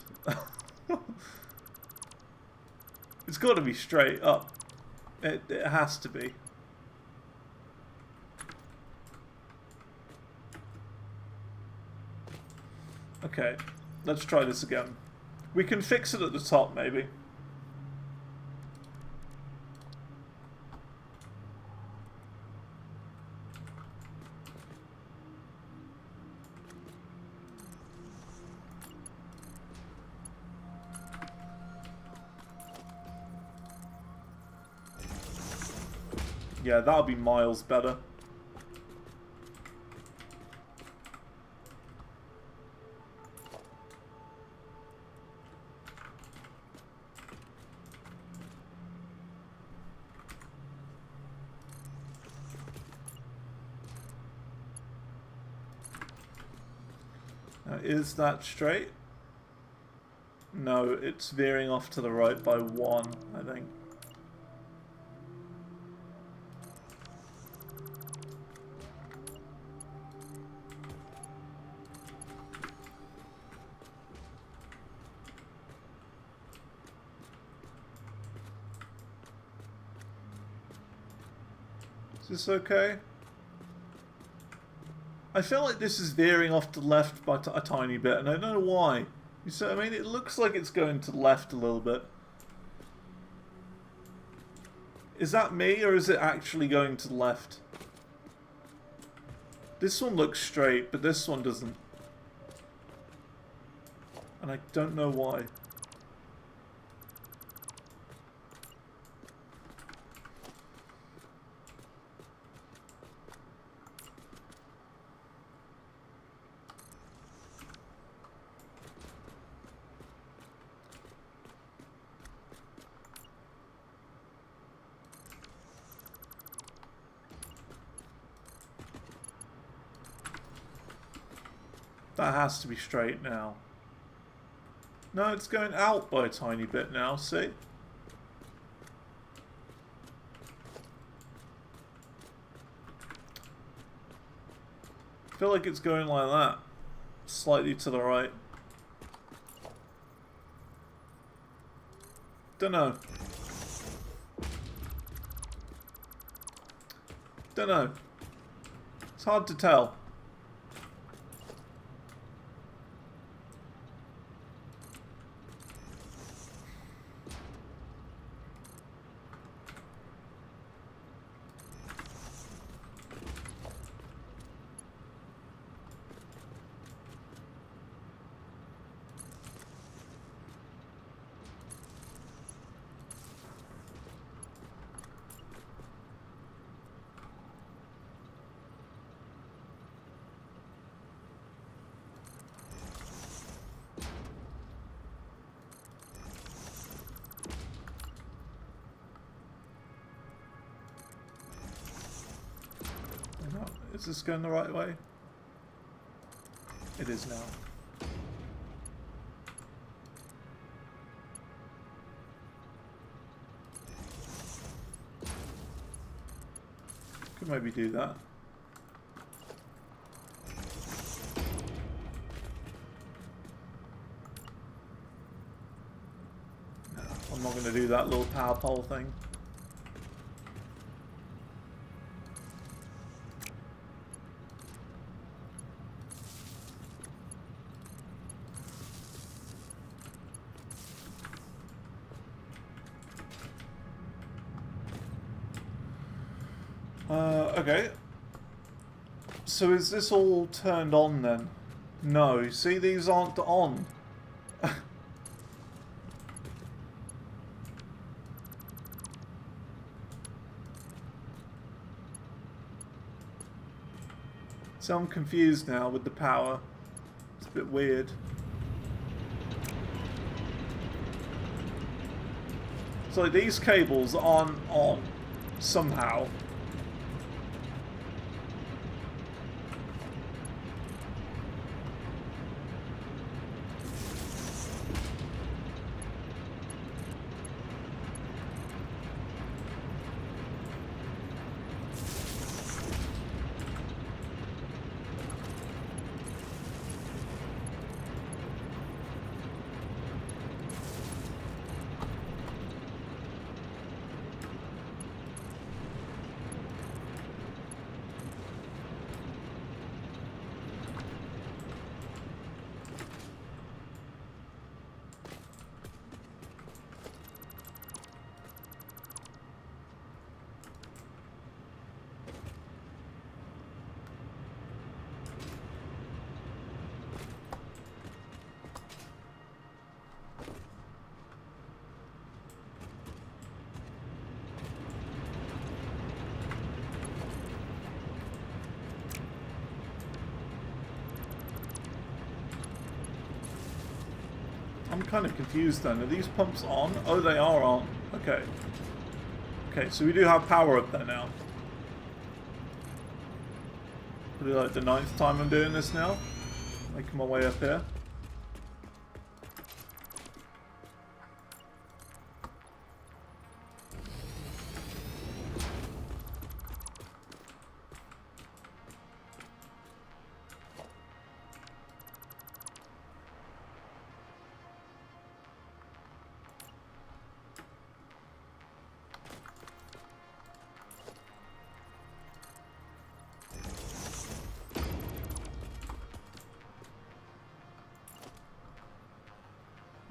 It's got to be straight up. It has to be. Okay, let's try this again. We can fix it at the top, maybe. Yeah, that'll be miles better. Now, is that straight? no, it's veering off to the right by 1, I think. Is this okay? I feel like this is veering off to the left by a tiny bit, and I don't know why. You see what I mean? It looks like it's going to the left a little bit. Is that me, or is it actually going to the left? This one looks straight, but this one doesn't. And I don't know why. That has to be straight now. No, it's going out by a tiny bit now, see? I feel like it's going like that. Slightly to the right. Dunno. Dunno. It's hard to tell. Is this going the right way? It is now. Could maybe do that. No, I'm not going to do that little power pole thing. Okay. So is this all turned on then? No, see, these aren't on. So I'm confused now with the power. It's a bit weird. So like, these cables aren't on somehow. I'm kind of confused then. Are these pumps on? Oh, they are on. Okay. Okay, so we do have power up there now. Probably like the 9th time I'm doing this now. Making my way up here.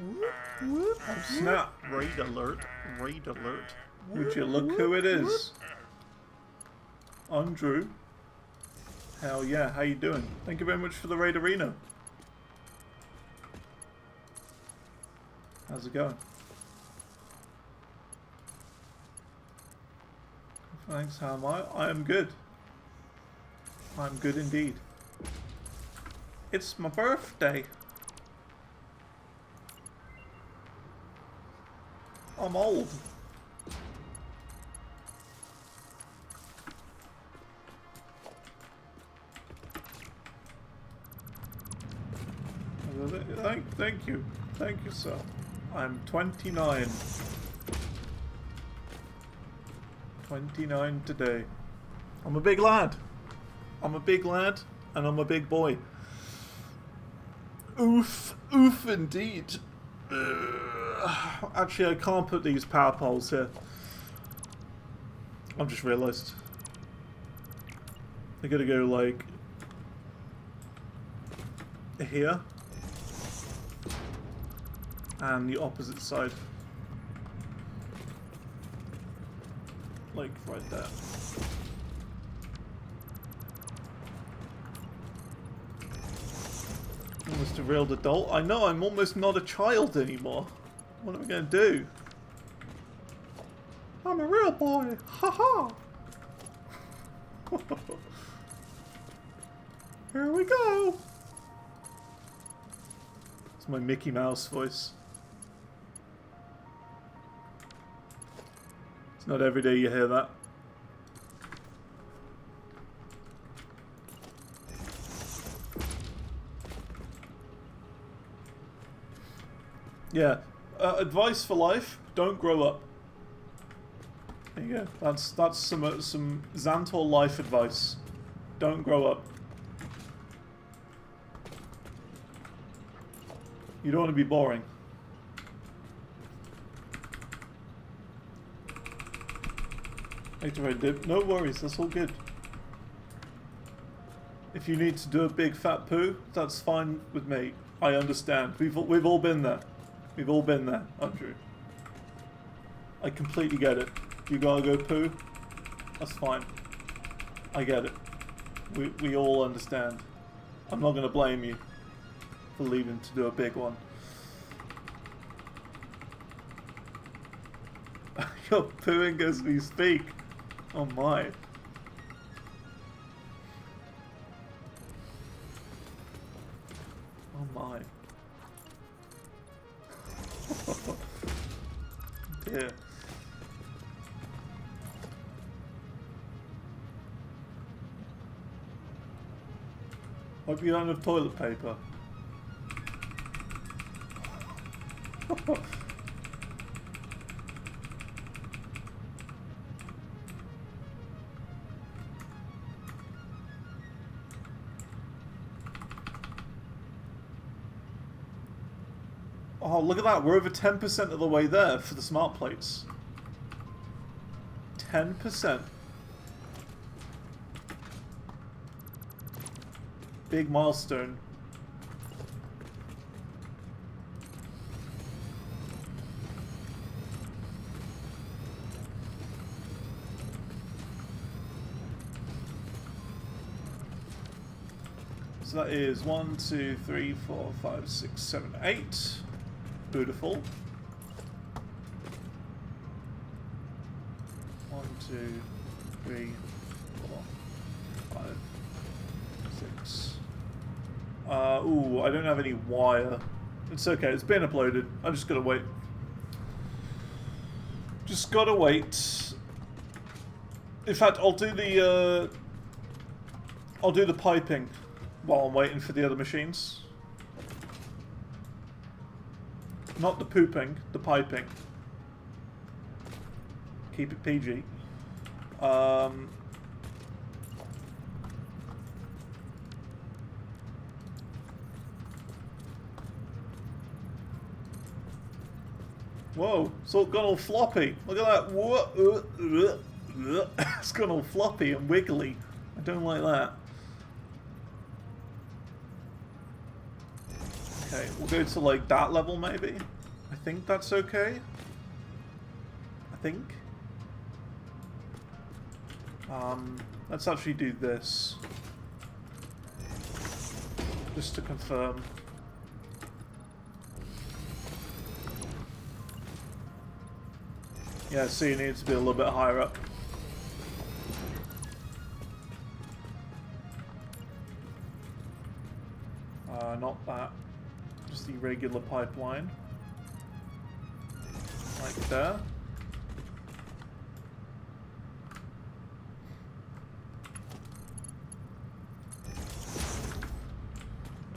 Oh snap! Raid alert! Raid alert! Would you look who it is? Andu. Hell yeah! How you doing? Thank you very much for the raid arena. How's it going? Thanks. How am I? I am good. I'm good indeed. It's my birthday. I'm old. Thank you. Thank you, sir. I'm 29. 29 today. I'm a big lad. I'm a big lad, and I'm a big boy. Oof. Oof indeed. Actually, I can't put these power poles here. I've just realised. I gotta go, like, here. And the opposite side. Like, right there. Almost a real adult. I know, I'm almost not a child anymore. What am I gonna do? I'm a real boy! Ha ha! Here we go! It's my Mickey Mouse voice. It's not every day you hear that. Yeah. Advice for life: don't grow up. There you go. That's some Xantor life advice. Don't grow up. You don't want to be boring. Activate dip. No worries. That's all good. If you need to do a big fat poo, that's fine with me. I understand. We've all been there. We've all been there, Andrew. I completely get it. You gotta go poo? That's fine. I get it. We all understand. I'm not gonna blame you for leaving to do a big one. You're pooing as we speak. Oh my. Oh my. Dear. Hope you don't have toilet paper. Oh, look at that. We're over 10% of the way there for the smart plates. 10%. Big milestone. So that is 1, 2, 3, 4, 5, 6, 7, 8. Beautiful. 1, 2, 3, 4, 5, 6. Ooh, I don't have any wire. It's okay, it's been uploaded. I just gotta wait. Just gotta wait. In fact, I'll do the piping while I'm waiting for the other machines. Not the pooping, the piping. Keep it PG. Whoa, it's all gone all floppy. Look at that. Whoa. It's gone all floppy and wiggly. I don't like that. Okay, we'll go to like that level maybe. think that's okay. I think. Let's actually do this. Just to confirm. Yeah, so you need to be a little bit higher up. Not that. Just the regular pipeline. Like there.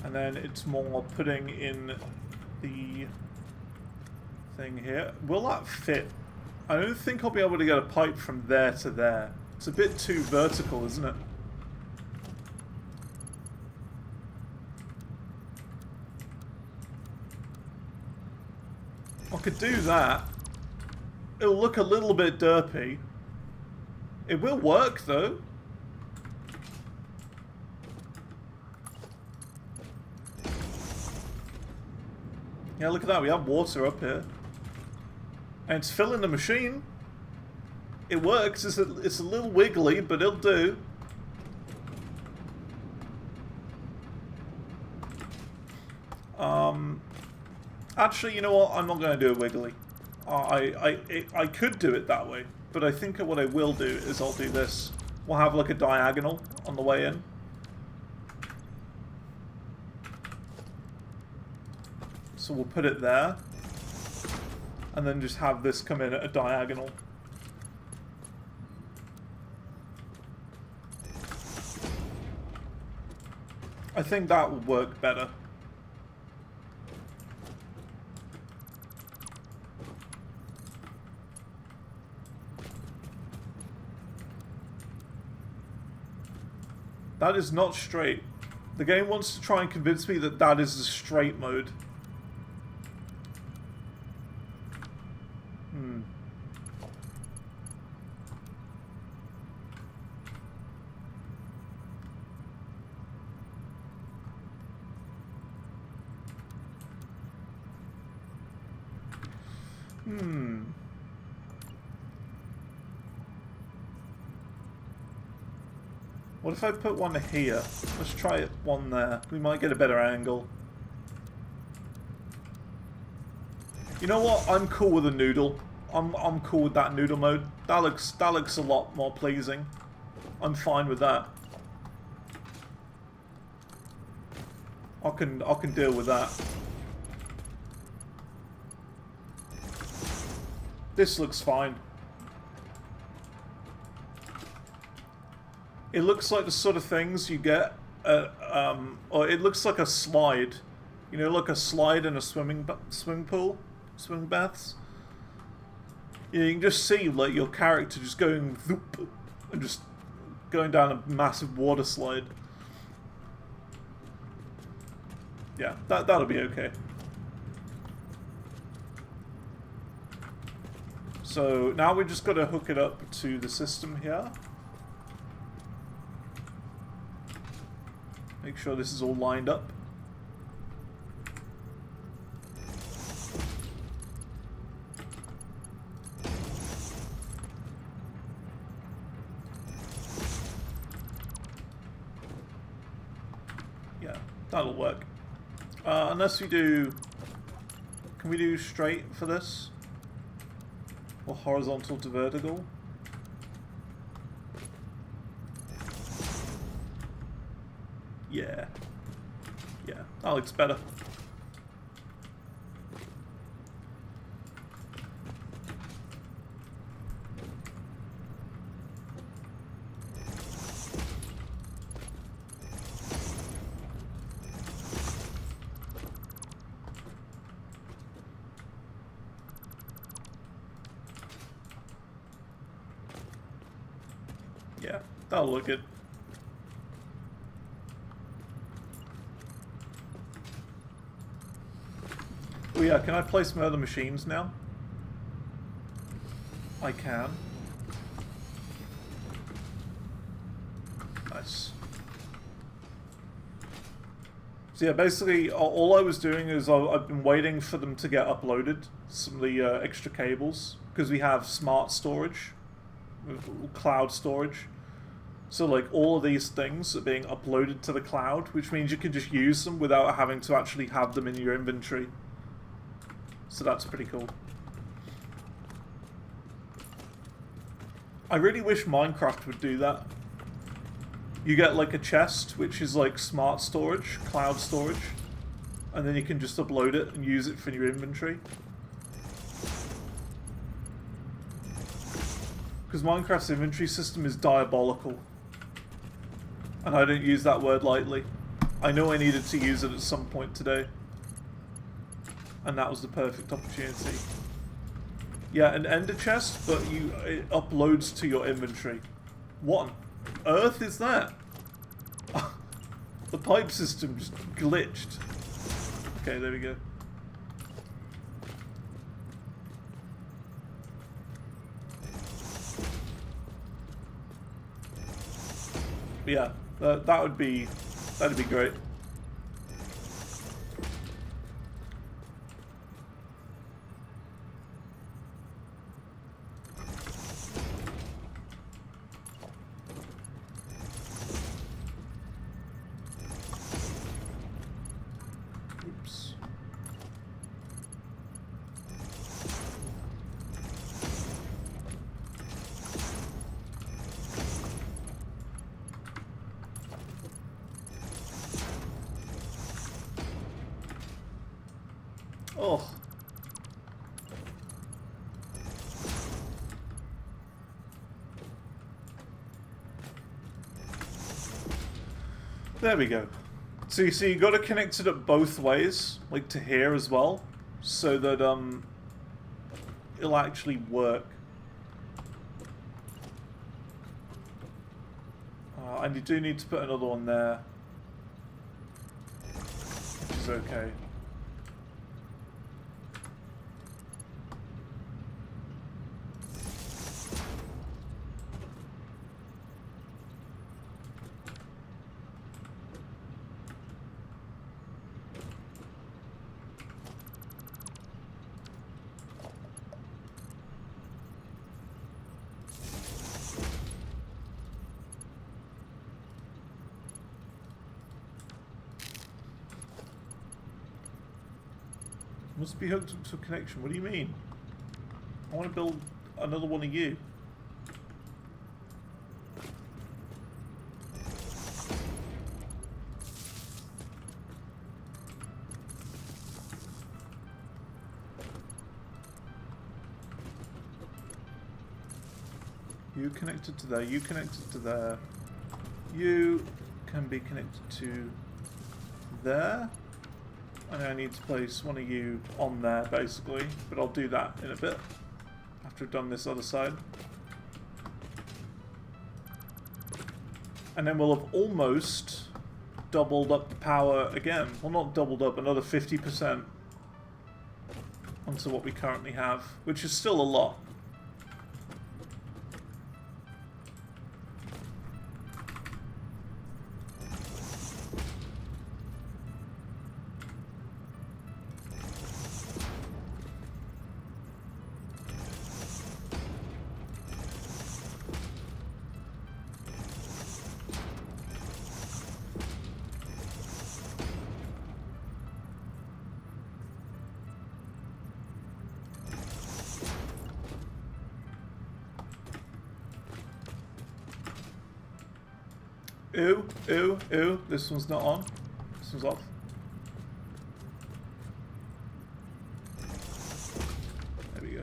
And then it's more putting in the thing here. Will that fit? I don't think I'll be able to get a pipe from there to there. It's a bit too vertical, isn't it? I could do that. It'll look a little bit derpy. It will work, though. Yeah, look at that. We have water up here. And it's filling the machine. It works. It's a little wiggly, but it'll do. Actually, you know what? I'm not going to do it wiggly. I could do it that way, but I think what I will do is I'll do this. We'll have like a diagonal on the way in. So we'll put it there. And then just have this come in at a diagonal. I think that would work better. That is not straight. The game wants to try and convince me that that is the straight mode. What if I put one here? Let's try it one there. We might get a better angle. You know what? I'm cool with a noodle. I'm cool with that noodle mode. That looks a lot more pleasing. I'm fine with that. I can deal with that. This looks fine. It looks like the sort of things you get or it looks like a slide. You know, like a slide in a swimming pool, swimming baths. You can just see like your character just going whoop, and just going down a massive water slide. Yeah, that'll be okay. So now we just got to hook it up to the system here. Make sure this is all lined up. Yeah, that'll work. Unless we do... Can we do straight for this? Or horizontal to vertical? Yeah. Yeah, that looks better. Yeah, that'll look good. Oh yeah, can I place my other machines now? I can. Nice. So yeah, basically all I was doing is I've been waiting for them to get uploaded, some of the extra cables, because we have smart storage, cloud storage. So like all of these things are being uploaded to the cloud, which means you can just use them without having to actually have them in your inventory. So that's pretty cool. I really wish Minecraft would do that. You get like a chest, which is like smart storage, cloud storage, and then you can just upload it and use it for your inventory. Because Minecraft's inventory system is diabolical. And I don't use that word lightly. I know I needed to use it at some point today. And that was the perfect opportunity. Yeah, an ender chest, but it uploads to your inventory. What on earth is that? The pipe system just glitched. Okay, there we go. But yeah, that'd be great. Oops. Oh. There we go. So you got to connect it up both ways, like to here as well, so that it'll actually work. And you do need to put another one there, which is okay. Must be hooked up to a connection. What do you mean? I want to build another one of you. You connected to there, you connected to there. You can be connected to there. And I need to place one of you on there, basically. But I'll do that in a bit, after I've done this other side. And then we'll have almost doubled up the power again. Well, not doubled up, another 50% onto what we currently have, which is still a lot. Ooh, ooh, ooh. This one's not on. This one's off. There we go.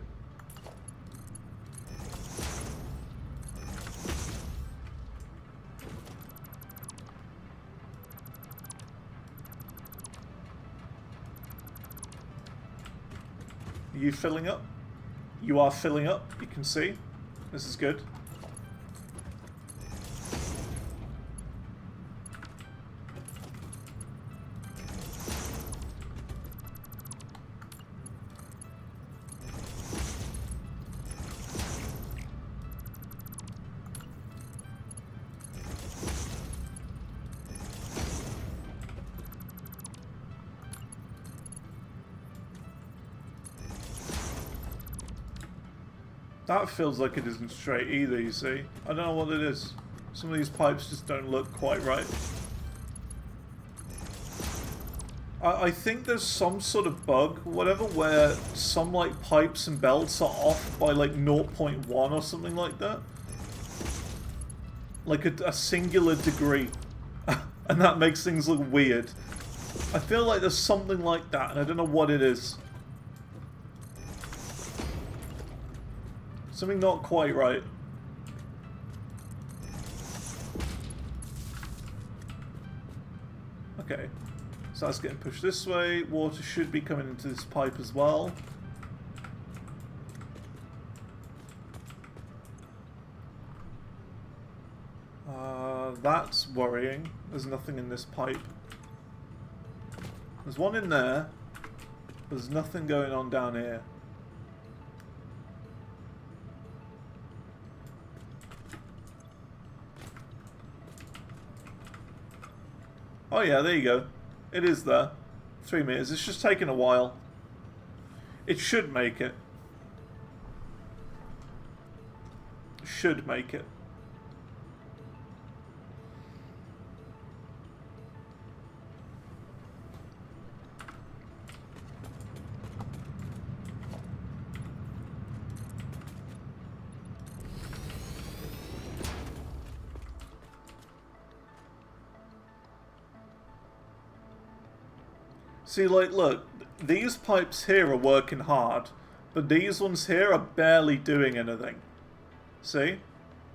Are you filling up? You are filling up, you can see. This is good. That feels like it isn't straight either, you see. I don't know what it is. Some of these pipes just don't look quite right. I think there's some sort of bug, whatever, where some like pipes and belts are off by like 0.1 or something like that. Like a singular degree. And that makes things look weird. I feel like there's something like that, and I don't know what it is. Something not quite right. Okay. So that's getting pushed this way. Water should be coming into this pipe as well. That's worrying. There's nothing in this pipe. There's one in there. There's nothing going on down here. Oh yeah, there you go. It is there. 3 meters. It's just taking a while. It should make it. Should make it. See, like, look, these pipes here are working hard, but these ones here are barely doing anything. See?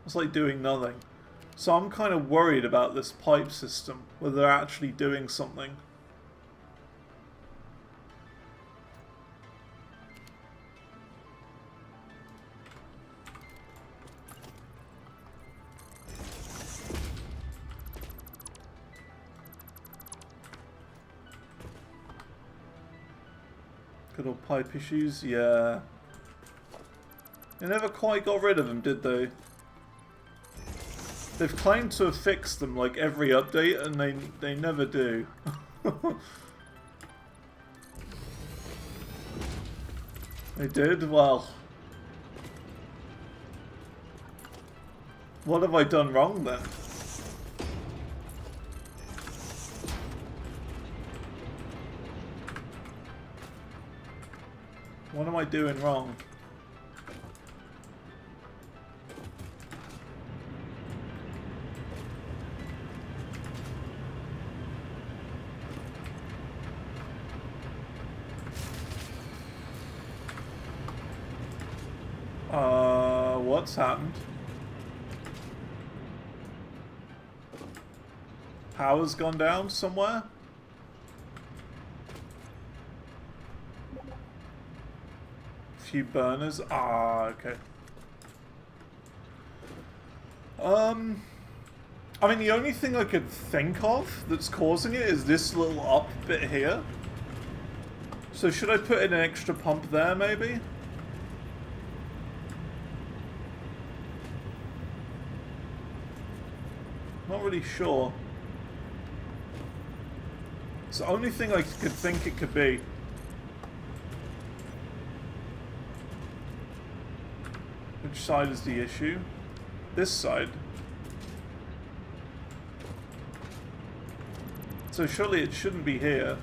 It's like doing nothing. So I'm kind of worried about this pipe system, whether they're actually doing something. Good old pipe issues, yeah. They never quite got rid of them, did they? They've claimed to have fixed them like every update, and they never do. They did? Well. What have I done wrong then? What am I doing wrong? What's happened? Power's gone down somewhere? Few burners. Ah, okay. I mean, the only thing I could think of that's causing it is this little up bit here. So should I put in an extra pump there, maybe? Not really sure. It's the only thing I could think it could be. Which side is the issue? This side. So surely it shouldn't be here.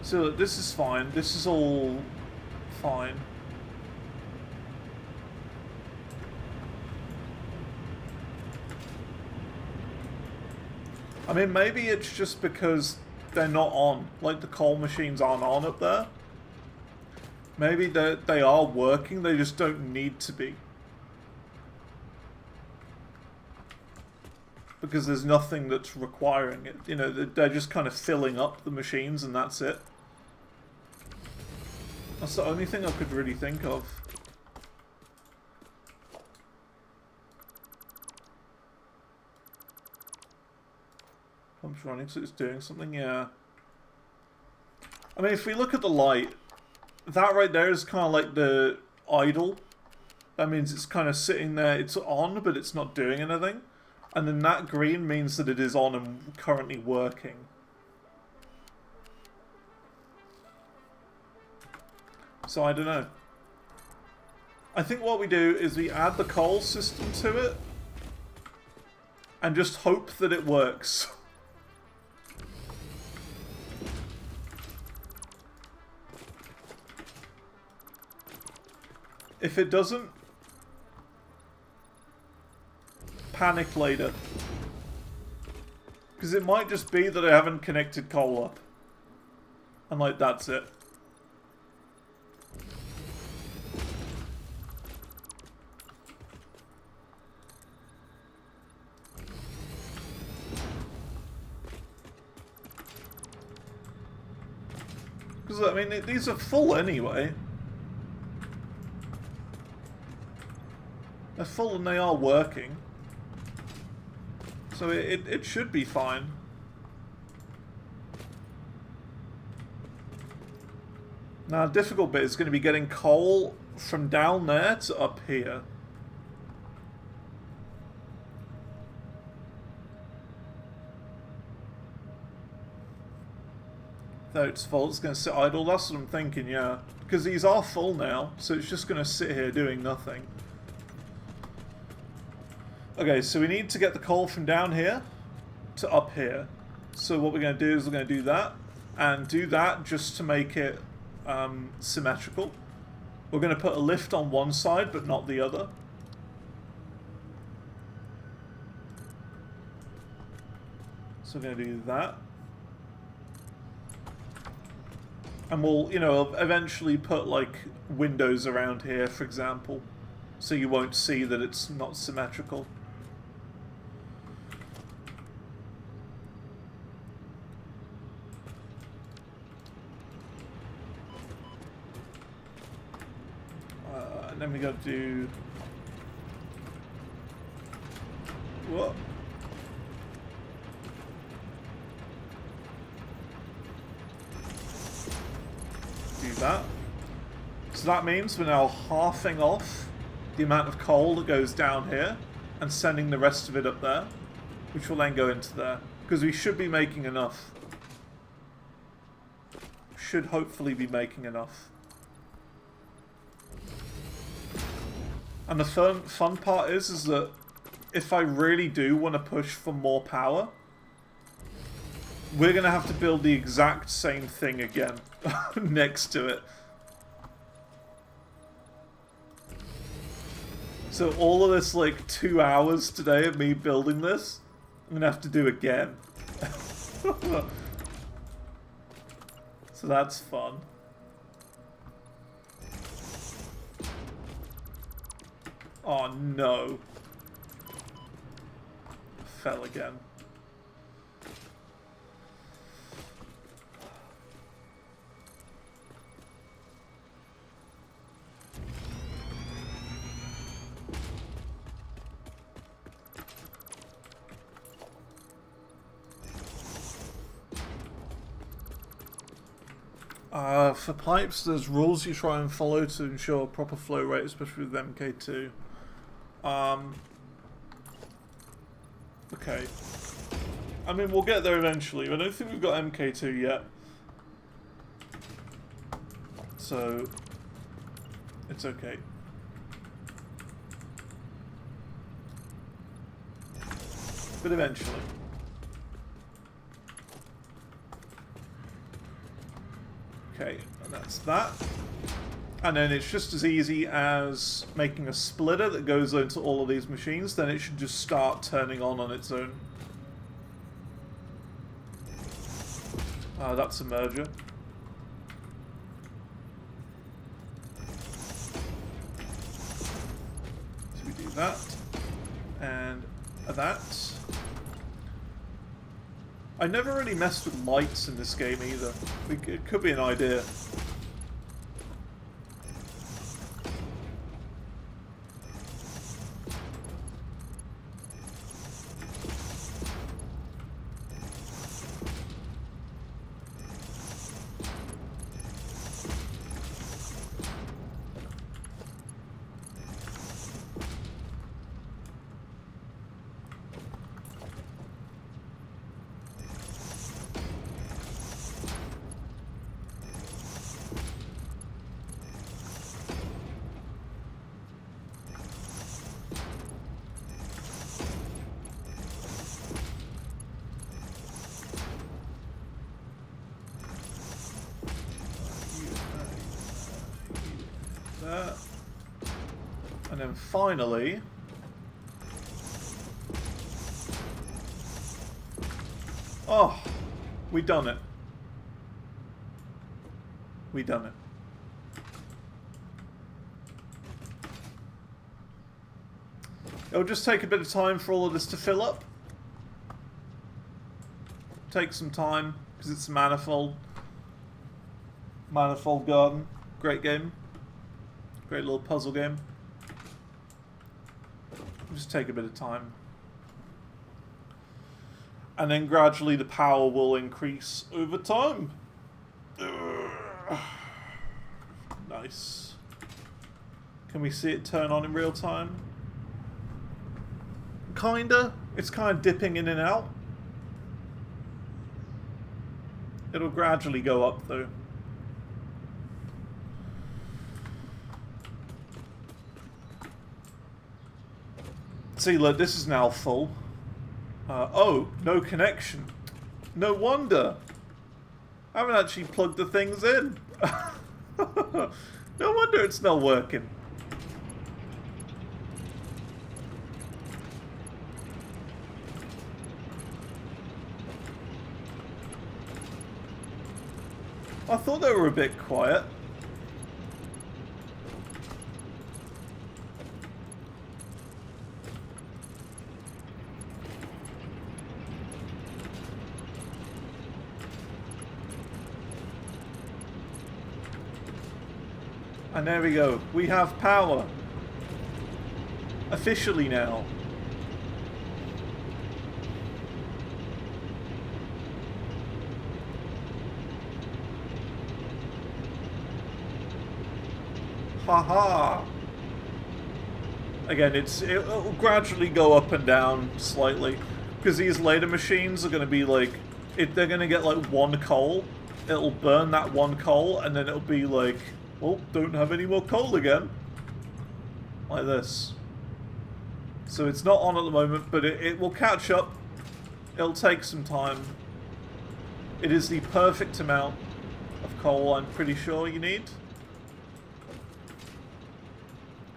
So this is fine. This is all fine. I mean, maybe it's just because they're not on. Like, the coal machines aren't on up there. Maybe they are working, they just don't need to be. Because there's nothing that's requiring it. You know, they're just kind of filling up the machines and that's it. That's the only thing I could really think of. Pump's running, so it's doing something, yeah. I mean, if we look at the light, that right there is kind of like the idle. That means it's kind of sitting there, it's on, but it's not doing anything. And then that green means that it is on and currently working. So I don't know. I think what we do is we add the coal system to it and just hope that it works. If it doesn't, panic later. Because it might just be that I haven't connected coal up. And like, that's it. Because, I mean, these are full anyway. They're full and they are working. So it should be fine. Now, the difficult bit is going to be getting coal from down there to up here. Though it's full, it's going to sit idle. That's what I'm thinking, yeah. Because these are full now, so it's just going to sit here doing nothing. Okay, so we need to get the coal from down here to up here. So what we're going to do is we're going to do that, and do that just to make it symmetrical. We're going to put a lift on one side, but not the other. So we're going to do that. And we'll, you know, eventually put, like, windows around here, for example. So you won't see that it's not symmetrical. And then we got to do... What? Do that. So that means we're now halving off the amount of coal that goes down here and sending the rest of it up there, which will then go into there. Because we should be making enough. Should hopefully be making enough. And the fun part is that if I really do want to push for more power, we're going to have to build the exact same thing again next to it. So all of this, like, 2 hours today of me building this, I'm going to have to do again. So that's fun. Oh no. Fell again. For pipes, there's rules you try and follow to ensure proper flow rate, especially with MK2. Okay. I mean, we'll get there eventually. I don't think we've got MK2 yet. So, it's okay. But eventually. Okay, and that's that. And then it's just as easy as making a splitter that goes into all of these machines, then it should just start turning on its own. That's a merger. So we do that, and that. I never really messed with lights in this game either. It could be an idea. that. And then finally... Oh, we done it. We done it. It'll just take a bit of time for all of this to fill up. Take some time, because it's Manifold. Manifold Garden. Great game. Great little puzzle game. Just take a bit of time. And then gradually the power will increase over time. Nice. Can we see it turn on in real time? Kinda. It's kind of dipping in and out. It'll gradually go up though. See, look, this is now full. Oh, no connection. No wonder. I haven't actually plugged the things in. No wonder it's not working. I thought they were a bit quiet. And there we go. We have power. Officially now. Haha. Again, it'll gradually go up and down slightly, because these later machines are going to be like, they're going to get like one coal. It'll burn that one coal, and then it'll be like, well, don't have any more coal again. Like this. So it's not on at the moment, but it will catch up. It'll take some time. It is the perfect amount of coal, I'm pretty sure, you need.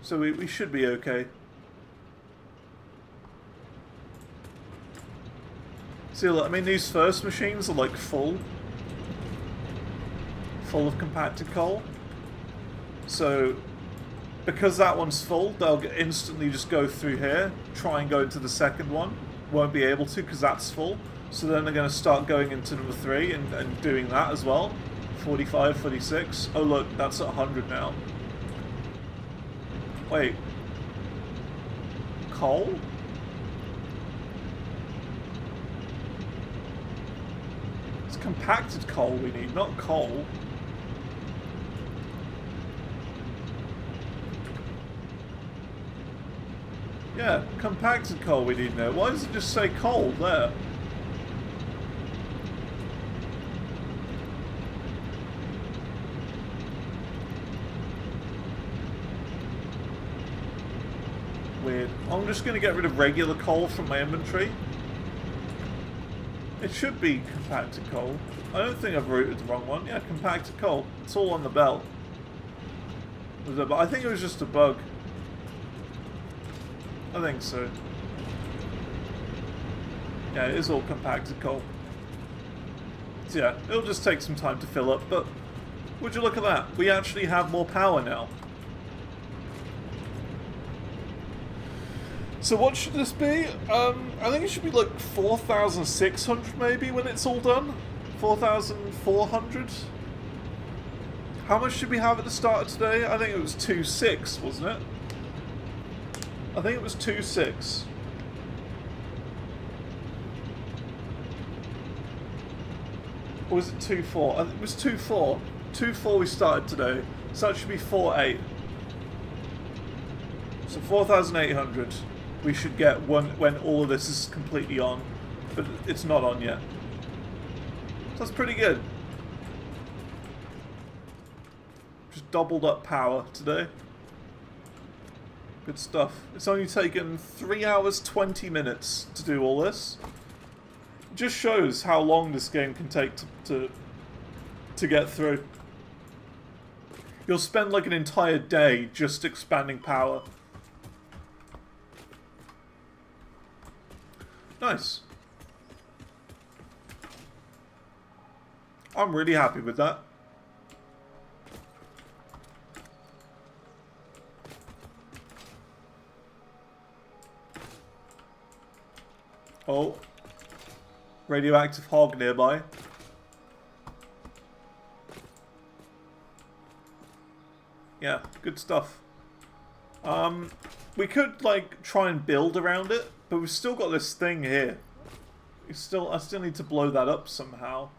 So we should be okay. See, look, I mean, these first machines are like full of compacted coal. So, because that one's full, they'll instantly just go through here, try and go into the second one. Won't be able to because that's full. So then they're going to start going into number 3 and doing that as well. 45, 46. Oh look, that's at 100 now. Wait. Coal? It's compacted coal we need, not coal. Yeah, compacted coal we need now. Why does it just say coal there? Weird. I'm just going to get rid of regular coal from my inventory. It should be compacted coal. I don't think I've routed the wrong one. Yeah, compacted coal. It's all on the belt. But I think it was just a bug. I think so. Yeah, it is all compacted coal. So yeah, it'll just take some time to fill up, but would you look at that? We actually have more power now. So what should this be? I think it should be like 4,600 maybe when it's all done. 4,400? How much did we have at the start of today? I think it was 2.6, wasn't it? I think it was 2.6. Or was it 2.4? I think it was 2.4. 2.4 we started today. So that should be 4.8. So 4,800 we should get when all of this is completely on. But it's not on yet. So that's pretty good. Just doubled up power today. Good stuff. It's only taken 3 hours 20 minutes to do all this. It just shows how long this game can take to get through. You'll spend like an entire day just expanding power. Nice. I'm really happy with that. Oh. Radioactive hog nearby. Yeah, good stuff. We could like try and build around it, but we've still got this thing here. I still need to blow that up somehow.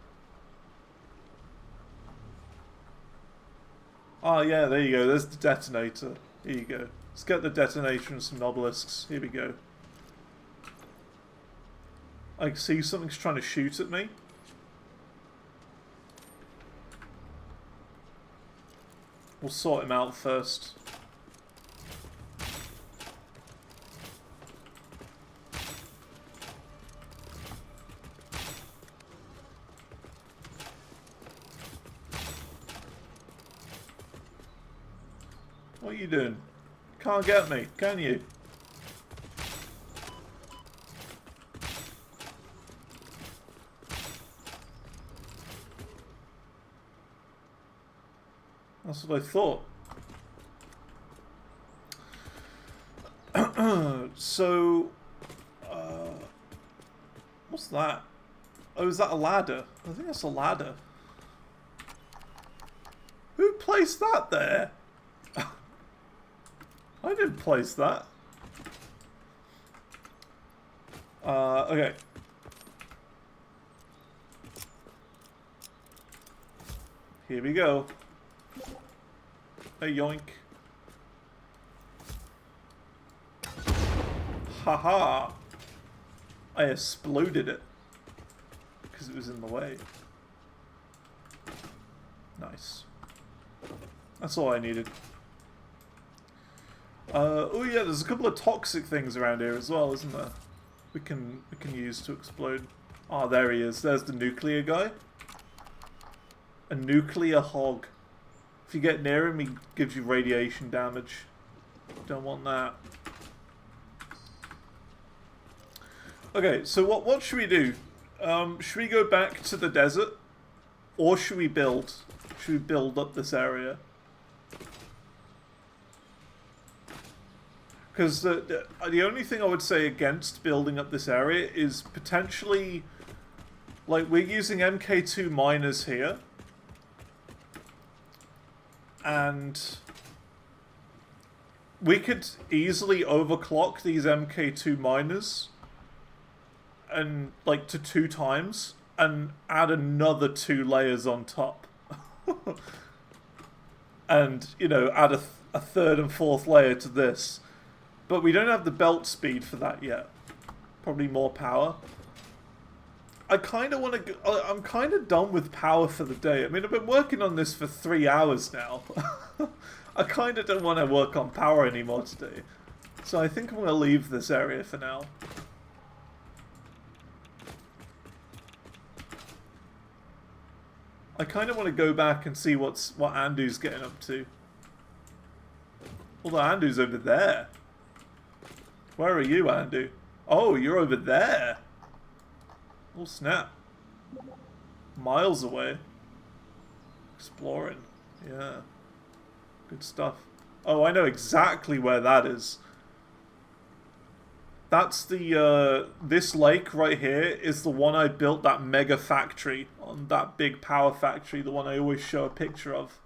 Ah, yeah, there you go. There's the detonator. Here you go. Let's get the detonator and some obelisks. Here we go. I see something's trying to shoot at me. We'll sort him out first. What are you doing? Can't get me, can you? That's what I thought. So, what's that? Oh, is that a ladder? I think that's a ladder. Who placed that there? I didn't place that. Okay. Here we go. A yoink. Haha. I exploded it. Because it was in the way. Nice. That's all I needed. Oh yeah, there's a couple of toxic things around here as well, isn't there? We can use to explode. Ah, there he is. There's the nuclear guy. A nuclear hog. If you get near him, he gives you radiation damage. Don't want that. Okay, so what should we do? Should we go back to the desert? Or should we build? Should we build up this area? Because the only thing I would say against building up this area is potentially... Like, we're using MK2 miners here. And we could easily overclock these MK2 miners and like to 2 times and add another 2 layers on top. And, you know, add a 3rd and 4th layer to this. But we don't have the belt speed for that yet. Probably more power. I kind of want to... I'm kind of done with power for the day. I mean, I've been working on this for 3 hours now. I kind of don't want to work on power anymore today. So I think I'm going to leave this area for now. I kind of want to go back and see what Andu's getting up to. Although Andu's over there. Where are you, Andu? Oh, you're over there. Oh, snap. Miles away. Exploring. Yeah. Good stuff. Oh, I know exactly where that is. That's the, this lake right here is the one I built that mega factory on, that big power factory, the one I always show a picture of.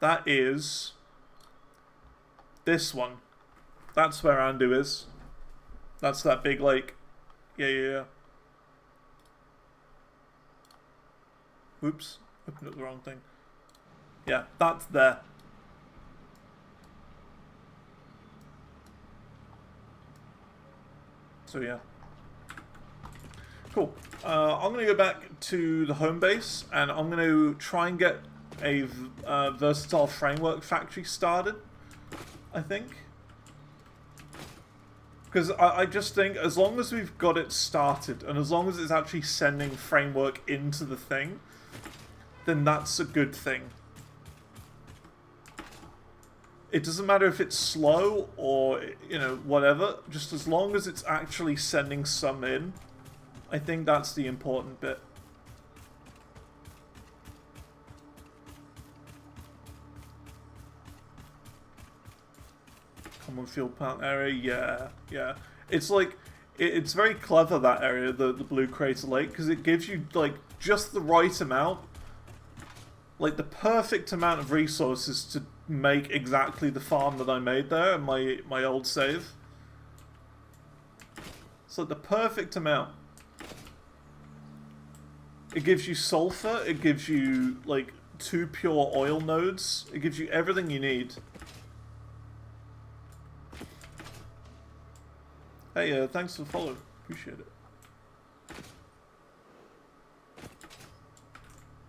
That is this one. That's where Andu is. That's that big lake. Yeah. Oops, opened up the wrong thing. Yeah, that's there. So yeah. Cool. I'm going to go back to the home base and I'm going to try and get a versatile framework factory started, I think. Because I just think as long as we've got it started and as long as it's actually sending framework into the thing, then that's a good thing. it doesn't matter if it's slow or, you know, whatever. Just as long as it's actually sending some in, I think that's the important bit. Common fuel plant area, yeah, yeah. It's like, it's very clever, that area, the Blue Crater Lake, because it gives you, like, just the right amount, like the perfect amount of resources to make exactly the farm that I made there in my old save. It's like the perfect amount. It gives you sulfur, it gives you, like, 2 pure oil nodes, it gives you everything you need. Hey, thanks for the follow. Appreciate it.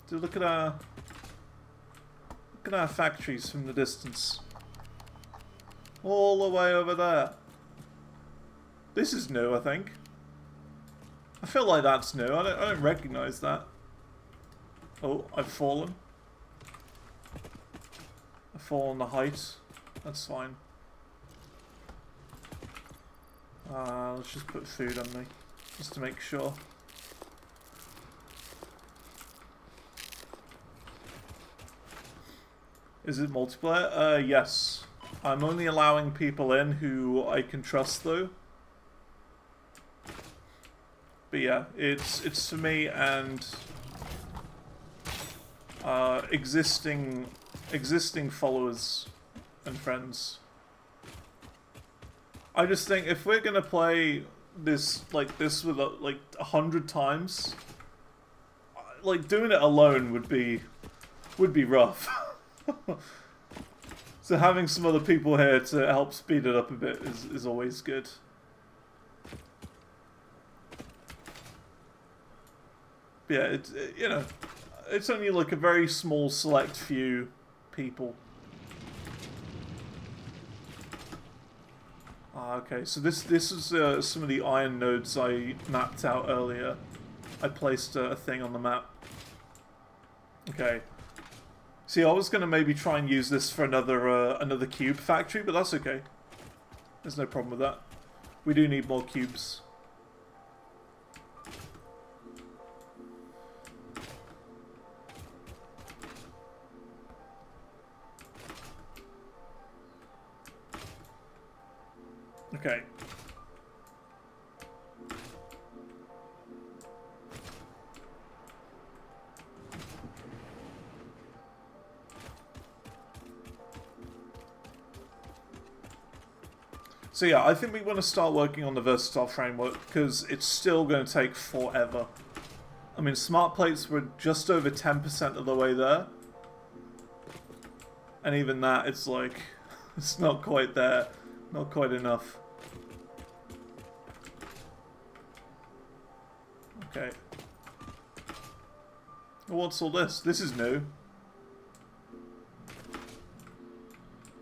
Dude, look at our factories from the distance. All the way over there. This is new, I think. I feel like that's new. I don't recognize that. Oh, I've fallen. I've fallen the height. That's fine. Let's just put food on me, just to make sure. Is it multiplayer? Yes. I'm only allowing people in who I can trust, though. But yeah, it's for me and existing followers and friends. I just think if we're gonna play this like this with like 100 times, like doing it alone would be rough. So having some other people here to help speed it up a bit is always good. Yeah, you know, it's only like a very small select few people. Okay, so this is some of the iron nodes I mapped out earlier. I placed a thing on the map. Okay. See, I was gonna maybe try and use this for another cube factory, but that's okay. There's no problem with that. We do need more cubes. Okay. So yeah, I think we want to start working on the versatile framework because it's still going to take forever. I mean, smart plates were just over 10% of the way there. And even that, it's like, it's not quite there. Not quite enough. Okay. Well, what's all this? This is new.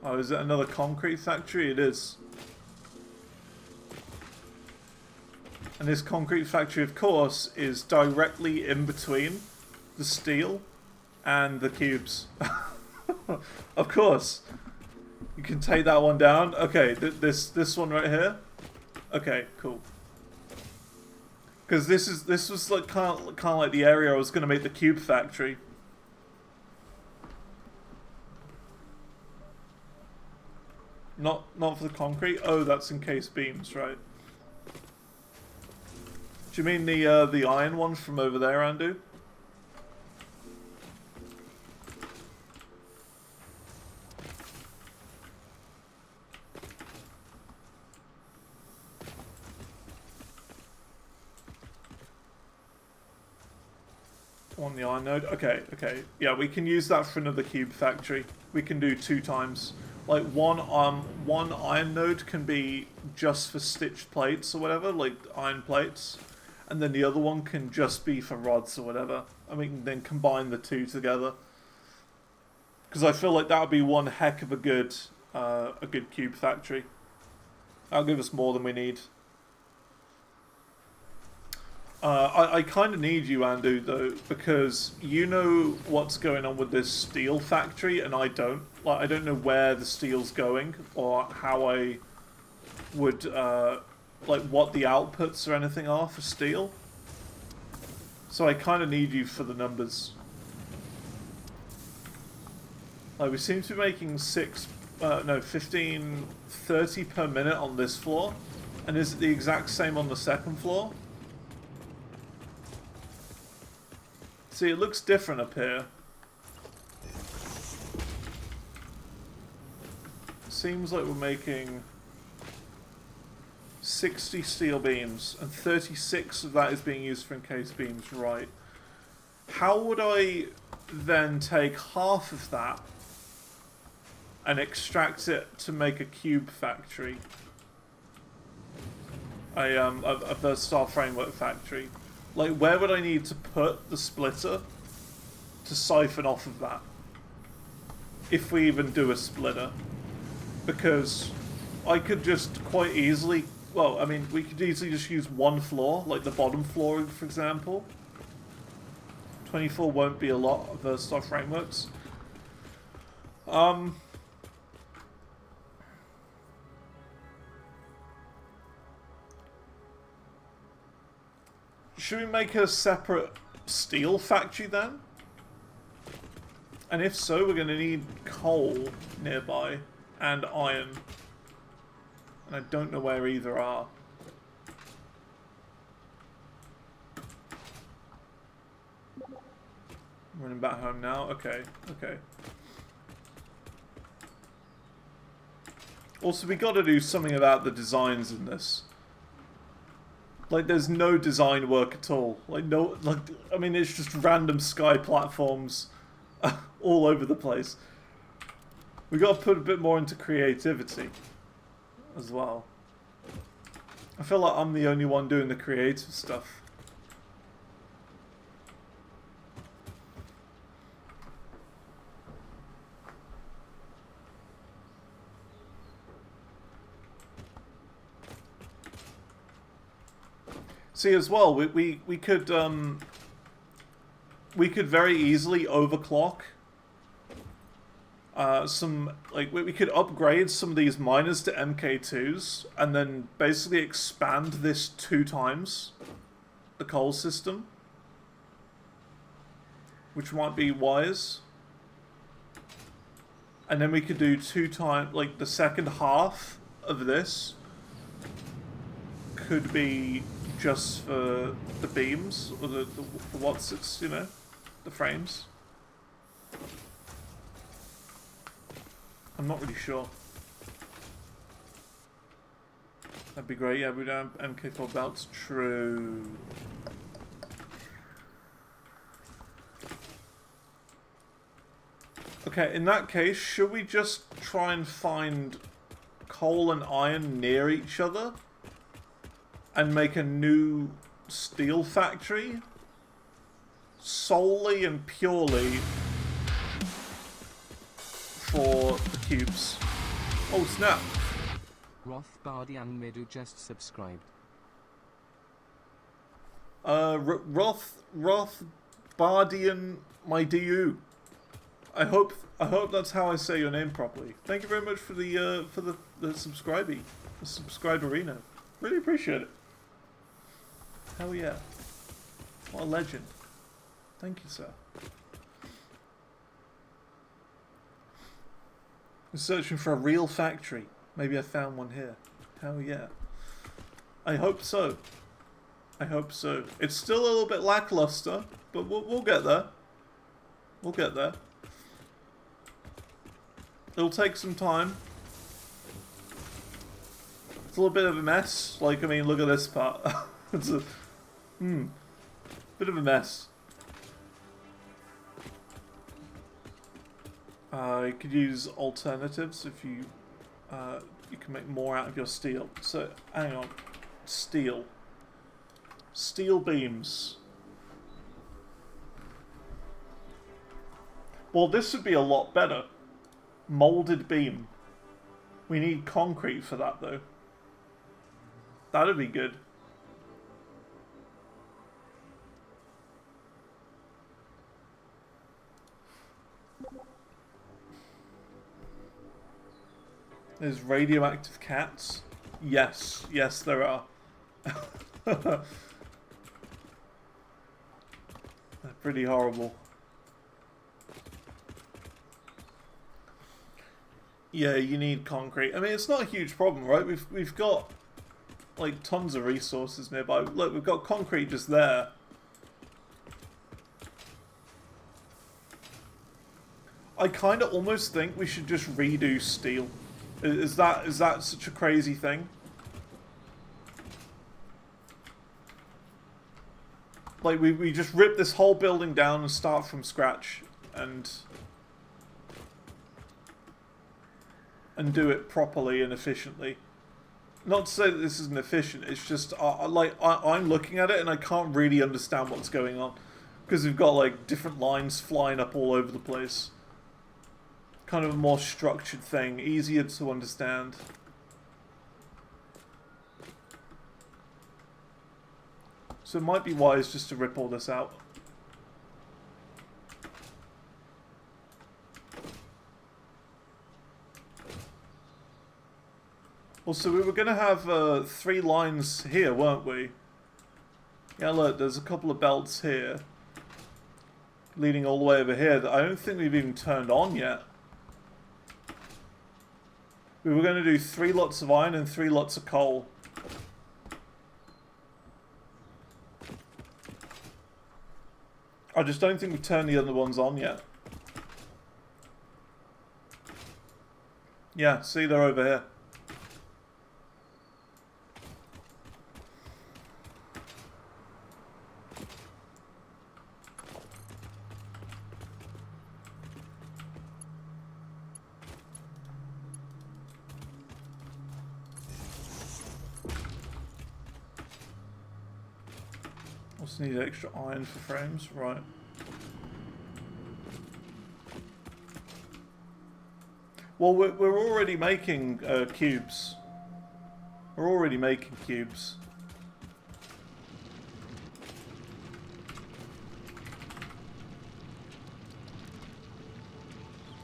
Oh, is it another concrete factory? It is. And this concrete factory, of course, is directly in between the steel and the cubes. Of course. You can take that one down. Okay, this one right here. Okay, cool. Because this was like kind of like the area I was going to make the cube factory. Not for the concrete. Oh, that's encased beams, right? Do you mean the iron one from over there, Andu? On the iron node? Okay, okay. Yeah, we can use that for another cube factory. We can do 2 times. Like one iron node can be just for stitched plates or whatever, like iron plates. And then the other one can just be for rods or whatever. And we can then combine the 2 together. Because I feel like that would be one heck of a good cube factory. That'll give us more than we need. I kind of need you, Andu, though, because you know what's going on with this steel factory, and I don't. Like, I don't know where the steel's going, or how I would, like, what the outputs or anything are for steel. So I kind of need you for the numbers. Like, we seem to be making 15, 30 per minute on this floor. And is it the exact same on the second floor? See, it looks different up here. Seems like we're making 60 steel beams, and 36 of that is being used for encased beams, right. How would I then take half of that and extract it to make a cube factory? A versatile framework factory. Like, where would I need to put the splitter to siphon off of that? If we even do a splitter. Because I could just quite easily... Well, I mean, we could easily just use one floor, like the bottom floor, for example. 24 won't be a lot of versatile frameworks. Should we make a separate steel factory then? And if so, we're going to need coal nearby and iron. And I don't know where either are. Running back home now? Okay, okay. Also, we got to do something about the designs in this. Like, there's no design work at all. Like, no, like, I mean, it's just random sky platforms all over the place. We got to put a bit more into creativity as well. I feel like I'm the only one doing the creative stuff. See, as well, we could very easily overclock some, like, we could upgrade some of these miners to MK2s and then basically expand this 2 times the coal system, which might be wise. And then we could do 2 times, like, the second half of this could be just for the beams, or the what's it's, you know, the frames. I'm not really sure. That'd be great, yeah, we'd have MK4 belts, true. Okay, in that case, should we just try and find coal and iron near each other? And make a new steel factory? Solely and purely for the cubes. Oh snap! Rothbardian Medu just subscribed. Rothbardian, my DU. I hope that's how I say your name properly. Thank you very much for the subscriberino. Really appreciate it. Hell yeah. What a legend. Thank you, sir. I'm searching for a real factory. Maybe I found one here. Hell yeah. I hope so. I hope so. It's still a little bit lackluster, but we'll get there. We'll get there. It'll take some time. It's a little bit of a mess. Like, I mean, look at this part. It's a... bit of a mess. You could use alternatives if you you can make more out of your steel. So hang on, steel beams. Well, this would be a lot better. Molded beam. We need concrete for that though. That'd be good. There's radioactive cats. Yes, yes, there are. They're pretty horrible. Yeah, you need concrete. I mean, it's not a huge problem, right? We've got like tons of resources nearby. Look, we've got concrete just there. I kind of almost think we should just redo steel. Is that such a crazy thing? Like we just rip this whole building down and start from scratch and do it properly and efficiently. Not to say that this isn't efficient, it's just I'm looking at it and I can't really understand what's going on because we've got like different lines flying up all over the place. Kind of a more structured thing, easier to understand. So it might be wise just to rip all this out. Also, we were going to have 3 lines here, weren't we? Yeah, look, there's a couple of belts here. Leading all the way over here that I don't think we've even turned on yet. We were going to do 3 lots of iron and 3 lots of coal. I just don't think we've turned the other ones on yet. Yeah, see, they're over here. Also need extra iron for frames, right. Well, we're already making cubes. We're already making cubes.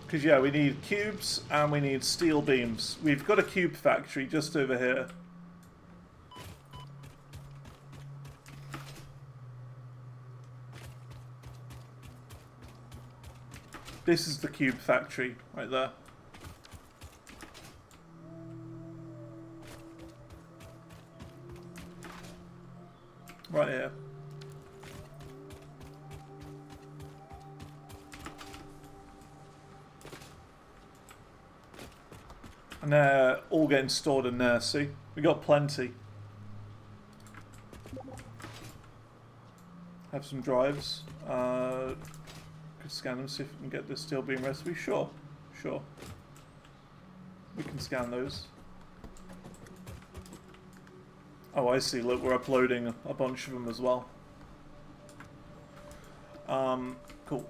Because, yeah, we need cubes and we need steel beams. We've got a cube factory just over here. This is the cube factory right there. Right here. And they're all getting stored in there, see? We got plenty. Have some drives. Could scan them, see if we can get the steel beam recipe. Sure, sure. We can scan those. Oh, I see. Look, we're uploading a bunch of them as well. Cool.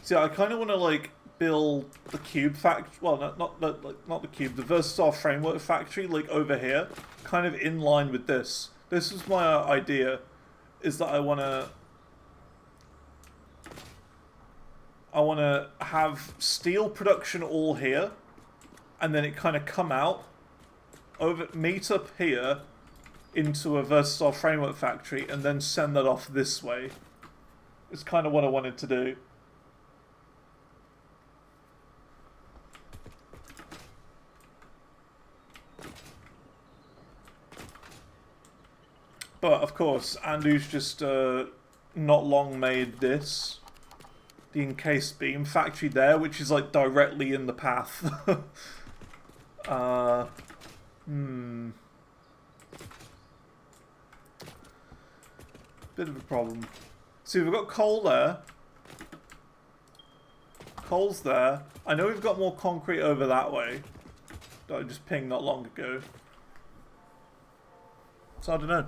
See, I kind of want to like build the cube factory. Well, not the cube. The versatile framework factory, like over here, kind of in line with this. This was my idea. Is that I want to have steel production all here, and then it kind of come out. Meet up here into a versatile framework factory and then send that off this way. It's kind of what I wanted to do. But of course, Andu's just not long made this. The encased beam factory there, which is like directly in the path. Bit of a problem. See, we've got coal there. Coal's there. I know we've got more concrete over that way that I just pinged not long ago. So I don't know.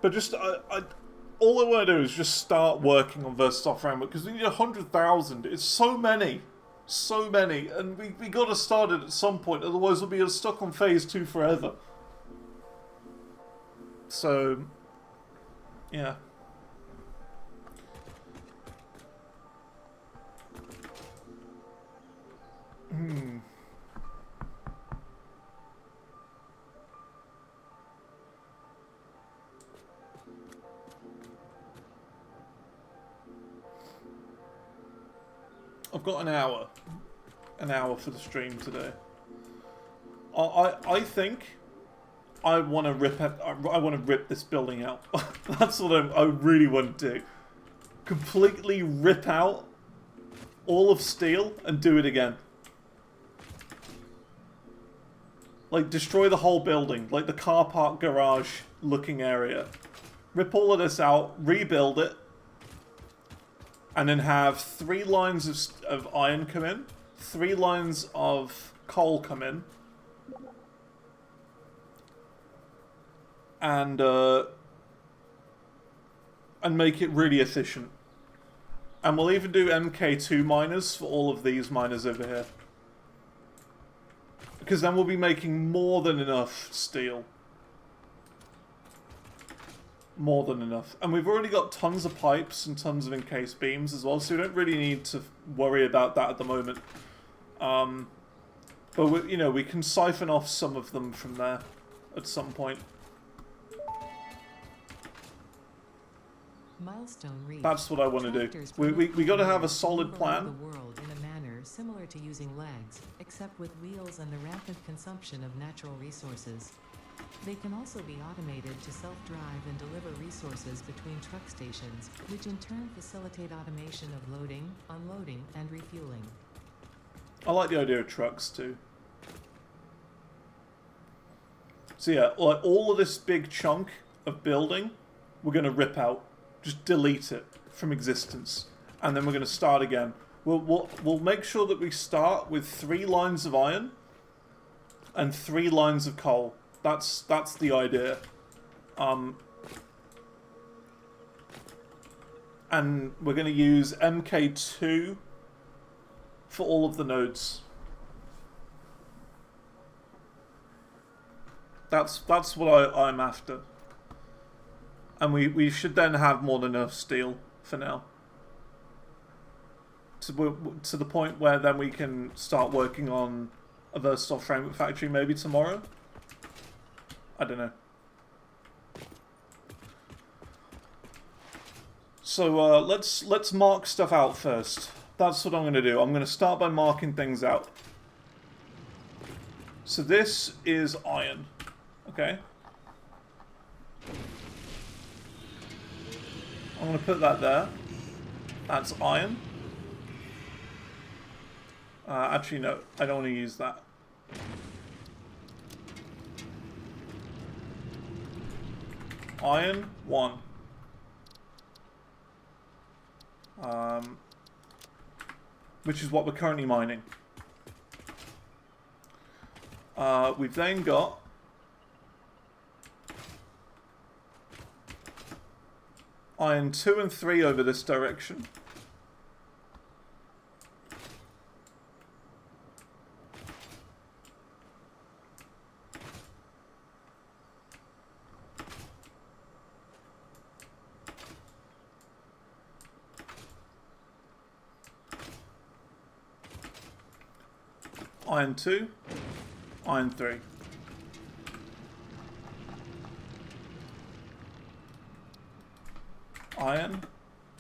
But just, all I want to do is just start working on versatile framework because we need 100,000. It's so many. So many, and we got to start it at some point, otherwise we'll be stuck on phase 2 forever. So, yeah. I've got an hour. An hour for the stream today. I think I want to rip this building out. That's what I really want to do. Completely rip out all of steel and do it again. Like, destroy the whole building. Like the car park garage looking area. Rip all of this out, rebuild it, and then have 3 lines of iron come in, 3 lines of coal come in, and make it really efficient. And we'll even do MK2 miners for all of these miners over here. Because then we'll be making more than enough steel. More than enough. And we've already got tons of pipes and tons of encased beams as well, so we don't really need to worry about that at the moment. But we can siphon off some of them from there at some point. Milestone reached. That's what I want to do. We got to have a solid plan. The world in a manner similar to using legs, except with wheels and the rampant consumption of natural resources. They can also be automated to self-drive and deliver resources between truck stations, which in turn facilitate automation of loading, unloading, and refueling. I like the idea of trucks too. So yeah, like all of this big chunk of building, we're going to rip out. Just delete it from existence. And then we're going to start again. We'll make sure that we start with 3 lines of iron and 3 lines of coal. That's the idea. And we're going to use MK2 for all of the nodes. That's what I'm after. And we should then have more than enough steel for now. To the point where then we can start working on a versatile framework factory maybe tomorrow. I don't know. So let's mark stuff out first. That's what I'm going to do. I'm going to start by marking things out. So this is iron. Okay. I'm going to put that there. That's iron. Actually, no. I don't want to use that. Iron 1. Which is what we're currently mining. We've then got iron 2 and 3 over this direction. Iron 2, iron 3. Iron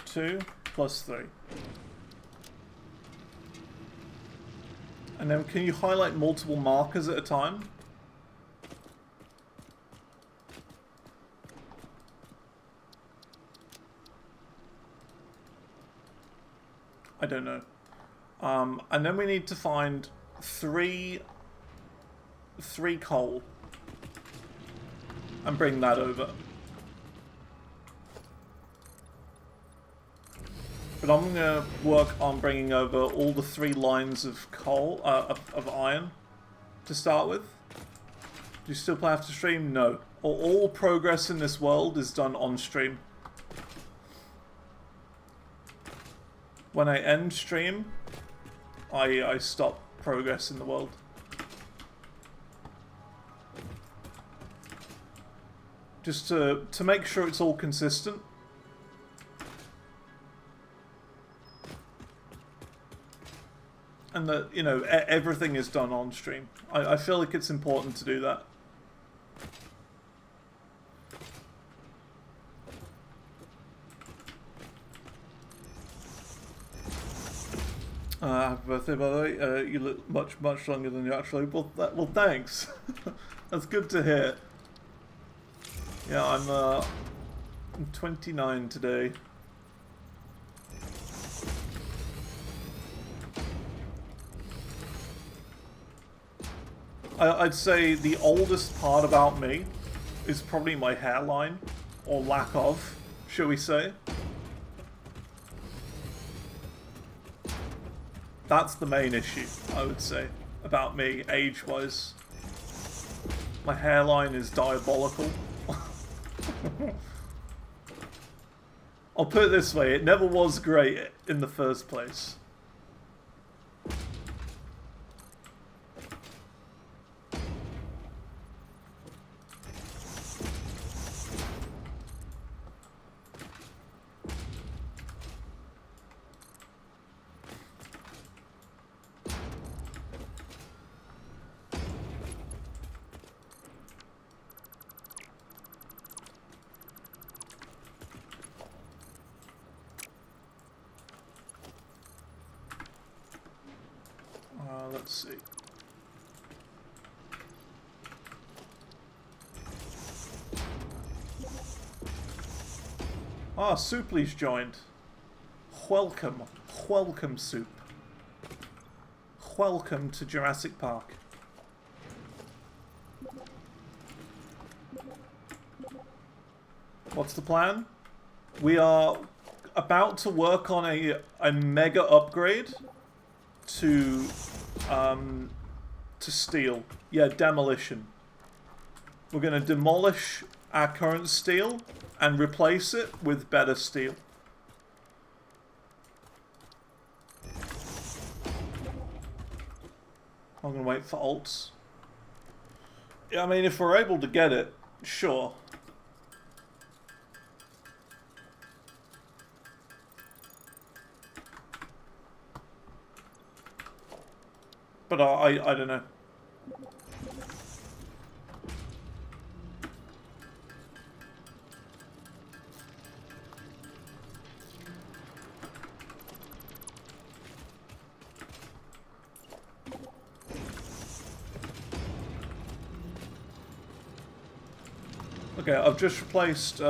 2 plus 3. And then can you highlight multiple markers at a time? I don't know. And then we need to find three coal and bring that over. But I'm going to work on bringing over all the 3 lines of coal, of iron to start with. Do you still play after stream? No. All progress in this world is done on stream. When I end stream, I stop progress in the world. Just to make sure it's all consistent. And that, you know, everything is done on stream. I feel like it's important to do that. Happy birthday, by the way. You look much, much younger than you actually. Well, thanks. That's good to hear. Yeah, I'm 29 today. I'd say the oldest part about me is probably my hairline, or lack of, shall we say. That's the main issue, I would say, about me, age-wise. My hairline is diabolical. I'll put it this way, it never was great in the first place. Let's see. Ah, Soupley's joined. Welcome. Welcome, Soup. Welcome to Jurassic Park. What's the plan? We are about to work on a mega upgrade to steel. Yeah, demolition. We're going to demolish our current steel and replace it with better steel. I'm going to wait for alts. Yeah, I mean, if we're able to get it, sure. But I don't know. Okay, I've just replaced 2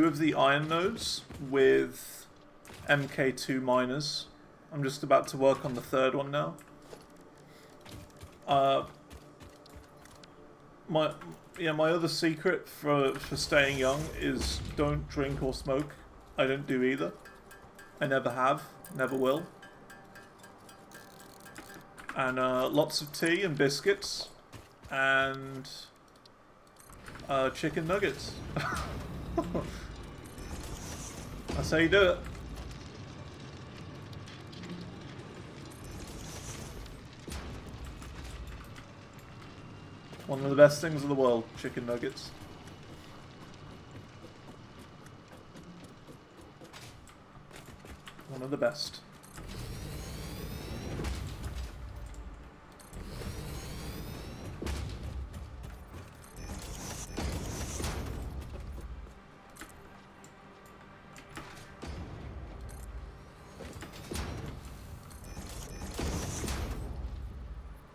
of the iron nodes with MK2 miners. I'm just about to work on the 3rd one now. My other secret for staying young is don't drink or smoke. I don't do either. I never have, never will. And lots of tea and biscuits and chicken nuggets. That's how you do it. One of the best things in the world, chicken nuggets. One of the best.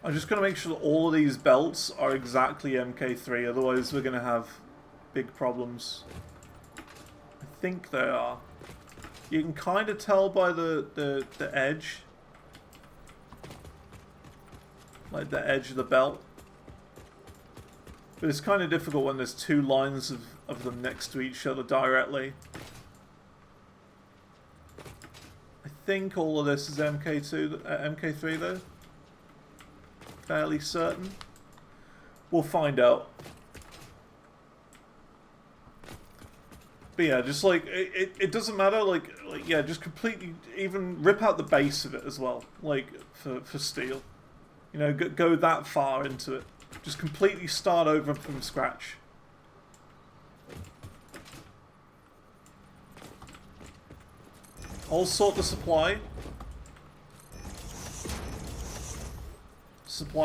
I'm just going to make sure that all of these belts are exactly MK3, otherwise we're going to have big problems. I think they are. You can kind of tell by the edge. Like the edge of the belt. But it's kind of difficult when there's 2 lines of them next to each other directly. I think all of this is MK3 though. Fairly certain. We'll find out. But yeah, just like it doesn't matter. Like yeah, just completely even rip out the base of it as well. Like for steel, you know, go that far into it. Just completely start over from scratch. I'll sort the supply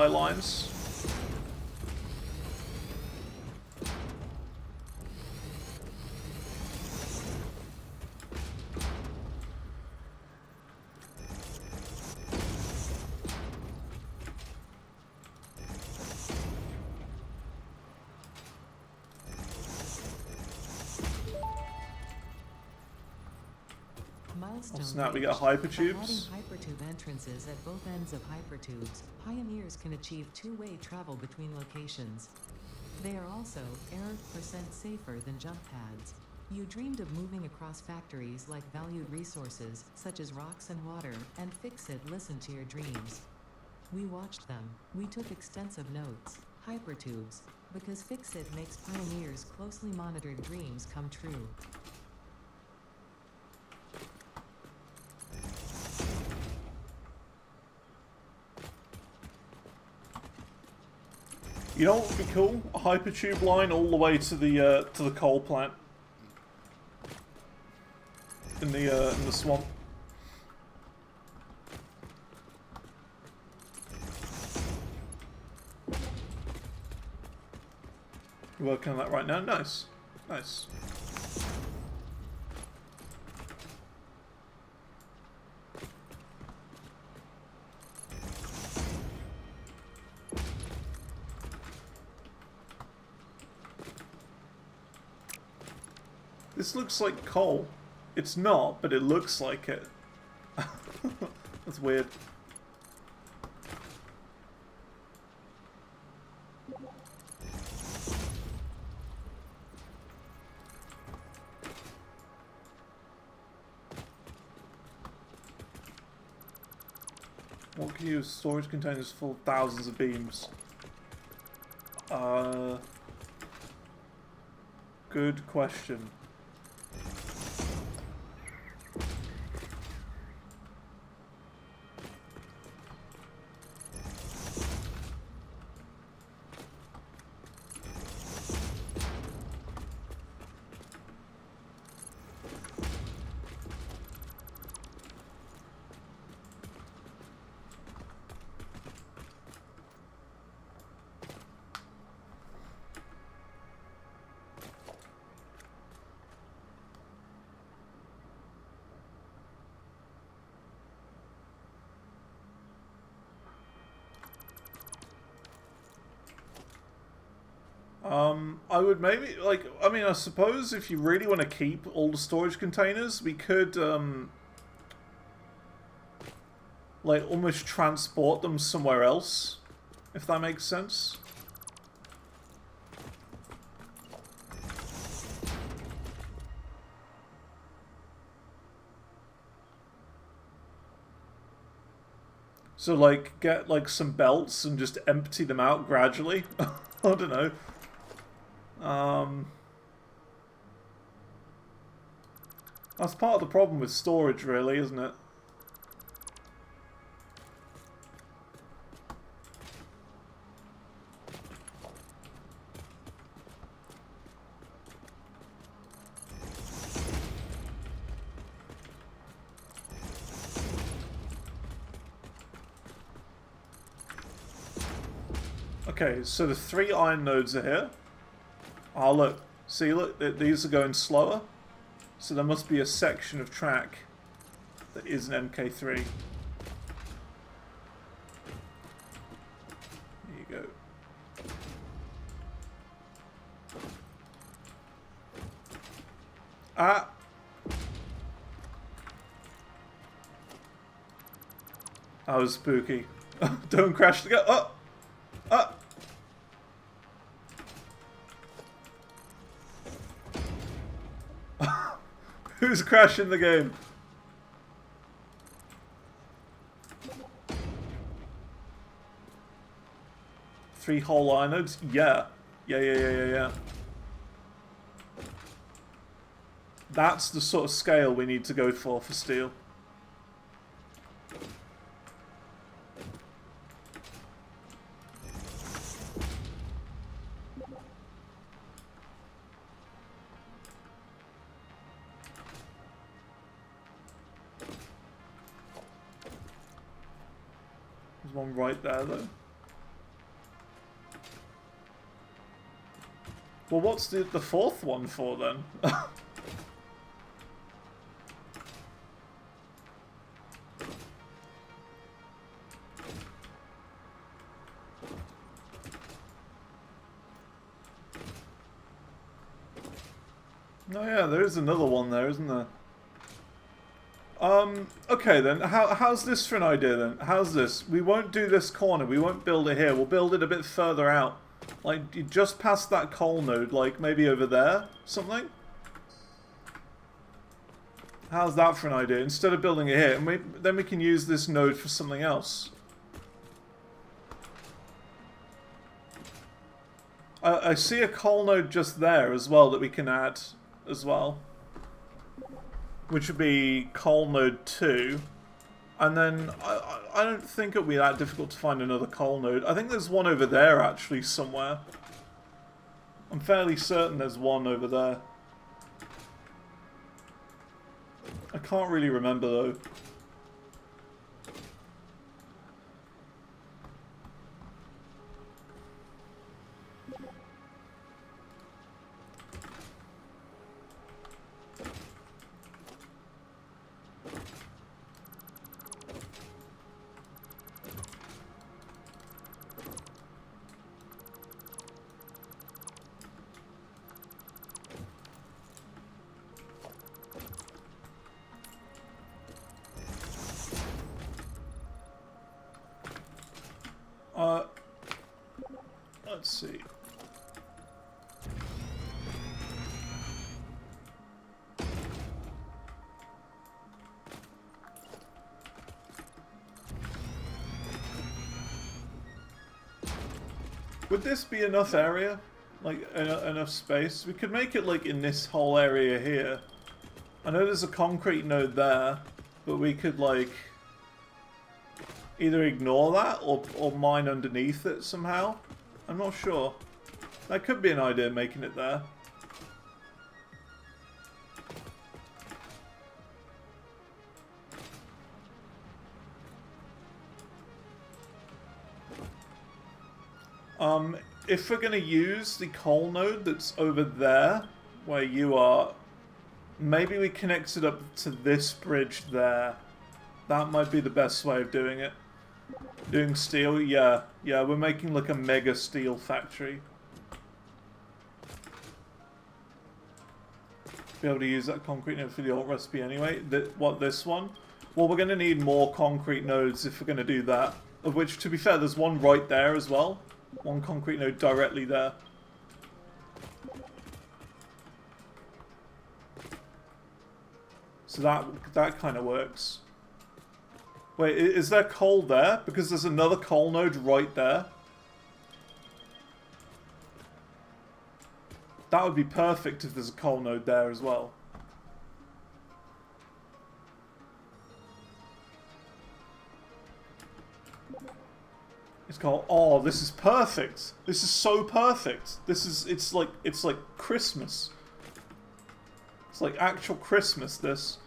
lines. milestone snap, we reached. got hyper By tubes. adding hypertube entrances at both ends of hypertubes, pioneers can achieve two-way travel between locations. They are also error% safer than jump pads. You dreamed of moving across factories like valued resources, such as rocks and water, and Fixit listened to your dreams. We watched them. We took extensive notes. Hypertubes. Because Fixit makes pioneers' closely monitored dreams come true. You know what would be cool? A hypertube line all the way to the coal plant in the swamp. You're working on that right now. Nice, nice. This looks like coal. It's not, but it looks like it. That's weird. What can you use? Storage containers full of thousands of beams. Good question. I would maybe, like, I mean, I suppose if you really want to keep all the storage containers, we could, like, almost transport them somewhere else, if that makes sense. So, like, get, like, some belts and just empty them out gradually. I don't know. That's part of the problem with storage, really, isn't it? Okay, so the 3 iron nodes are here. Oh, look. See, look, these are going slower. So there must be a section of track that is an MK3. There you go. Ah! That was spooky. Don't crash the go. Oh! Ah! Who's crashing the game? Three whole iron nodes? Yeah. Yeah. That's the sort of scale we need to go for steel. There's one right there, though. Well, what's the 4th one for, then? Oh yeah, there is another one there, isn't there? Okay then, how's this for an idea then? How's this? We won't do this corner, we won't build it here, we'll build it a bit further out. Like, just past that coal node, like maybe over there, something? How's that for an idea? Instead of building it here, and then we can use this node for something else. I see a coal node just there as well that we can add as well. Which would be coal node 2. And then, I don't think it'll be that difficult to find another coal node. I think there's one over there actually somewhere. I'm fairly certain there's one over there. I can't really remember though. Let's see. Would this be enough area? Like, enough space? We could make it, like, in this whole area here. I know there's a concrete node there, but we could, like, either ignore that or mine underneath it somehow. I'm not sure. That could be an idea, making it there. If we're going to use the coal node that's over there, where you are, maybe we connect it up to this bridge there. That might be the best way of doing it. Doing steel, yeah, we're making like a mega steel factory. Be able to use that concrete node for the alt recipe anyway. This one? Well, we're going to need more concrete nodes if we're going to do that. Of which, to be fair, there's one right there as well. One concrete node directly there. So that kind of works. Wait, is there coal there? Because there's another coal node right there. That would be perfect if there's a coal node there as well. It's called, oh, this is perfect. This is so perfect. It's like Christmas. It's like actual Christmas, this.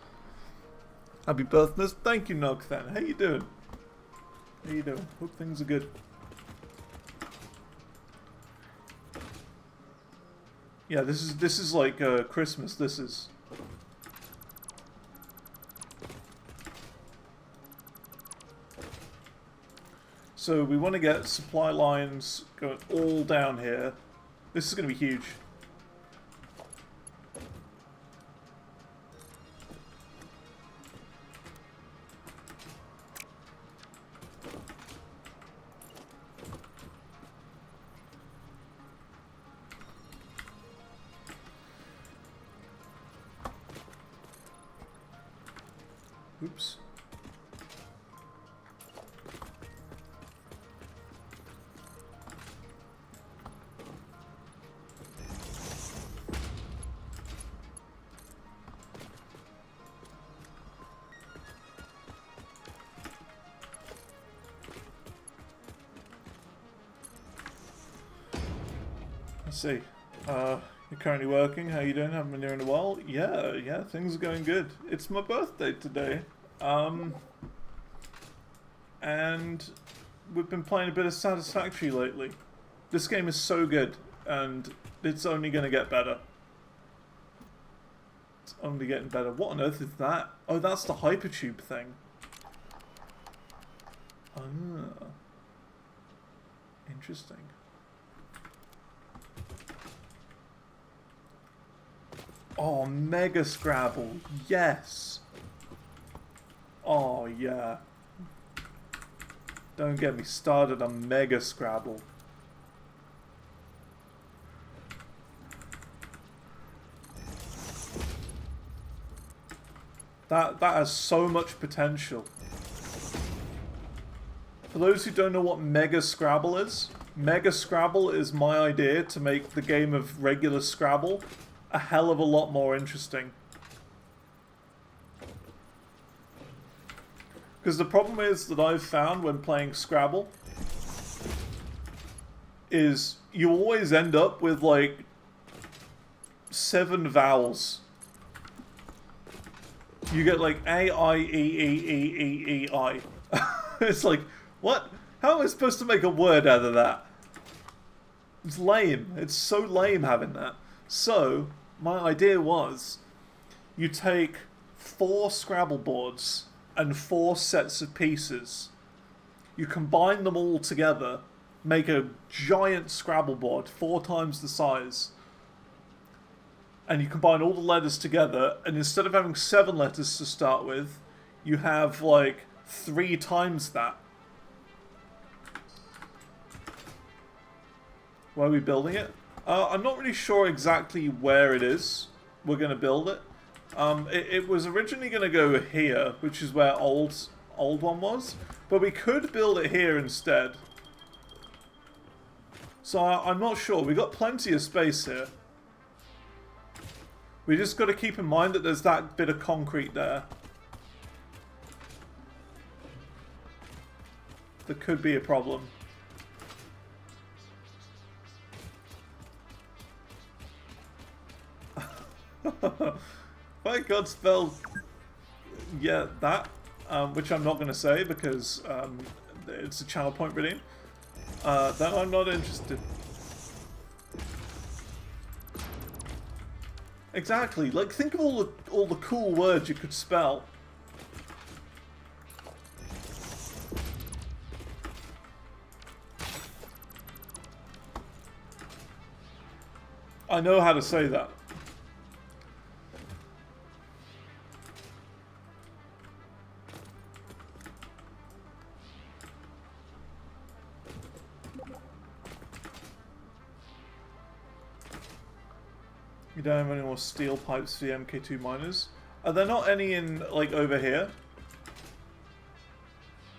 Happy birthday. Thank you, Nogthan. How you doing? How you doing? Hope things are good. Yeah, this is like Christmas, this is. So we want to get supply lines going all down here. This is going to be huge. Oops. Let's see. You're currently working. How you doing? Haven't been here in a while. Yeah, things are going good. It's my birthday today. And we've been playing a bit of Satisfactory lately. This game is so good, and it's only going to get better. It's only getting better. What on earth is that? Oh, that's the hypertube thing. Ah. Interesting. Oh, Mega Scrabble. Yes. Oh, yeah. Don't get me started on Mega Scrabble. That has so much potential. For those who don't know what Mega Scrabble is my idea to make the game of regular Scrabble a hell of a lot more interesting. Because the problem is that I've found when playing Scrabble is you always end up with like 7 vowels. You get like A, I, E, E, E, E, E, I. It's like, what? How am I supposed to make a word out of that? It's lame. It's so lame having that. So, my idea was, you take 4 Scrabble boards and 4 sets of pieces. You combine them all together, make a giant Scrabble board, 4 times the size. And you combine all the letters together, and instead of having 7 letters to start with, you have like 3 times that. Where are we building it? I'm not really sure exactly where it is we're going to build it. It was originally going to go here, which is where old one was, but we could build it here instead. So I'm not sure. We got plenty of space here. We just got to keep in mind that there's that bit of concrete there. That could be a problem. By God spelled, yeah, that, which I'm not going to say because it's a channel point redeem. That I'm not interested. Exactly. Like, think of all the cool words you could spell. I know how to say that. You don't have any more steel pipes for the MK2 miners. Are there not any in, like, over here?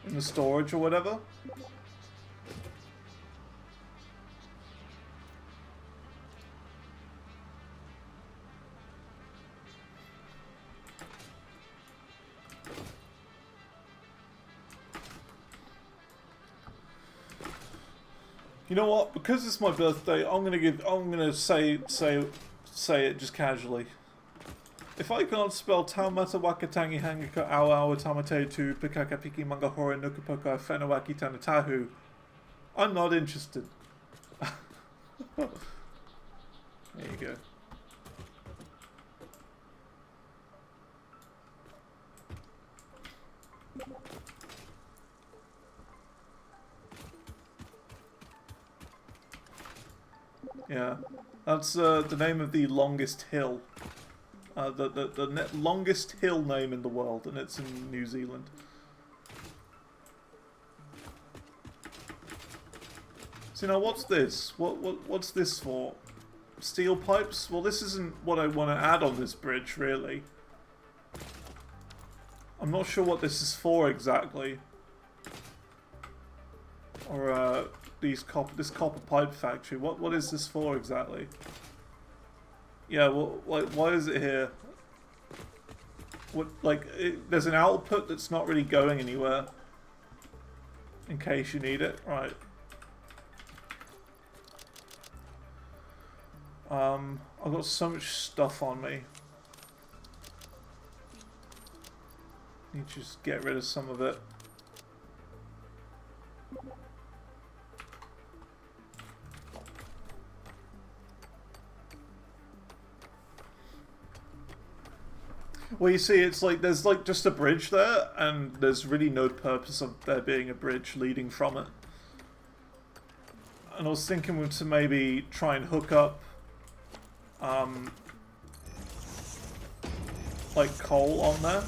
In the storage or whatever? You know what? Because it's my birthday, I'm gonna say it just casually. If I can't spell Taumata Wakatangi Hangaka Awa Tamate to Pikaka Piki Manga Hora Nukapoka Fenawaki Tanatahu, I'm not interested. There you go. Yeah, that's the name of the longest hill. The longest hill name in the world, and it's in New Zealand. So now, what's this? What's this for? Steel pipes? Well, this isn't what I want to add on this bridge, really. I'm not sure what this is for exactly. Or this copper pipe factory. What is this for exactly? Yeah, well, like, why is it here? What, like, there's an output that's not really going anywhere. In case you need it, right? I've got so much stuff on me. Need to just get rid of some of it. Well, you see, it's like there's like just a bridge there, and there's really no purpose of there being a bridge leading from it. And I was thinking to maybe try and hook up, like coal on there.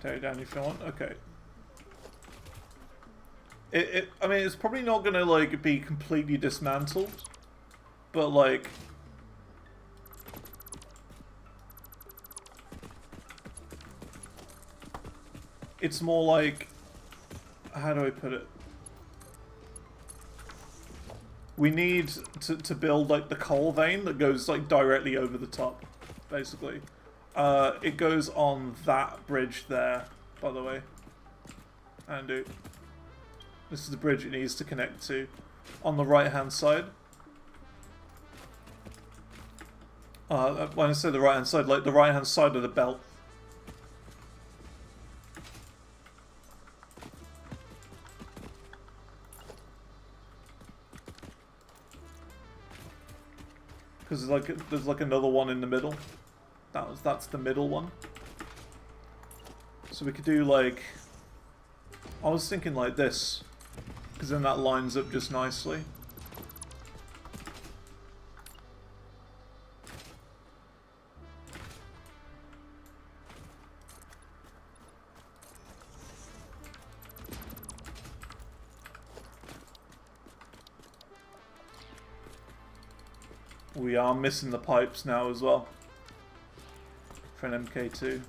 Tear it down if you want. Okay. I mean, it's probably not gonna, like, be completely dismantled. But, like... It's more like... How do I put it? We need to build, like, the coal vein that goes, like, directly over the top, basically. It goes on that bridge there, by the way. Andu. This is the bridge it needs to connect to. On the right-hand side. When I say the right-hand side, like the right-hand side of the belt. Because there's like another one in the middle. That's the middle one. So we could do like... I was thinking like this. Because then that lines up just nicely. We are missing the pipes now as well. For an MK2.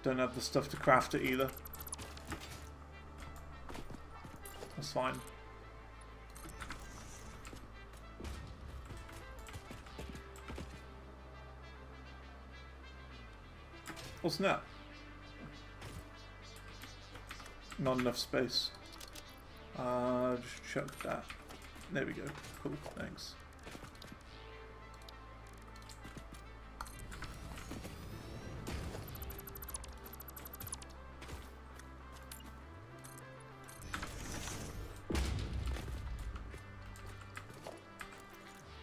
Don't have the stuff to craft it either. That's fine. What's that? Not enough space. Just chuck that. There we go. Cool, thanks.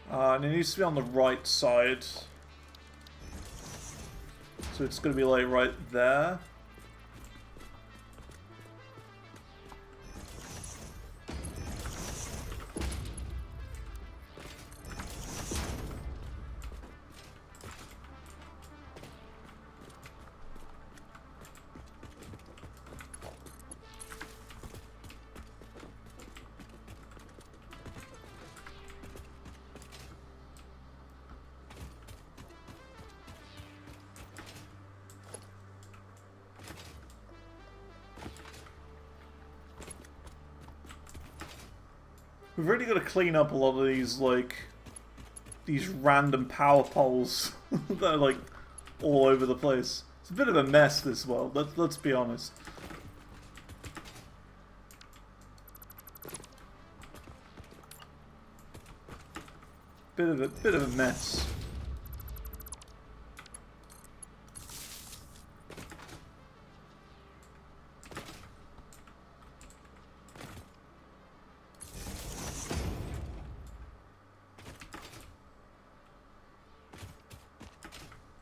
And it needs to be on the right side. So it's going to be like right there. We've really got to clean up a lot of these, like, these random power poles that are, like, all over the place. It's a bit of a mess, this world, let's be honest. Bit of a mess.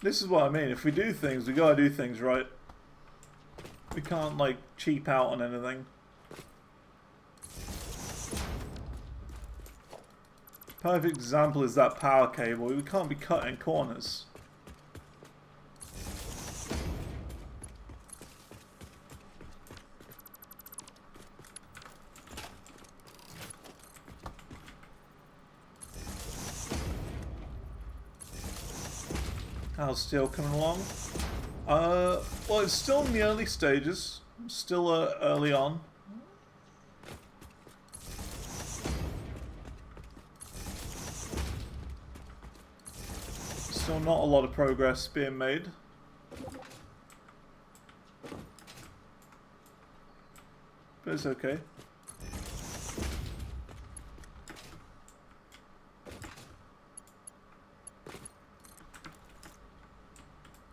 This is what I mean, if we do things, we gotta do things right. We can't, like, cheap out on anything. Perfect example is that power cable. We can't be cutting corners. How's steel coming along? Well, it's still in the early stages. Still early on. Still not a lot of progress being made. But it's okay.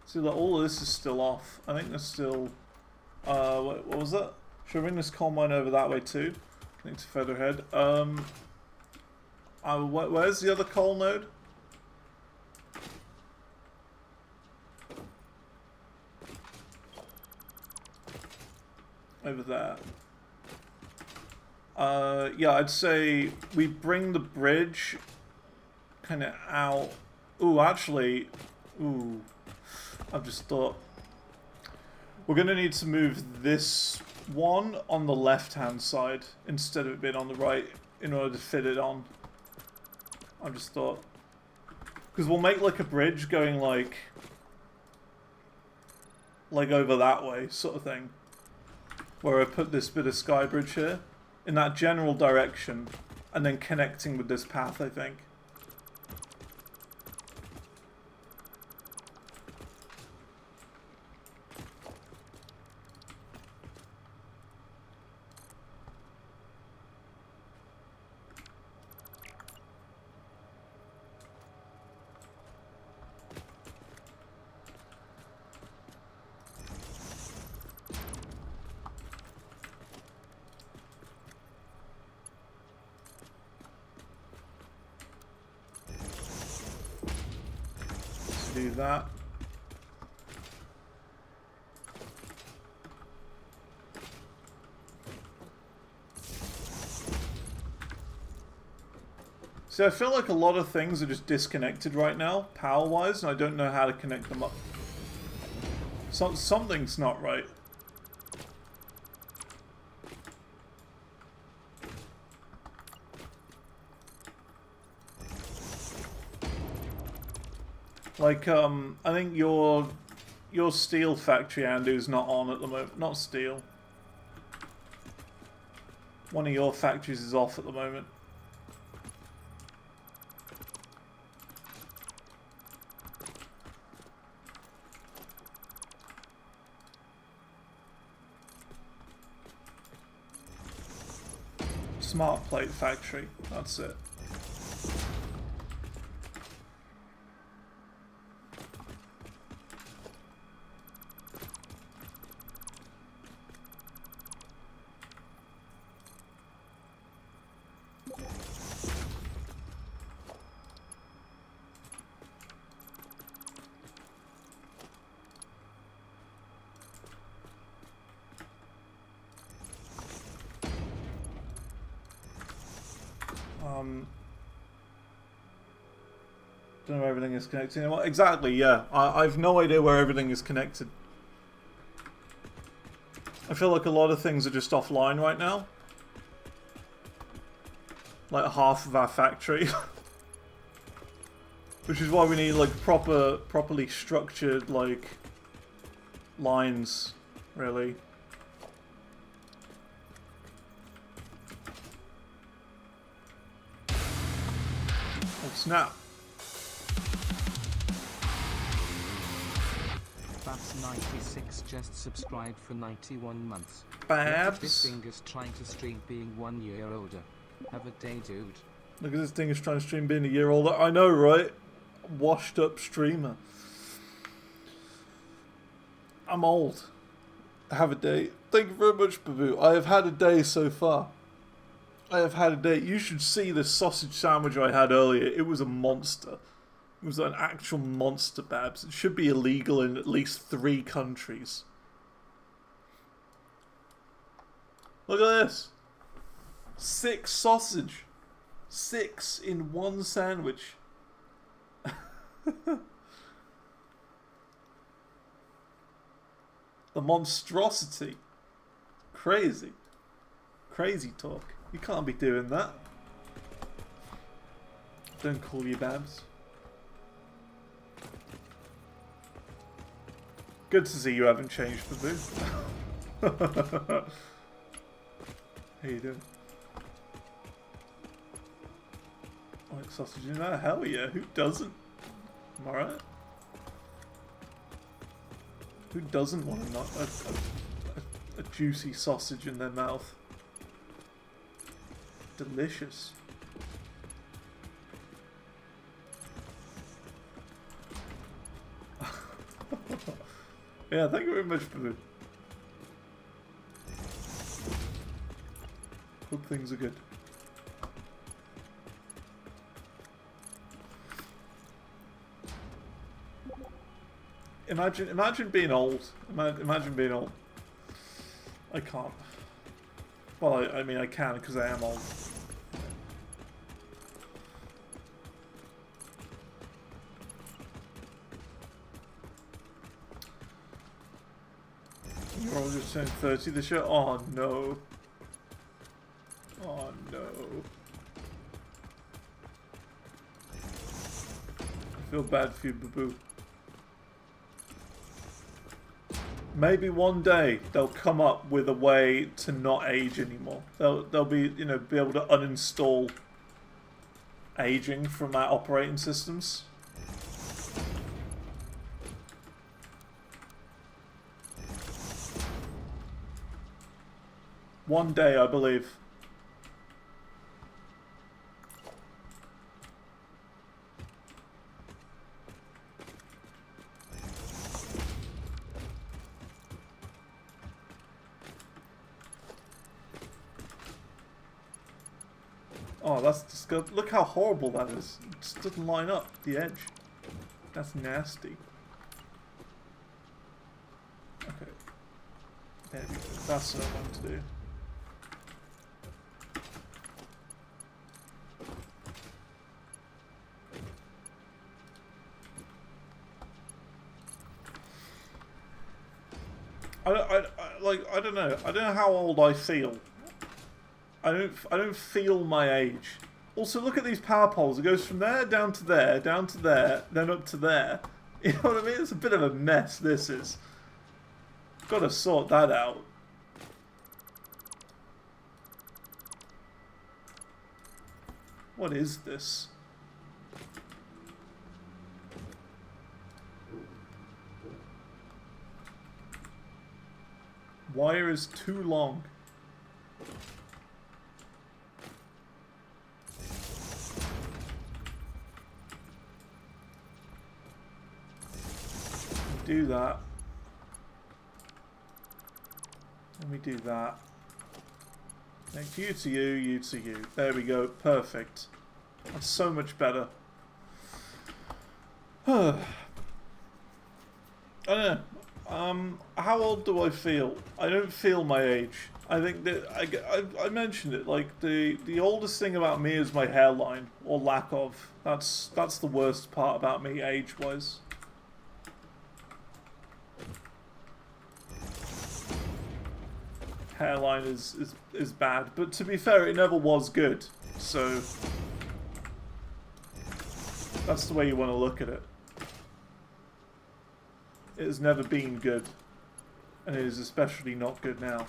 See, like, all of this is still off. I think there's still... what was that? Should I bring this coal mine over that way too? I think to Featherhead. Where's the other coal node? Over there. Yeah, I'd say we bring the bridge kind of out. Ooh, actually, ooh, I've just thought we're gonna need to move this one on the left-hand side instead of it being on the right in order to fit it on. I just thought, because we'll make like a bridge going like over that way, sort of thing, where I put this bit of sky bridge here in that general direction, and then connecting with this path, I think. Do that. See, I feel like a lot of things are just disconnected right now, power-wise, and I don't know how to connect them up. Something's not right. Like, I think your steel factory, Andu, is not on at the moment. Not steel. One of your factories is off at the moment. Smart plate factory. That's it. Don't know where everything is connected. Well, exactly, yeah. I've no idea where everything is connected. I feel like a lot of things are just offline right now. Like half of our factory. Which is why we need like properly structured like lines, really. Oh snap. Babs96 just subscribed for 91 months. Babs. This thing is trying to stream being 1 year older. Have a day, dude. Look at this thing is trying to stream being a year older. I know, right? Washed up streamer. I'm old. Have a day. Thank you very much, Babu. I have had a day so far. I have had a day. You should see the sausage sandwich I had earlier. It was a monster. It was an actual monster, Babs. It should be illegal in at least 3 countries. Look at this. 6 sausage. 6 in 1 sandwich. The monstrosity. Crazy. Crazy talk. You can't be doing that. Don't call you Babs. Good to see you haven't changed, Babu. How you doing? I like sausage in there? Hell yeah, who doesn't? Am I right? Who doesn't want a juicy sausage in their mouth? Delicious. Yeah, thank you very much for the... Hope things are good. Imagine being old. Imagine being old. I can't. Well, I mean I can because I am old. Probably just turned 30 this year. Oh no. Oh no. I feel bad for you, boo-boo. Maybe one day they'll come up with a way to not age anymore. They'll be, you know, be able to uninstall aging from our operating systems. One day, I believe. Oh, that's disgusting. Look how horrible that is. It just doesn't line up, the edge. That's nasty. Okay. There we go. That's what I want to do. I don't know. I don't know how old I feel. I don't feel my age. Also, look at these power poles. It goes from there down to there, down to there, then up to there. You know what I mean? It's a bit of a mess, this is. Gotta sort that out. What is this? Wire is too long. Do that. Let me do that. Make you to you, you to you. There we go. Perfect. That's so much better. I don't know. How old do I feel? I don't feel my age. I think that I mentioned it. Like the oldest thing about me is my hairline, or lack of. That's the worst part about me, age-wise. Hairline is bad, but to be fair, it never was good. So that's the way you want to look at it. It has never been good, and it is especially not good now.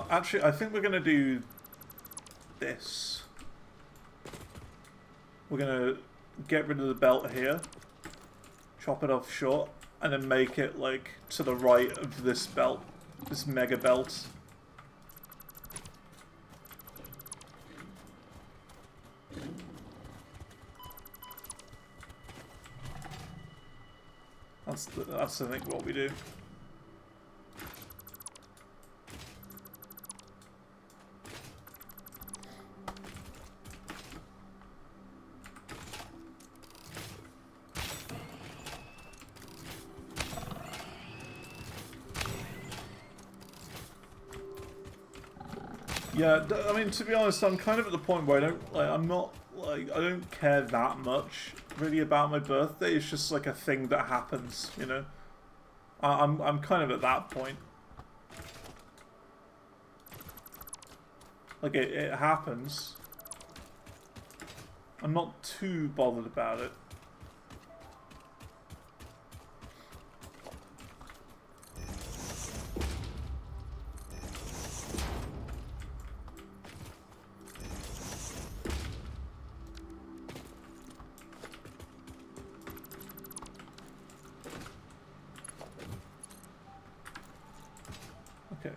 Actually, I think we're going to do this. We're going to get rid of the belt here, chop it off short, and then make it like to the right of this belt, this mega belt. That's I think what we do. Yeah, I mean, to be honest, I'm kind of at the point where I don't care that much really about my birthday. It's just like a thing that happens, you know. I'm kind of at that point. Like it happens. I'm not too bothered about it. Okay.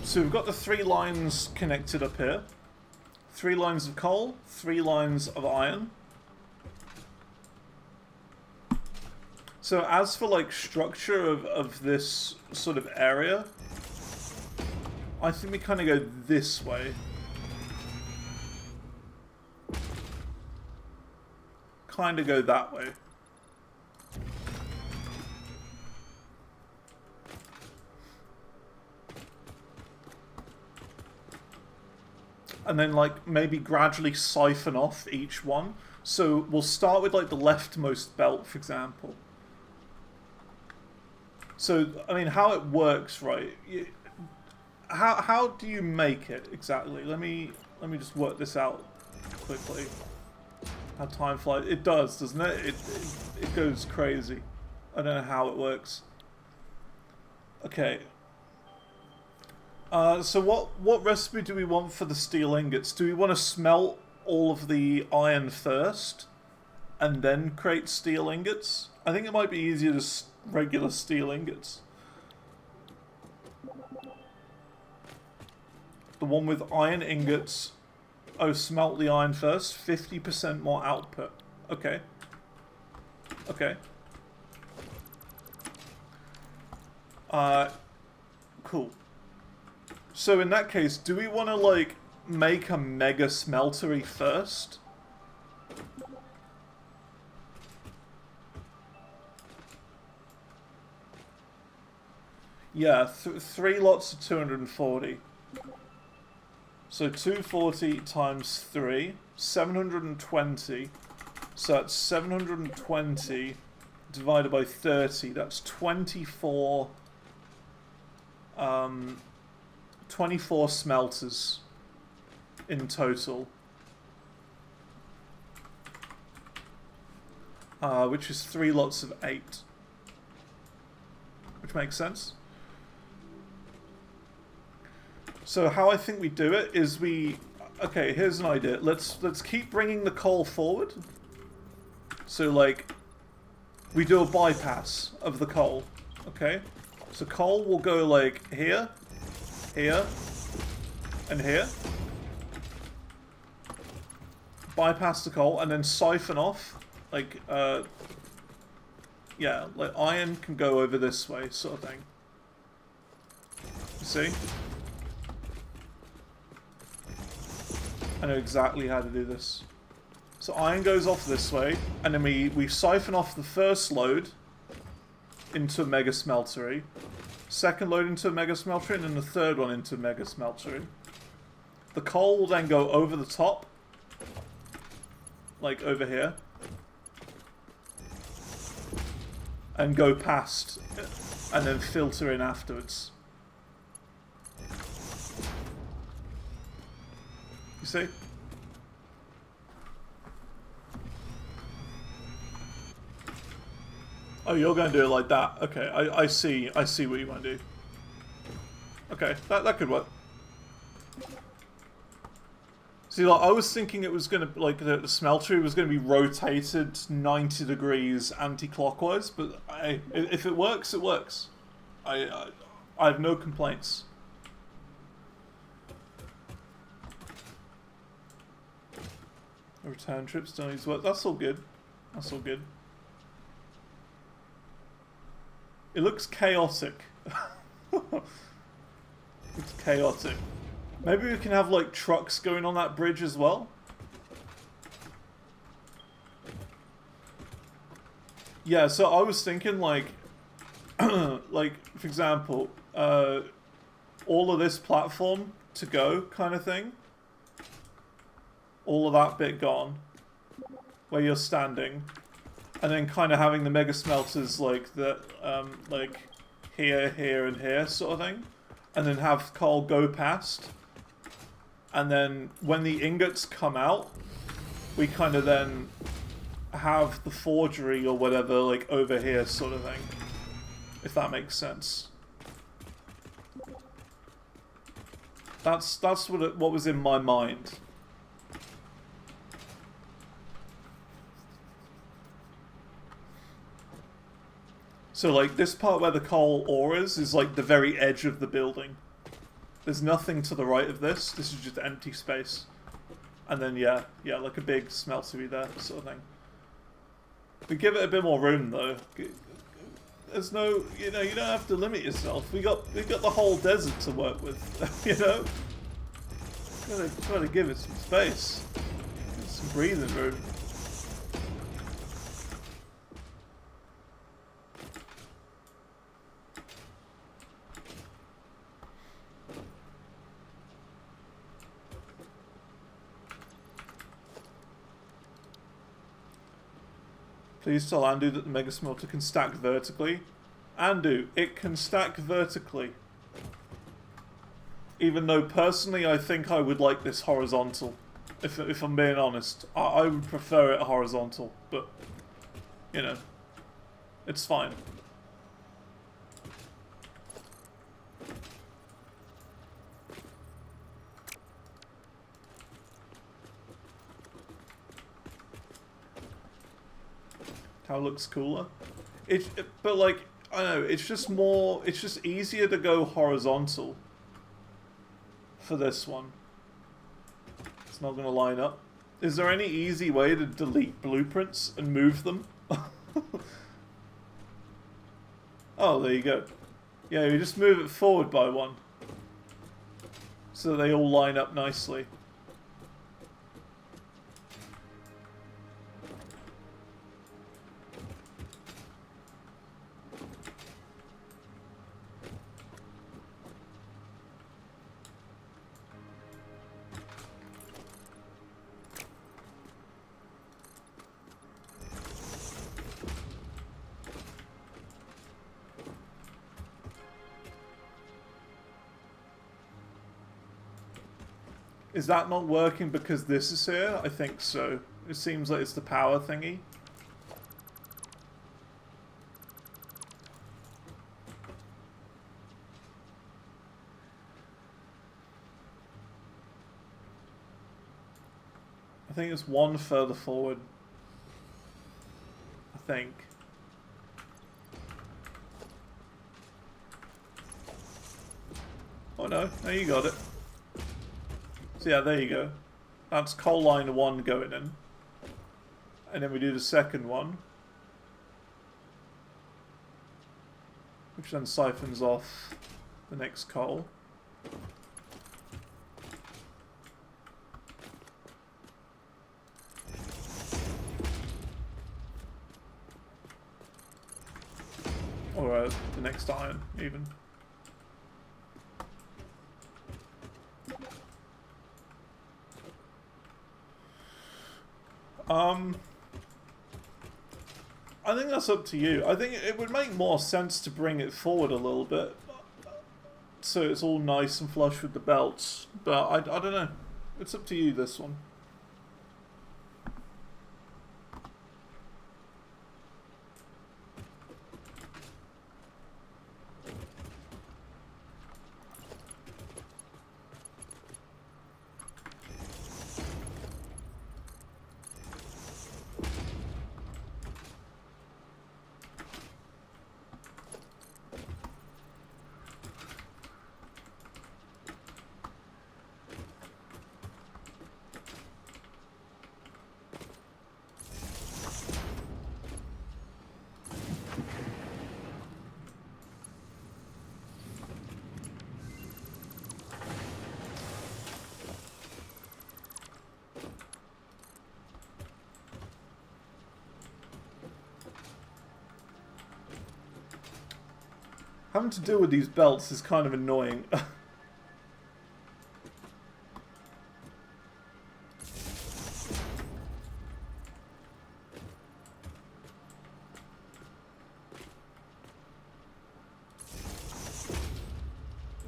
So we've got the 3 lines connected up here. 3 lines of coal, 3 lines of iron. So as for like structure of this sort of area, I think we kind of go this way. Kind of go that way. And then like maybe gradually siphon off each one. So we'll start with like the leftmost belt, for example. So, I mean, how it works, right? How do you make it exactly? Let me just work this out quickly. How time flies. It does, doesn't it? It goes crazy. I don't know how it works. Okay. So what recipe do we want for the steel ingots? Do we want to smelt all of the iron first and then create steel ingots? I think it might be easier to regular steel ingots. The one with iron ingots. Oh, smelt the iron first. 50% more output. Okay. Okay. Cool. So in that case, do we want to like make a mega smeltery first? Yeah, 3 lots of 240. So 240 times 3, 720. So that's 720 divided by 30. That's 24. 24 smelters in total. Which is 3 lots of 8. Which makes sense. So how I think we do it is okay, here's an idea. Let's keep bringing the coal forward. So like we do a bypass of the coal. Okay? So coal will go like here, here, and here. Bypass the coal and then siphon off. Like yeah, like iron can go over this way, sort of thing. You see? I know exactly how to do this. So iron goes off this way, and then we siphon off the first load into a mega smeltery, second load into a mega smeltery, and then the third one into a mega smeltery. The coal will then go over the top, like over here, and go past, and then filter in afterwards. You see? Oh, you're going to do it like that. Okay, I see what you want to do. Okay, that could work. See, like, I was thinking it was going to, like, the smeltery was going to be rotated 90 degrees anti-clockwise, but if it works, it works. I have no complaints. Return trips don't use work. That's all good. That's all good. It looks chaotic. It's chaotic. Maybe we can have like trucks going on that bridge as well. Yeah, so I was thinking like, like for example, all of this platform to go kind of thing. All of that bit gone, where you're standing, and then kind of having the mega smelters like that, like here, here, and here, sort of thing, and then have coal go past, and then when the ingots come out, we kind of then have the forgery or whatever like over here, sort of thing, if that makes sense. That's what was in my mind. So, like, this part where the coal ore is like the very edge of the building. There's nothing to the right of this. This is just empty space. And then, yeah, like a big smeltery there, sort of thing. We give it a bit more room, though. There's no, you know, you don't have to limit yourself. We got the whole desert to work with, you know. Gotta give it some space, some breathing room. Please tell Andu that the Mega Smelter can stack vertically. Andu, it can stack vertically. Even though personally I think I would like this horizontal. If I'm being honest. I would prefer it horizontal, but you know. It's fine. How it looks cooler. But like, I don't know, it's just easier to go horizontal for this one. It's not gonna line up. Is there any easy way to delete blueprints and move them? Oh, there you go. Yeah, you just move it forward by one. So they all line up nicely. Is that not working because this is here? I think so. It seems like it's the power thingy. I think it's one further forward. I think. Oh no, no, you got it. So yeah, there you go. That's coal line 1 going in. And then we do the second one. Which then siphons off the next coal. Or the next iron, even. I think that's up to you. I think it would make more sense to bring it forward a little bit, so it's all nice and flush with the belts. But I don't know. It's up to you, this one. Having to deal with these belts is kind of annoying.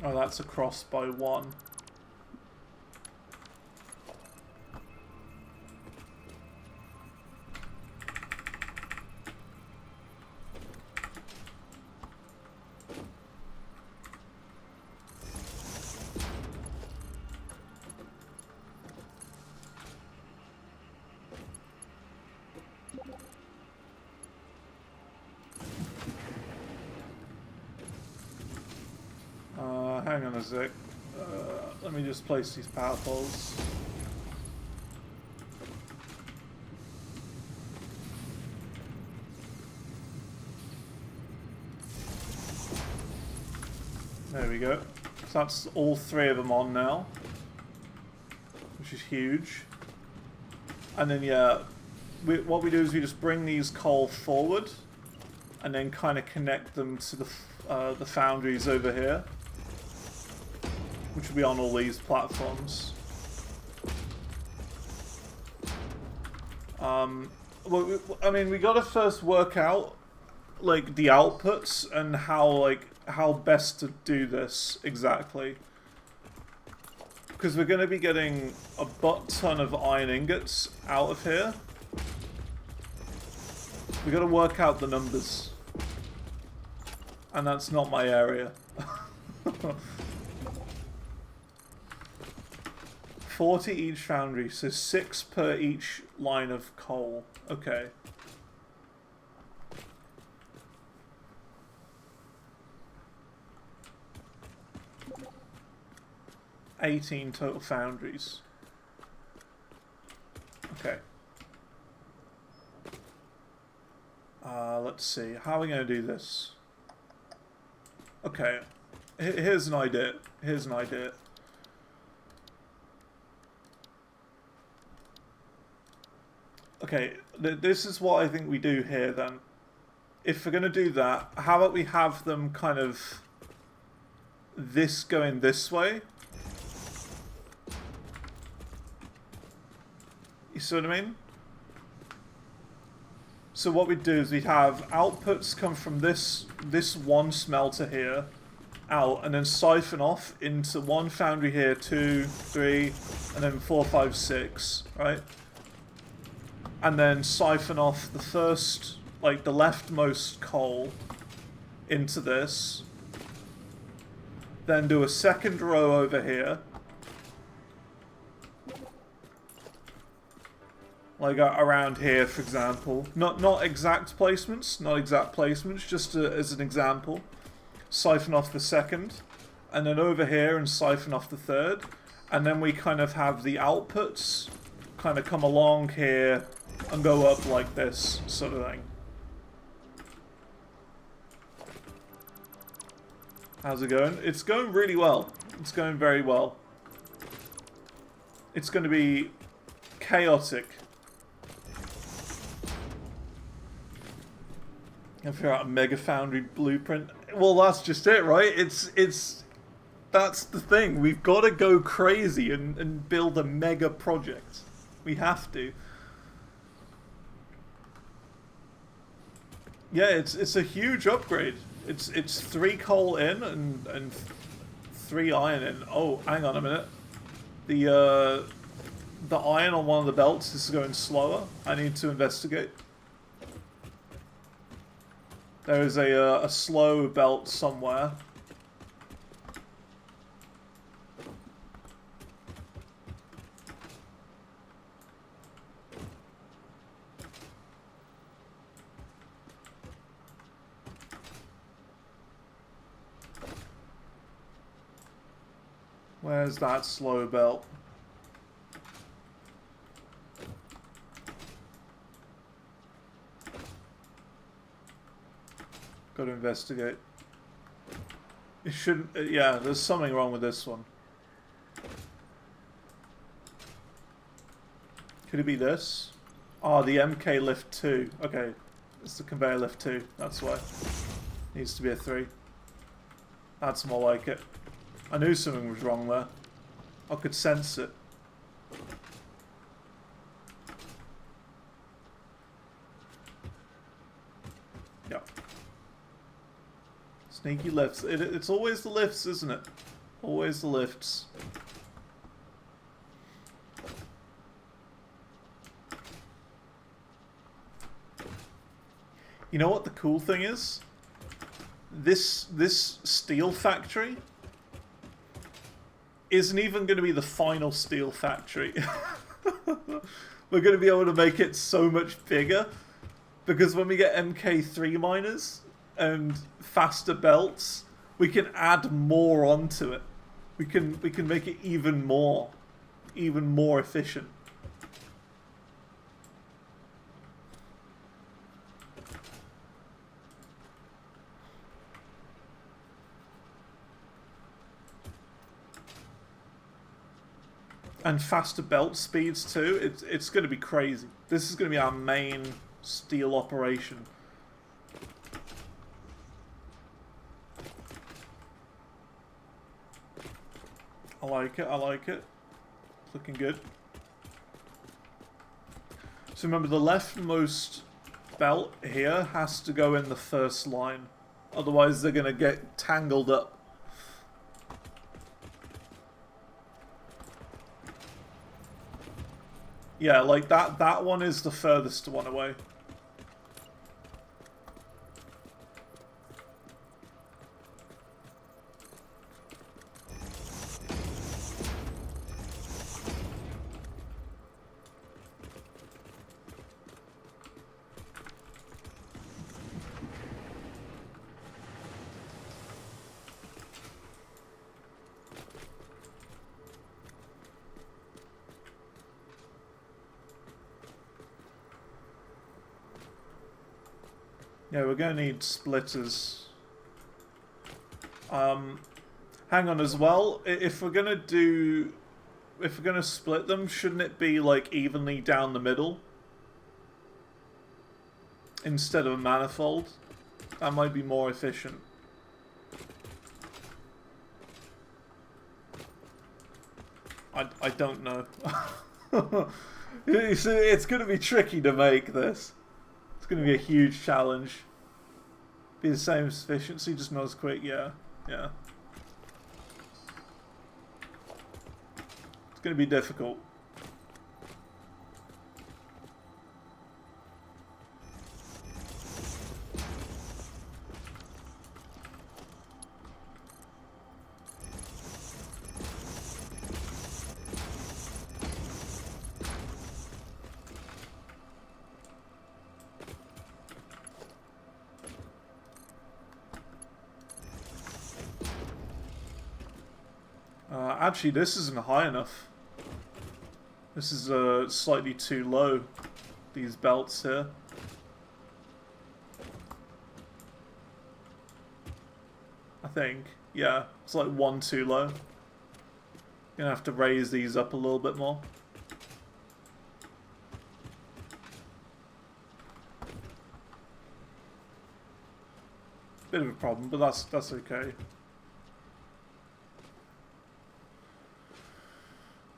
Oh, that's a cross by 1. Hang on a sec. let me just place these power poles. There we go. So that's all 3 of them on now, which is huge. And then yeah, what we do is we just bring these coal forward, and then kind of connect them to the foundries over here, which will be on all these platforms. Well, I mean, we gotta first work out like the outputs and how best to do this exactly, because we're going to be getting a butt ton of iron ingots out of here. We got to work out the numbers, and that's not my area. 40 each foundry, so 6 per each line of coal. Okay. $18 total foundries. Okay. Let's see. How are we going to do this? Okay. Here's an idea. Here's an idea. Okay, this is what I think we do here then. If we're going to do that, how about we have them kind of this going this way? You see what I mean? So what we'd do is we'd have outputs come from this one smelter here out, and then siphon off into one foundry here, 2, 3, and then 4, 5, 6, right? And then siphon off the first, like the leftmost coal into this. Then do a second row over here. Like around here, for example. Not exact placements, just as an example. Siphon off the second, and then over here and siphon off the third. And then we kind of have the outputs kind of come along here and go up like this, sort of thing. How's it going? It's going really well. It's going very well. It's going to be chaotic. And figure out a mega foundry blueprint. Well, that's just it, right? That's the thing. We've got to go crazy and build a mega project. We have to. Yeah, it's a huge upgrade. It's 3 coal in and 3 iron in. Oh, hang on a minute. The iron on one of the belts is going slower. I need to investigate. There is a slow belt somewhere. Where's that slow belt? Got to investigate. It shouldn't... yeah, there's something wrong with this one. Could it be this? Oh, the MK lift 2. Okay, it's the conveyor lift 2. That's why. Needs to be a 3. That's more like it. I knew something was wrong there. I could sense it. Yeah. Sneaky lifts. It's always the lifts, isn't it? Always the lifts. You know what the cool thing is? This steel factory isn't even going to be the final steel factory. We're going to be able to make it so much bigger, because when we get MK3 miners and faster belts, we can add more onto it. We can make it even more efficient. And faster belt speeds too. It's going to be crazy. This is going to be our main steel operation. I like it. I like it. It's looking good. So remember, the leftmost belt here has to go in the first line. Otherwise, they're going to get tangled up. Yeah, like that one is the furthest one away. Yeah, we're going to need splitters. Hang on as well. If we're going to split them, shouldn't it be like evenly down the middle? Instead of a manifold? That might be more efficient. I don't know. It's going to be tricky to make this. It's going to be a huge challenge. Be the same efficiency, just not as quick. Yeah, yeah. It's going to be difficult. Actually, this isn't high enough. This is slightly too low. These belts here. I think. Yeah, it's like one too low. Gonna have to raise these up a little bit more. Bit of a problem, but that's okay.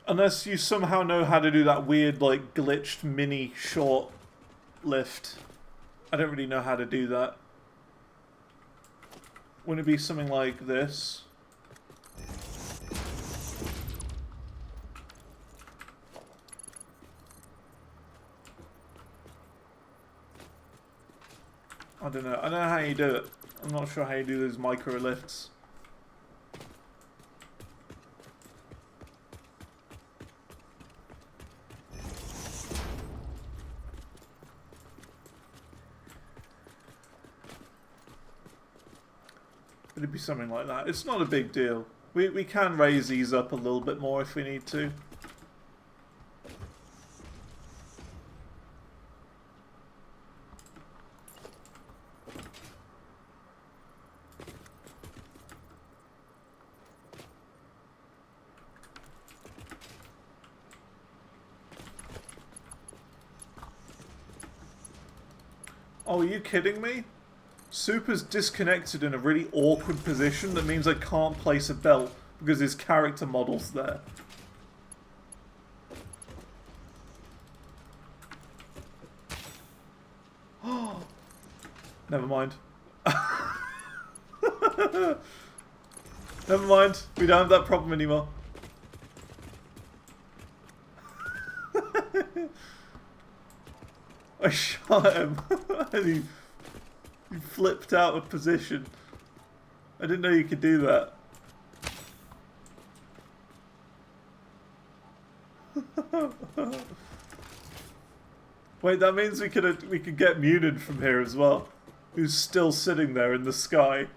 Unless you somehow know how to do that weird, like, glitched mini short lift. I don't really know how to do that. Wouldn't it be something like this? I don't know. I don't know how you do it. I'm not sure how you do those micro lifts. It'd be something like that. It's not a big deal. We can raise these up a little bit more if we need to. Oh, are you kidding me? Super's disconnected in a really awkward position that means I can't place a belt because his character model's there. Never mind. Never mind. We don't have that problem anymore. I shot him and he flipped out of position. I didn't know you could do that. Wait, that means we could get muted from here as well. Who's still sitting there in the sky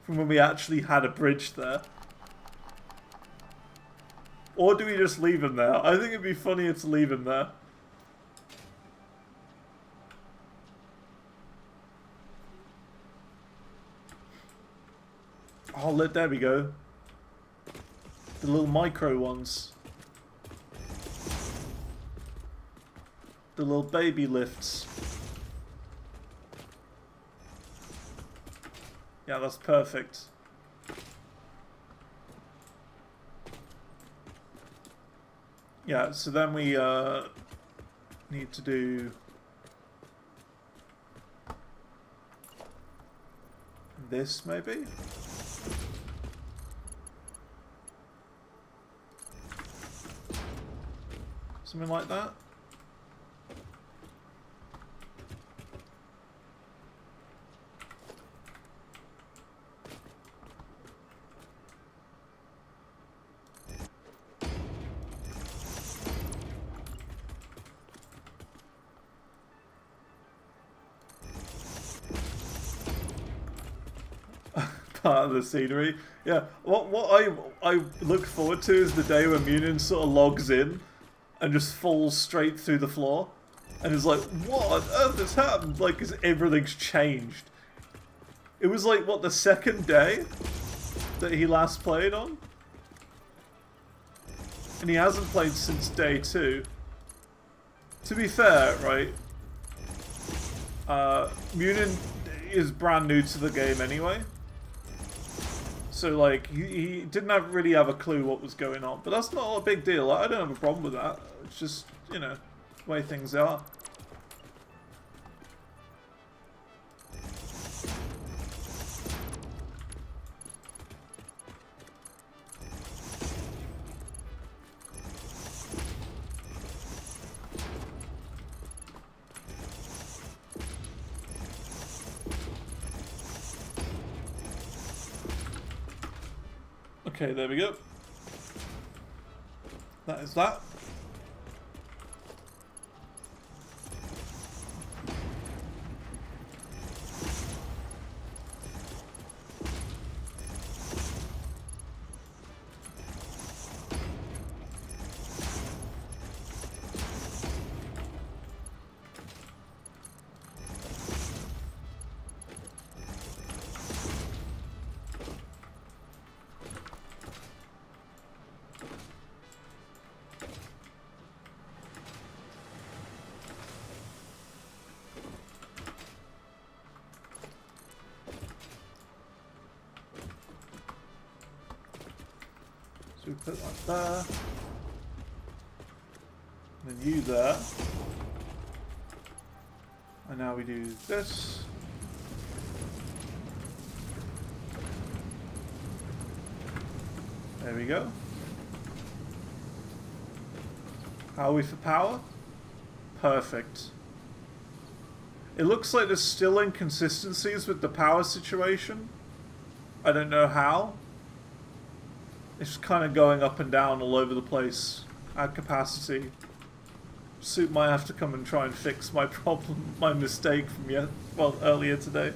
from when we actually had a bridge there. Or do we just leave him there? I think it'd be funnier to leave him there. Oh, there we go. The little micro ones. The little baby lifts. Yeah, that's perfect. Yeah, so then we need to do this, maybe? Something like that? Part of the scenery. Yeah, what I look forward to is the day when Munin sort of logs in and just falls straight through the floor and is like, what on earth has happened? Like, 'cause everything's changed. It was like, what, the second day that he last played on? And he hasn't played since day 2. To be fair, right, Munin is brand new to the game anyway. So, like, he didn't really have a clue what was going on. But that's not a big deal. I don't have a problem with that. It's just, you know, the way things are. Okay, there we go. That is that. So we put that there. And then you there. And now we do this. There we go. How are we for power? Perfect. It looks like there's still inconsistencies with the power situation. I don't know how. It's kind of going up and down all over the place at capacity. Soup might have to come and try and fix my problem, my mistake from earlier today.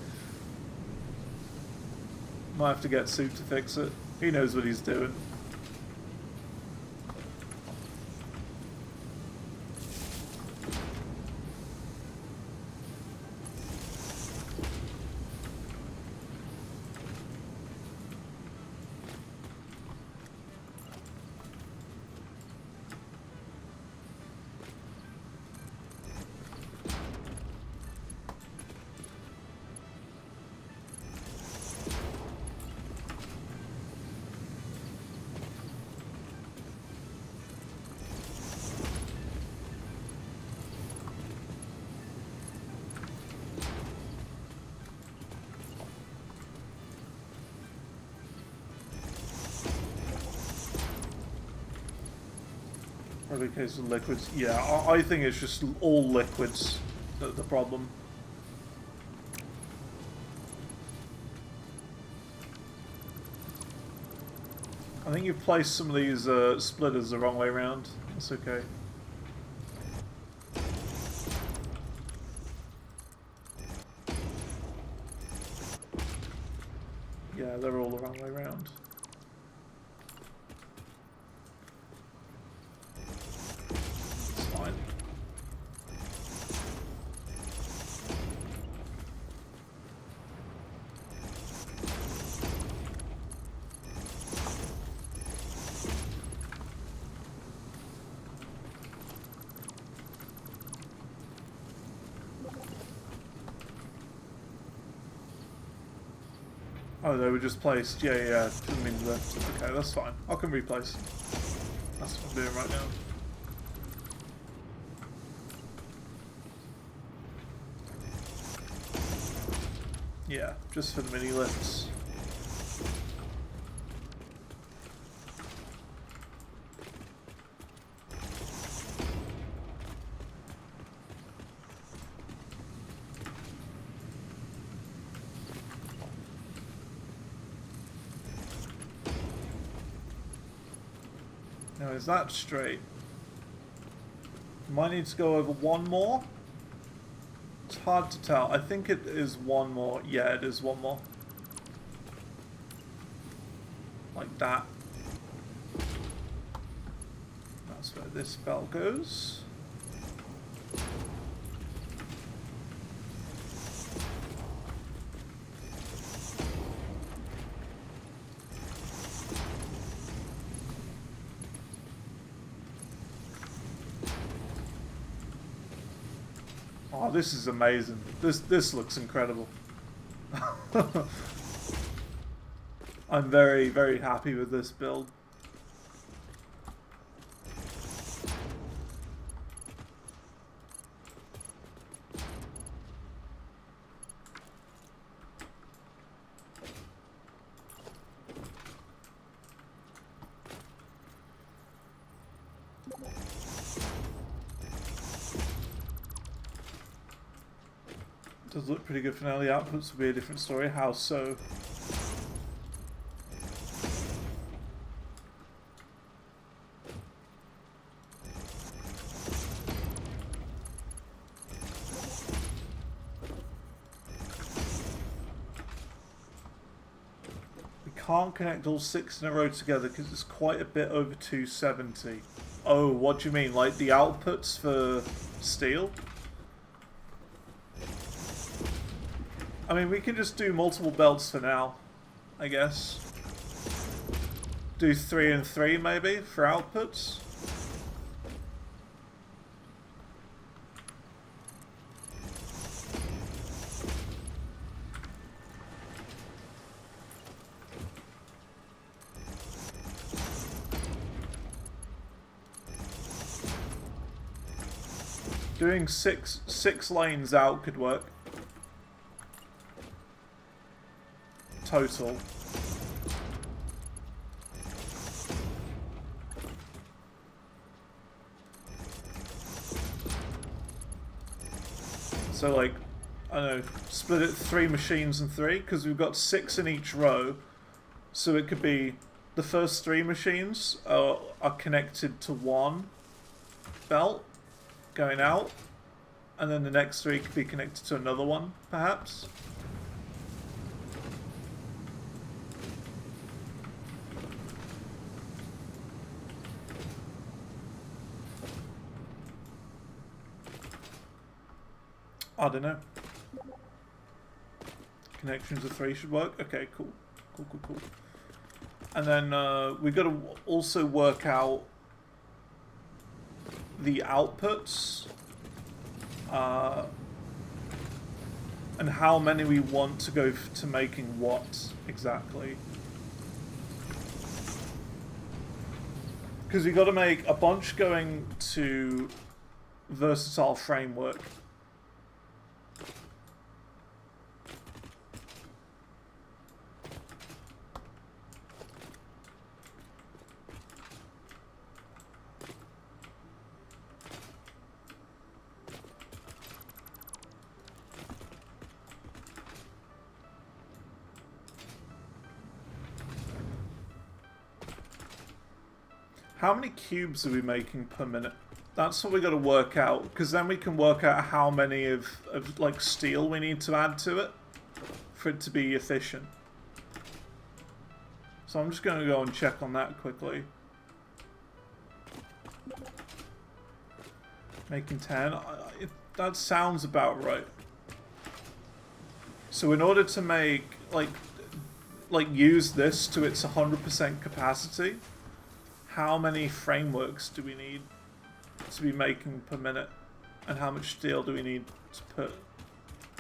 Might have to get Soup to fix it. He knows what he's doing. Probably a case of liquids. Yeah, I think it's just all liquids that the problem. I think you've placed some of these splitters the wrong way around. That's okay. Yeah, they're all the wrong way around. Oh, they were just placed. Yeah, yeah. Didn't mean to. Okay, that's fine. I can replace. That's what I'm doing right now. Yeah, just for the mini lifts. Now, is that straight? Might need to go over one more. It's hard to tell. I think it is one more. Yeah, it is one more. Like that. That's where this bell goes. Oh, this is amazing. This looks incredible. I'm very, very happy with this build. Does look pretty good for now. The outputs will be a different story. How so? We can't connect all 6 in a row together because it's quite a bit over 270. Oh, what do you mean? Like the outputs for steel? I mean, we can just do multiple belts for now, I guess. Do 3 and 3 maybe for outputs. Doing six lanes out could work. Total. So like, I don't know, split it 3 machines and 3, because we've got 6 in each row. So it could be the first 3 machines are connected to one belt going out, and then the next 3 could be connected to another one, perhaps. I don't know. Connections of 3 should work. Okay, cool. Cool. And then we've got to also work out the outputs and how many we want to go to making what exactly. Because we've got to make a bunch going to versatile framework. How many cubes are we making per minute? That's what we got to work out, because then we can work out how many of like steel we need to add to it for it to be efficient. So I'm just going to go and check on that quickly. Making 10. That sounds about right. So in order to make like use this to its 100% capacity, how many frameworks do we need to be making per minute, and how much steel do we need to put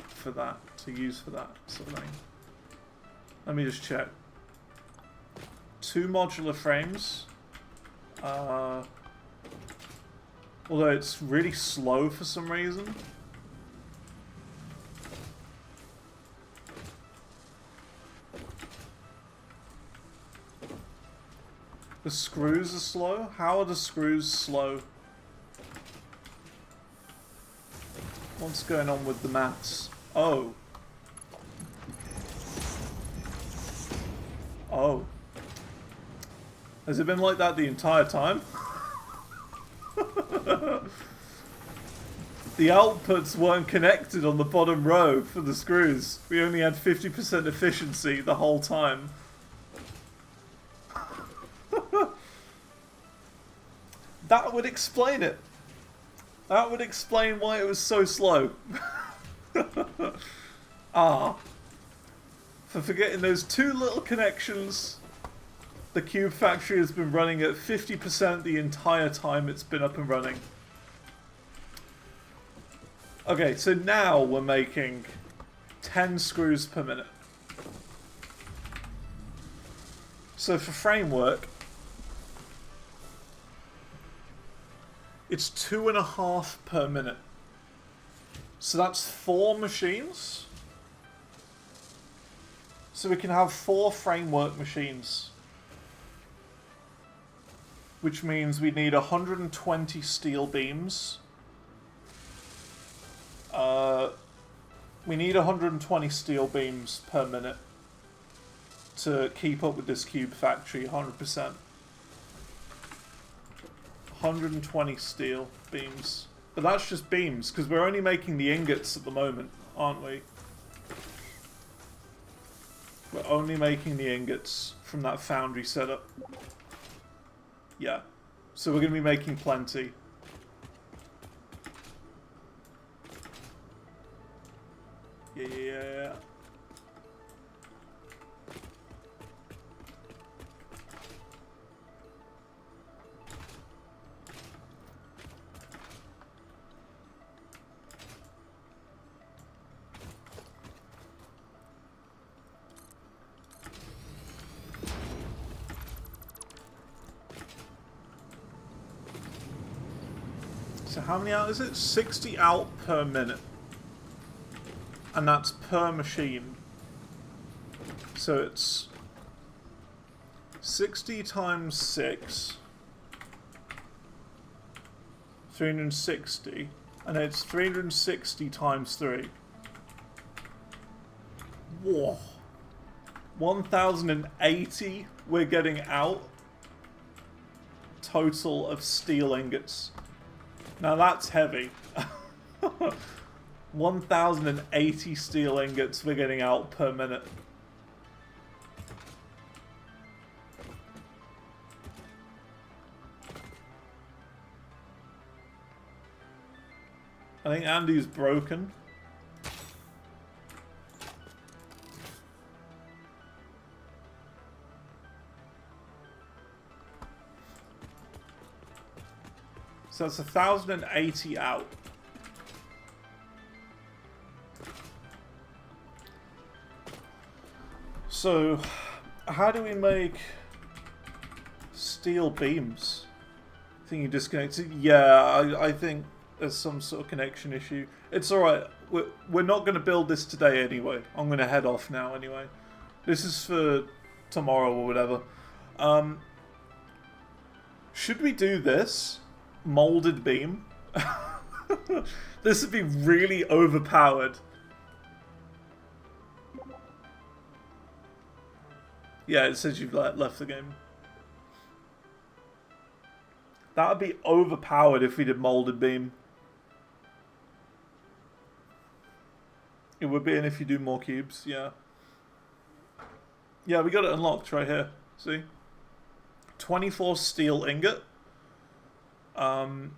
for that, to use for that sort of thing? Let me just check. 2 modular frames. Although it's really slow for some reason. The screws are slow? How are the screws slow? What's going on with the maths? Oh. Oh. Has it been like that the entire time? The outputs weren't connected on the bottom row for the screws. We only had 50% efficiency the whole time. That would explain it. That would explain why it was so slow. Ah. For forgetting those 2 little connections, the Cube Factory has been running at 50% the entire time it's been up and running. Okay, so now we're making 10 screws per minute. So for framework, it's 2.5 per minute. So that's 4 machines. So we can have 4 framework machines. Which means we need 120 steel beams. We need 120 steel beams per minute to keep up with this Cube Factory 100%. 120 steel beams. But that's just beams, because we're only making the ingots at the moment, aren't we? We're only making the ingots from that foundry setup. Yeah. So we're going to be making plenty. Yeah. So how many out is it? 60 out per minute. And that's per machine. So it's 60 times 6. 360. And it's 360 times 3. Whoa. 1,080 we're getting out. Total of steel ingots. Now that's heavy. 1,080 steel ingots we're getting out per minute. I think Andu's broken. So that's 1,080 out. So, how do we make steel beams? I think you disconnected. Yeah, I think there's some sort of connection issue. It's alright. We're not going to build this today anyway. I'm going to head off now anyway. This is for tomorrow or whatever. Should we do this? Molded beam? This would be really overpowered. Yeah, it says you've left the game. That would be overpowered if we did molded beam. It would be, and if you do more cubes, yeah. Yeah, we got it unlocked right here. See? 24 steel ingot. And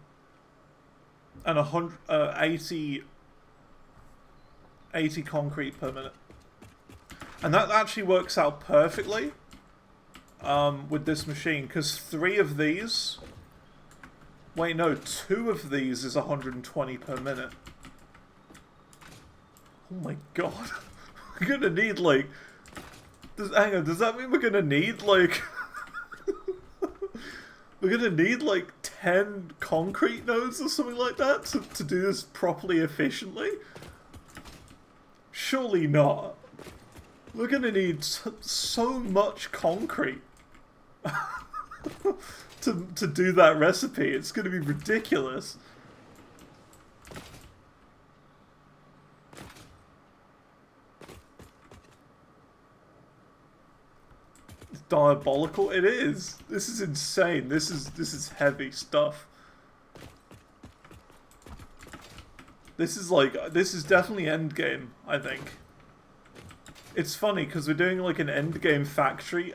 80 concrete per minute. And that actually works out perfectly with this machine, because 3 of these... Wait, no, 2 of these is 120 per minute. Oh my god. We're gonna need, like, Hang on, does that mean we're gonna need, like... we're gonna need, like, 10 concrete nodes or something like that to do this properly efficiently? Surely not. We're gonna need so much concrete to do that recipe. It's gonna be ridiculous. It's diabolical. It is. This is insane. This is heavy stuff. This is definitely endgame, I think. It's funny because we're doing like an endgame factory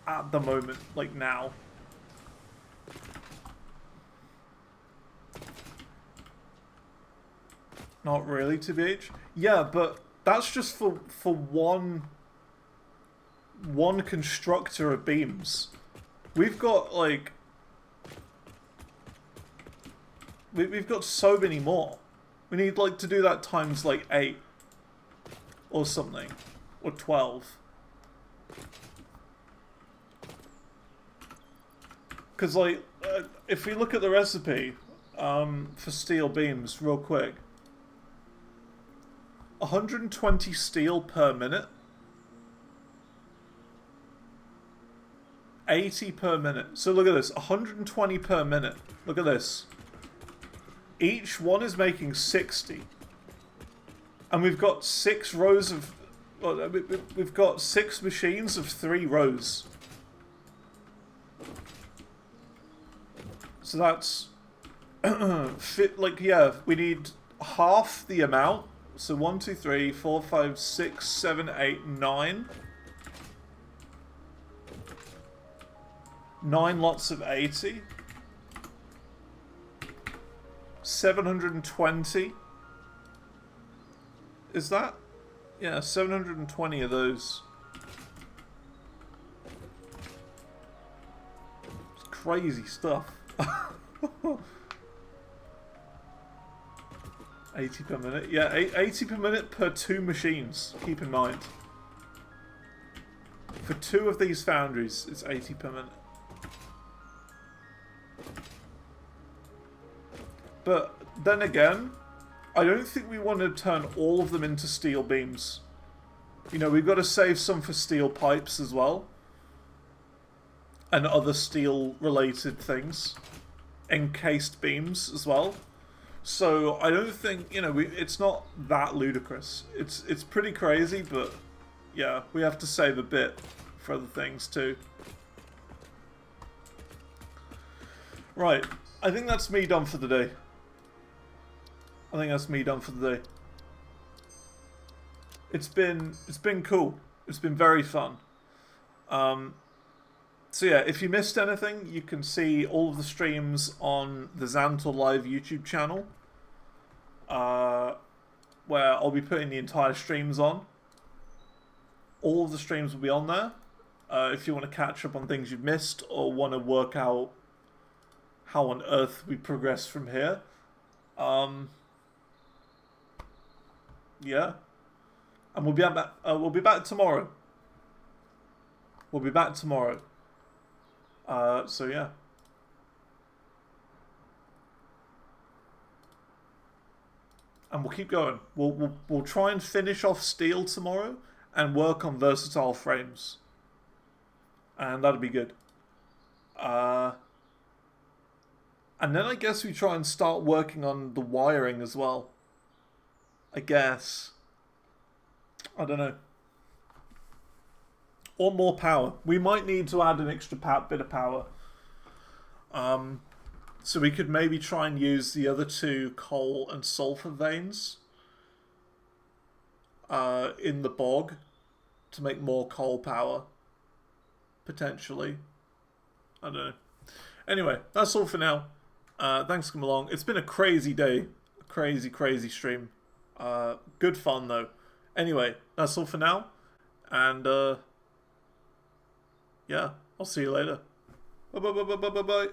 at the moment, like now. Not really, TBH. Yeah, but that's just for one constructor of beams. We've got like we've got so many more. We need like to do that times like 8 or something, or 12. Because like if we look at the recipe for steel beams real quick, 120 steel per minute, 80 per minute. So look at this, 120 per minute. Look at this. Each one is making 60. And we've got 6 rows of... Well, we've got 6 machines of 3 rows. So that's... like, yeah, we need half the amount. So 1, 2, 3, 4, 5, 6, 7, 8, 9. 9 lots of 80. 720. Is that? Yeah, 720 of those. It's crazy stuff. 80 per minute. Yeah, 80 per minute per 2 machines. Keep in mind. For 2 of these foundries, it's 80 per minute. But then again, I don't think we want to turn all of them into steel beams. You know, we've got to save some for steel pipes as well. And other steel related things. Encased beams as well. So I don't think, you know, it's not that ludicrous. It's pretty crazy, but yeah, we have to save a bit for other things too. Right, I think that's me done for the day. I think that's me done for the day. It's been cool. It's been very fun. So yeah, if you missed anything, you can see all of the streams on the Xantor Live YouTube channel, where I'll be putting the entire streams on. All of the streams will be on there. If you want to catch up on things you've missed or want to work out how on earth we progress from here. Yeah, and we'll be back tomorrow. We'll be back tomorrow. So yeah. And we'll keep going. We'll try and finish off steel tomorrow and work on versatile frames. And that'll be good. And then I guess we try and start working on the wiring as well. I guess. I don't know. Or more power. We might need to add an extra bit of power. So we could maybe try and use the other 2 coal and sulfur veins in the bog to make more coal power. Potentially. I don't know. Anyway, that's all for now. Thanks for coming along. It's been a crazy day. A crazy, crazy stream. Good fun though. Anyway, that's all for now. And yeah, I'll see you later. Bye bye bye bye bye bye.